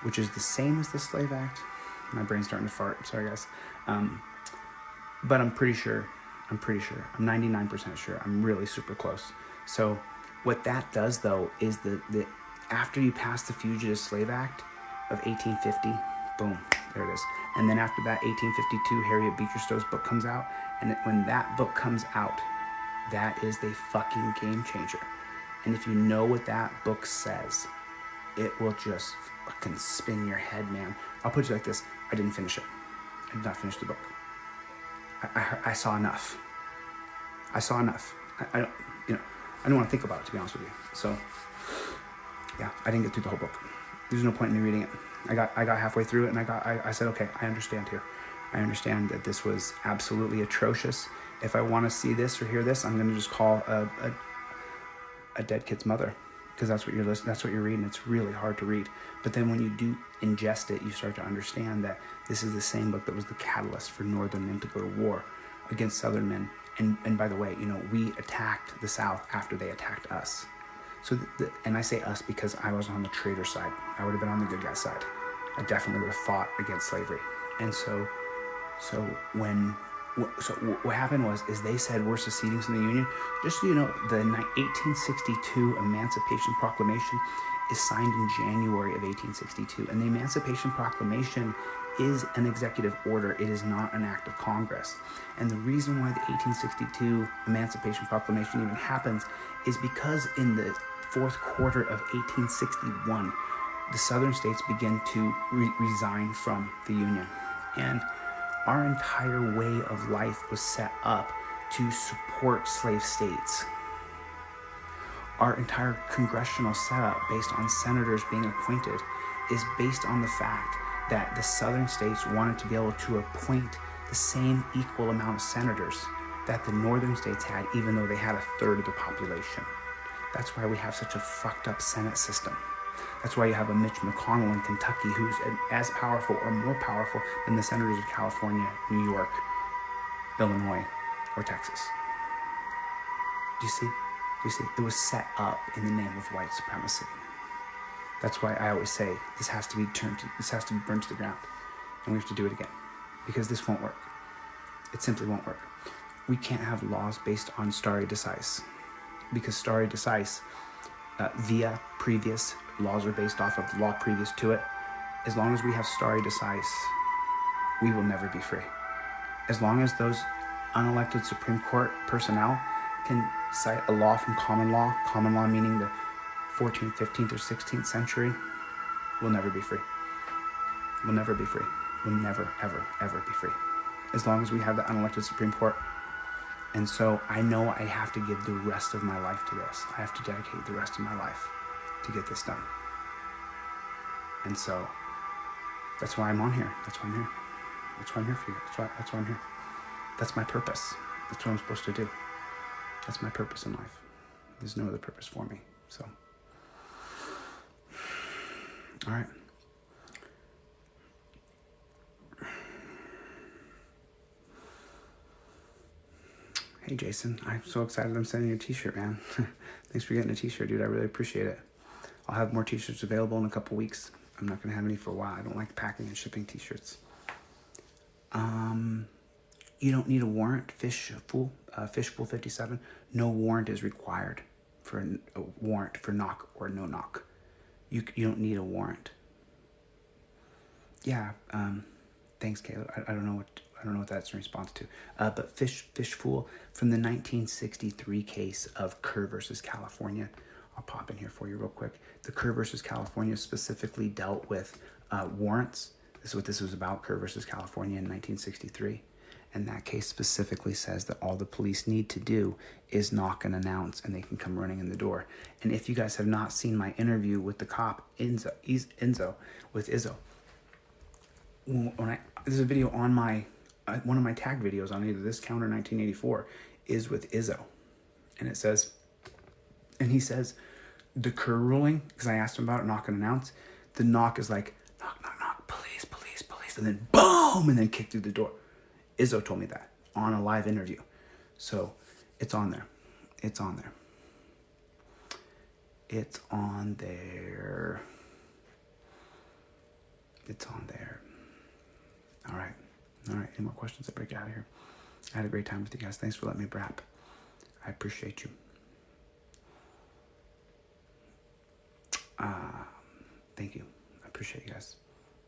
A: which is the same as the Slave Act. My brain's starting to fart, sorry guys. But I'm pretty sure, I'm 99% sure, I'm really super close. So what that does though is the after you pass the Fugitive Slave Act of 1850, boom, There it is. And then after that, 1852, Harriet Beecher Stowe's book comes out. And when that book comes out, that is the fucking game changer. And if you know what that book says, it will just fucking spin your head, man. I'll put it like this. I didn't finish it. I did not finish the book. I saw enough. I saw enough. I don't, I don't want to think about it, to be honest with you. So, yeah, I didn't get through the whole book. There's no point in me reading it. I got halfway through it, and I said, okay, I understand here. I understand that this was absolutely atrocious. If I want to see this or hear this, I'm going to just call a dead kid's mother, because that's what you're listening. That's what you're reading. It's really hard to read. But then when you do ingest it, you start to understand that this is the same book that was the catalyst for Northern men to go to war against Southern men. And by the way, we attacked the South after they attacked us. So, and I say us because I was on the traitor side. I would have been on the good guy side. I definitely would have fought against slavery. And so what happened is they said we're seceding from the Union. Just so you know, the 1862 Emancipation Proclamation is signed in January of 1862. And the Emancipation Proclamation is an executive order. It is not an act of Congress. And the reason why the 1862 Emancipation Proclamation even happens is because in the fourth quarter of 1861, the southern states begin to resign from the Union. And our entire way of life was set up to support slave states. Our entire congressional setup, based on senators being appointed, is based on the fact that the southern states wanted to be able to appoint the same equal amount of senators that the northern states had, even though they had a third of the population. That's why we have such a fucked up Senate system. That's why you have a Mitch McConnell in Kentucky who's as powerful or more powerful than the senators of California, New York, Illinois, or Texas. Do you see? It was set up in the name of white supremacy. That's why I always say this has to be burned to the ground, and we have to do it again, because this won't work. It simply won't work. We can't have laws based on stare decisis, because stare decisis, via previous laws are based off of the law previous to it. As long as we have stare decisis, we will never be free. As long as those unelected Supreme Court personnel can cite a law from common law meaning the 14th, 15th, or 16th century, we'll never be free. We'll never be free. We'll never, ever, ever be free. As long as we have the unelected Supreme Court. And so I know I have to give the rest of my life to this. I have to dedicate the rest of my life to get this done. And so that's why I'm on here. That's why I'm here. That's why I'm here for you. That's why I'm here. That's my purpose. That's what I'm supposed to do. That's my purpose in life. There's no other purpose for me. So, all right. Hey, Jason, I'm so excited I'm sending you a t-shirt, man. Thanks for getting a t-shirt, dude. I really appreciate it. I'll have more t-shirts available in a couple weeks. I'm not going to have any for a while. I don't like packing and shipping t-shirts. You don't need a warrant, Fishful 57. No warrant is required for a warrant for knock or no knock. You don't need a warrant. Yeah, thanks, Caleb. I don't know what that's in response to. But Fishful from the 1963 case of Kerr versus California. I'll pop in here for you real quick. The Kerr versus California specifically dealt with warrants. This is what this was about, Kerr versus California in 1963. And that case specifically says that all the police need to do is knock and announce, and they can come running in the door. And if you guys have not seen my interview with the cop, Izzo, there's a video on my, one of my tag videos on either this counter 1984 is with Izzo. And it says, and he says, the Kerr ruling, because I asked him about it, knock and announce, the knock is like, knock, knock, knock, police, police, police, and then boom, and then kick through the door. Izzo told me that on a live interview. So it's on there. It's on there. It's on there. It's on there. All right. All right. Any more questions? I break out of here. I had a great time with you guys. Thanks for letting me brap. I appreciate you. Thank you. I appreciate you guys.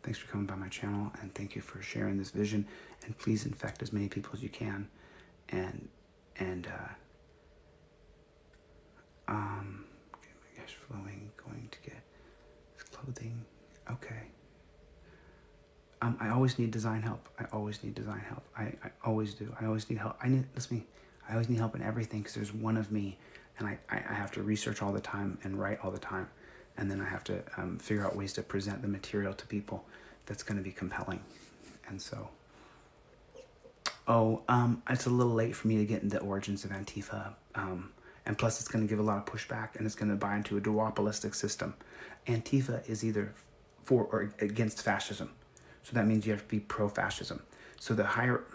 A: Thanks for coming by my channel, and thank you for sharing this vision. And please infect as many people as you can. And cash flowing, going to get clothing. Okay. I always need design help. I always need design help. I always do. I always need help. I always need help in everything because there's one of me, and I have to research all the time and write all the time, and then I have to figure out ways to present the material to people that's going to be compelling. And so, it's a little late for me to get into the origins of Antifa, and plus it's going to give a lot of pushback, and it's going to buy into a duopolistic system. Antifa is either for or against fascism. So that means you have to be pro-fascism. So the hierarchy.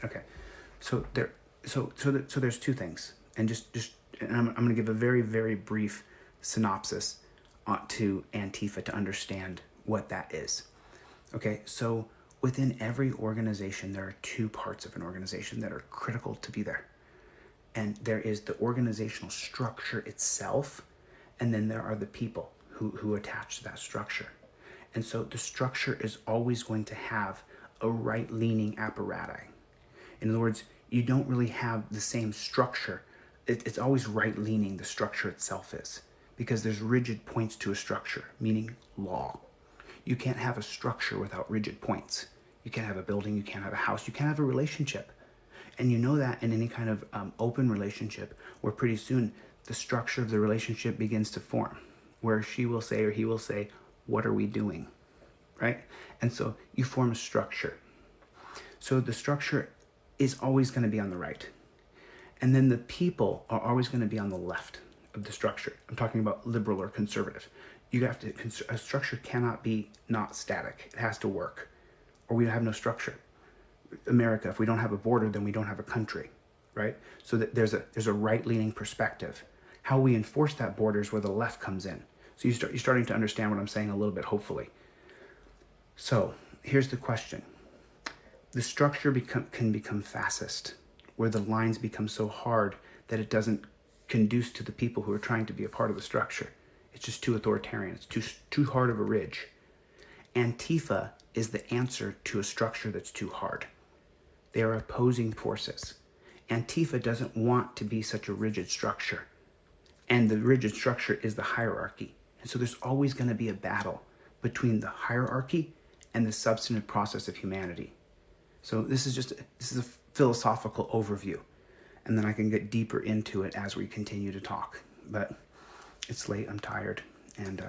A: Okay, so there's two things, and and I'm going to give a very, very brief synopsis to Antifa to understand what that is. Okay, so within every organization, there are two parts of an organization that are critical to be there, and there is the organizational structure itself, and then there are the people who attach to that structure. And so the structure is always going to have a right-leaning apparatus. In other words, you don't really have the same structure. It's always right-leaning, the structure itself is, because there's rigid points to a structure, meaning law. You can't have a structure without rigid points. You can't have a building, you can't have a house, you can't have a relationship. And you know that in any kind of open relationship, where pretty soon the structure of the relationship begins to form, where she will say or he will say, what are we doing, right? And so you form a structure. So the structure is always going to be on the right. And then the people are always going to be on the left of the structure. I'm talking about liberal or conservative. A structure cannot be not static. It has to work, or we have no structure. America, if we don't have a border, then we don't have a country, right? So that there's a right-leaning perspective. How we enforce that border is where the left comes in. So you're starting to understand what I'm saying a little bit, hopefully. So here's the question. The structure can become fascist, where the lines become so hard that it doesn't conduce to the people who are trying to be a part of the structure. It's just too authoritarian. It's too hard of a ridge. Antifa is the answer to a structure that's too hard. They are opposing forces. Antifa doesn't want to be such a rigid structure. And the rigid structure is the hierarchy. And so there's always going to be a battle between the hierarchy and the substantive process of humanity. So this is a philosophical overview. And then I can get deeper into it as we continue to talk. But it's late, I'm tired, and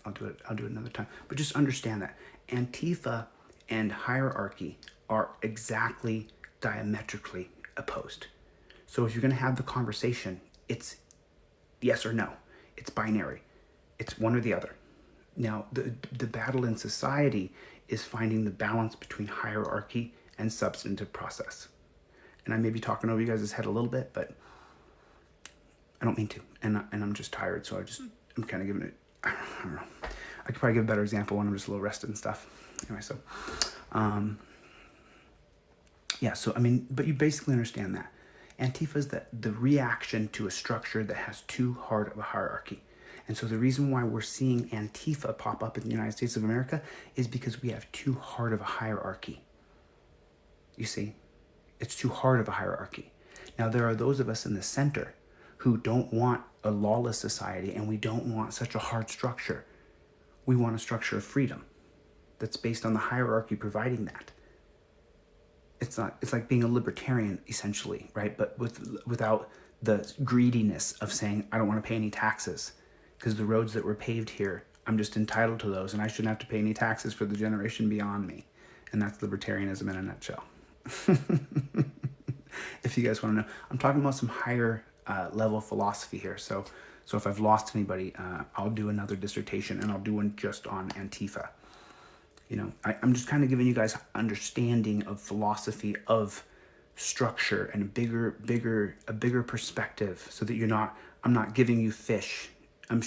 A: I'll do it another time. But just understand that Antifa and hierarchy are exactly diametrically opposed. So if you're going to have the conversation, it's yes or no. It's binary. It's one or the other. Now, the battle in society is finding the balance between hierarchy and substantive process. And I may be talking over you guys' head a little bit, but I don't mean to. And I'm just tired, so I'm kind of giving it, I don't know. I could probably give a better example when I'm just a little rested and stuff. Anyway, so, but you basically understand that. Antifa is the reaction to a structure that has too hard of a hierarchy. And so the reason why we're seeing Antifa pop up in the United States of America is because we have too hard of a hierarchy. You see, it's too hard of a hierarchy. Now, there are those of us in the center who don't want a lawless society, and we don't want such a hard structure. We want a structure of freedom that's based on the hierarchy providing that. It's like being a libertarian, essentially, right? But without the greediness of saying, I don't want to pay any taxes because the roads that were paved here, I'm just entitled to those, and I shouldn't have to pay any taxes for the generation beyond me. And that's libertarianism in a nutshell. If you guys want to know, I'm talking about some higher level philosophy here. So if I've lost anybody, I'll do another dissertation, and I'll do one just on Antifa. You know, I'm just kind of giving you guys understanding of philosophy of structure and a bigger perspective, so that I'm not giving you fish. I'm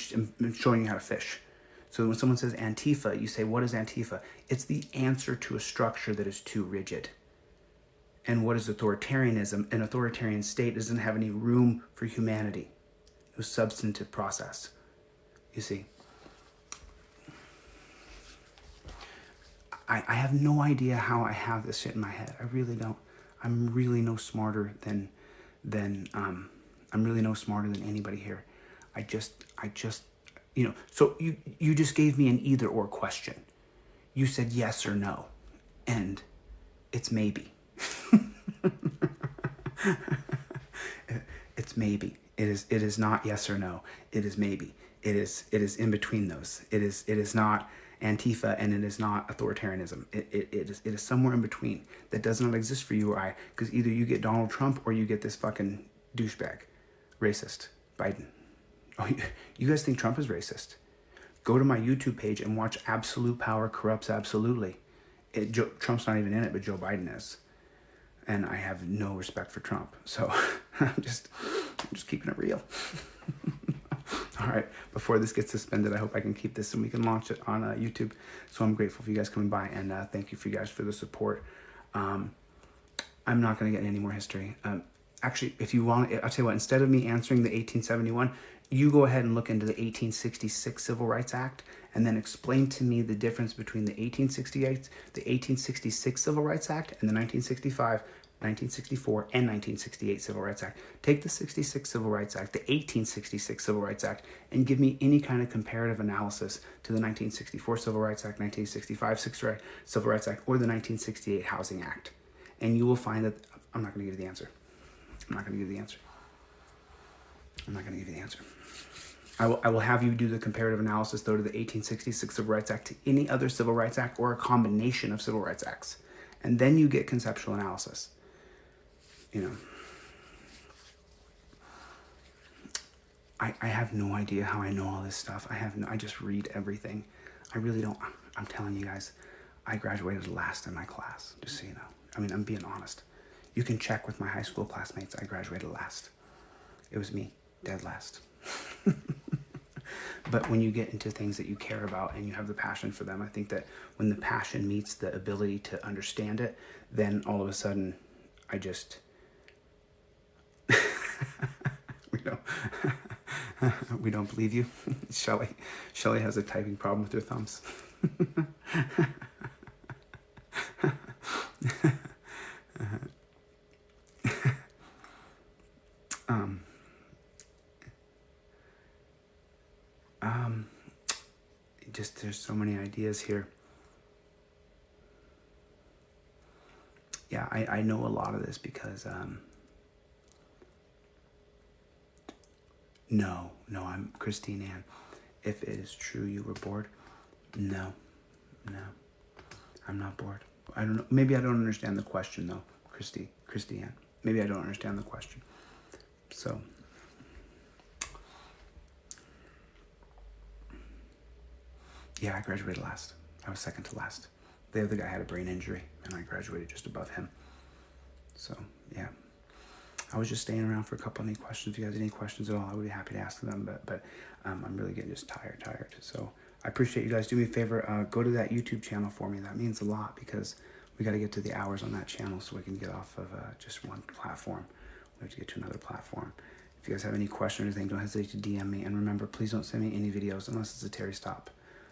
A: showing you how to fish. So when someone says Antifa, you say, what is Antifa? It's the answer to a structure that is too rigid. And what is authoritarianism? An authoritarian state doesn't have any room for humanity. It was substantive process. You see. I have no idea how I have this shit in my head. I really don't. I'm really no smarter than I'm really no smarter than anybody here. I just so you just gave me an either or question. You said yes or no, and it's maybe. It's maybe. It is not yes or no. It is maybe. It is in between those. It is not Antifa and it is not authoritarianism. It is somewhere in between that does not exist for you or I, because either you get Donald Trump or you get this fucking douchebag, racist Biden. Oh, you guys think Trump is racist? Go to my YouTube page and watch Absolute Power Corrupts Absolutely. Trump's not even in it, but Joe Biden is. And I have no respect for Trump. So I'm just keeping it real. All right, before this gets suspended, I hope I can keep this and we can launch it on YouTube. So I'm grateful for you guys coming by, and thank you for you guys for the support. I'm not going to get any more history. Actually, if you want, I'll tell you what, instead of me answering the 1871, you go ahead and look into the 1866 Civil Rights Act and then explain to me the difference between the 1866 Civil Rights Act and the 1965, 1964, and 1968 Civil Rights Act. Take the 66 Civil Rights Act, the 1866 Civil Rights Act, and give me any kind of comparative analysis to the 1964 Civil Rights Act, 1965 Civil Rights Act, or the 1968 Housing Act. And you will find that I'm not going to give you the answer. I'm not going to give you the answer. I'm not going to give you the answer. I will have you do the comparative analysis, though, to the 1866 Civil Rights Act, to any other Civil Rights Act, or a combination of Civil Rights Acts. And then you get conceptual analysis. I have no idea how I know all this stuff. I just read everything. I really don't. I'm telling you guys, I graduated last in my class, just so you know. I mean, I'm being honest. You can check with my high school classmates. I graduated last. It was me, dead last. But when you get into things that you care about and you have the passion for them, I think that when the passion meets the ability to understand it, then all of a sudden, we don't believe you. Shelly has a typing problem with her thumbs. There's so many ideas here. Yeah, I know a lot of this because, no, I'm Christine Ann. If it is true you were bored, no, I'm not bored. I don't know. Maybe I don't understand the question though, Christine Ann. Maybe I don't understand the question. So. Yeah, I graduated last. I was second to last. The other guy had a brain injury, and I graduated just above him. So, yeah. I was just staying around for a couple of any questions. If you guys have any questions at all, I would be happy to ask them. But I'm really getting just tired. So I appreciate you guys. Do me a favor, go to that YouTube channel for me. That means a lot because we got to get to the hours on that channel so we can get off of just one platform. We have to get to another platform. If you guys have any questions or anything, don't hesitate to DM me. And remember, please don't send me any videos unless it's a Terry Stop.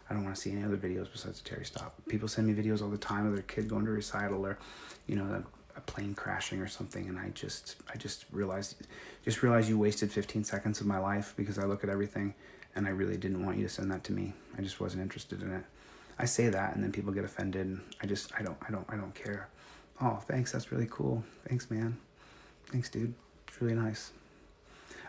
A: I don't want to see any other videos besides a Terry Stop. People send me videos all the time of their kid going to recital or, a plane crashing or something, and I just realized you wasted 15 seconds of my life because I look at everything, and I really didn't want you to send that to me. I just wasn't interested in it. I say that, and then people get offended, and I don't care. Oh, thanks. That's really cool. Thanks, man. Thanks, dude. It's really nice.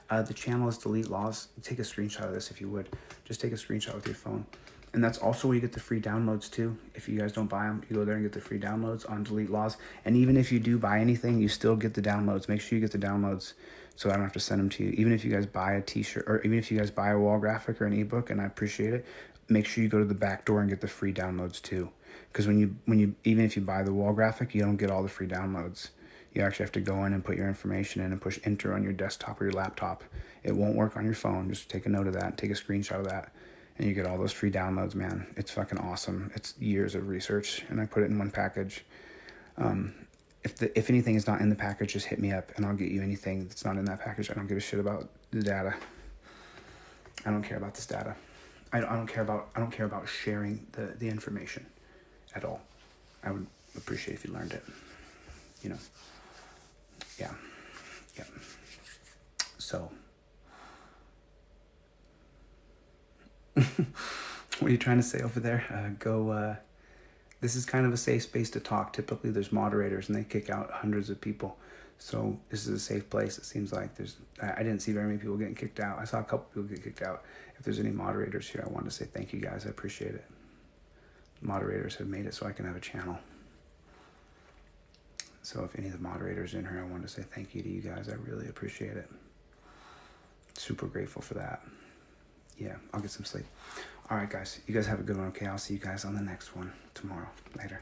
A: The channel is Delete Laws. Take a screenshot of this if you would. Just take a screenshot with your phone. And that's also where you get the free downloads too. If you guys don't buy them, you go there and get the free downloads on Delete Laws. And even if you do buy anything, you still get the downloads. Make sure you get the downloads so I don't have to send them to you. Even if you guys buy a t-shirt or even if you guys buy a wall graphic or an ebook, and I appreciate it, make sure you go to the back door and get the free downloads too. Because when you even if you buy the wall graphic, you don't get all the free downloads. You actually have to go in and put your information in and push enter on your desktop or your laptop. It won't work on your phone. Just take a note of that. Take a screenshot of that. And you get all those free downloads, man. It's fucking awesome. It's years of research, and I put it in one package. If anything is not in the package, just hit me up, and I'll get you anything that's not in that package. I don't give a shit about the data. I don't care about this data. I don't care about sharing the information at all. I would appreciate if you learned it. You know, yeah, yeah. So, what are you trying to say over there? This is kind of a safe space to talk. Typically, there's moderators and they kick out hundreds of people. So this is a safe place. It seems like I didn't see very many people getting kicked out. I saw a couple people get kicked out. If there's any moderators here, I wanted to say thank you guys. I appreciate it. Moderators have made it so I can have a channel. So if any of the moderators in here, I want to say thank you to you guys. I really appreciate it. Super grateful for that. Yeah, I'll get some sleep. All right, guys. You guys have a good one, okay? I'll see you guys on the next one tomorrow. Later.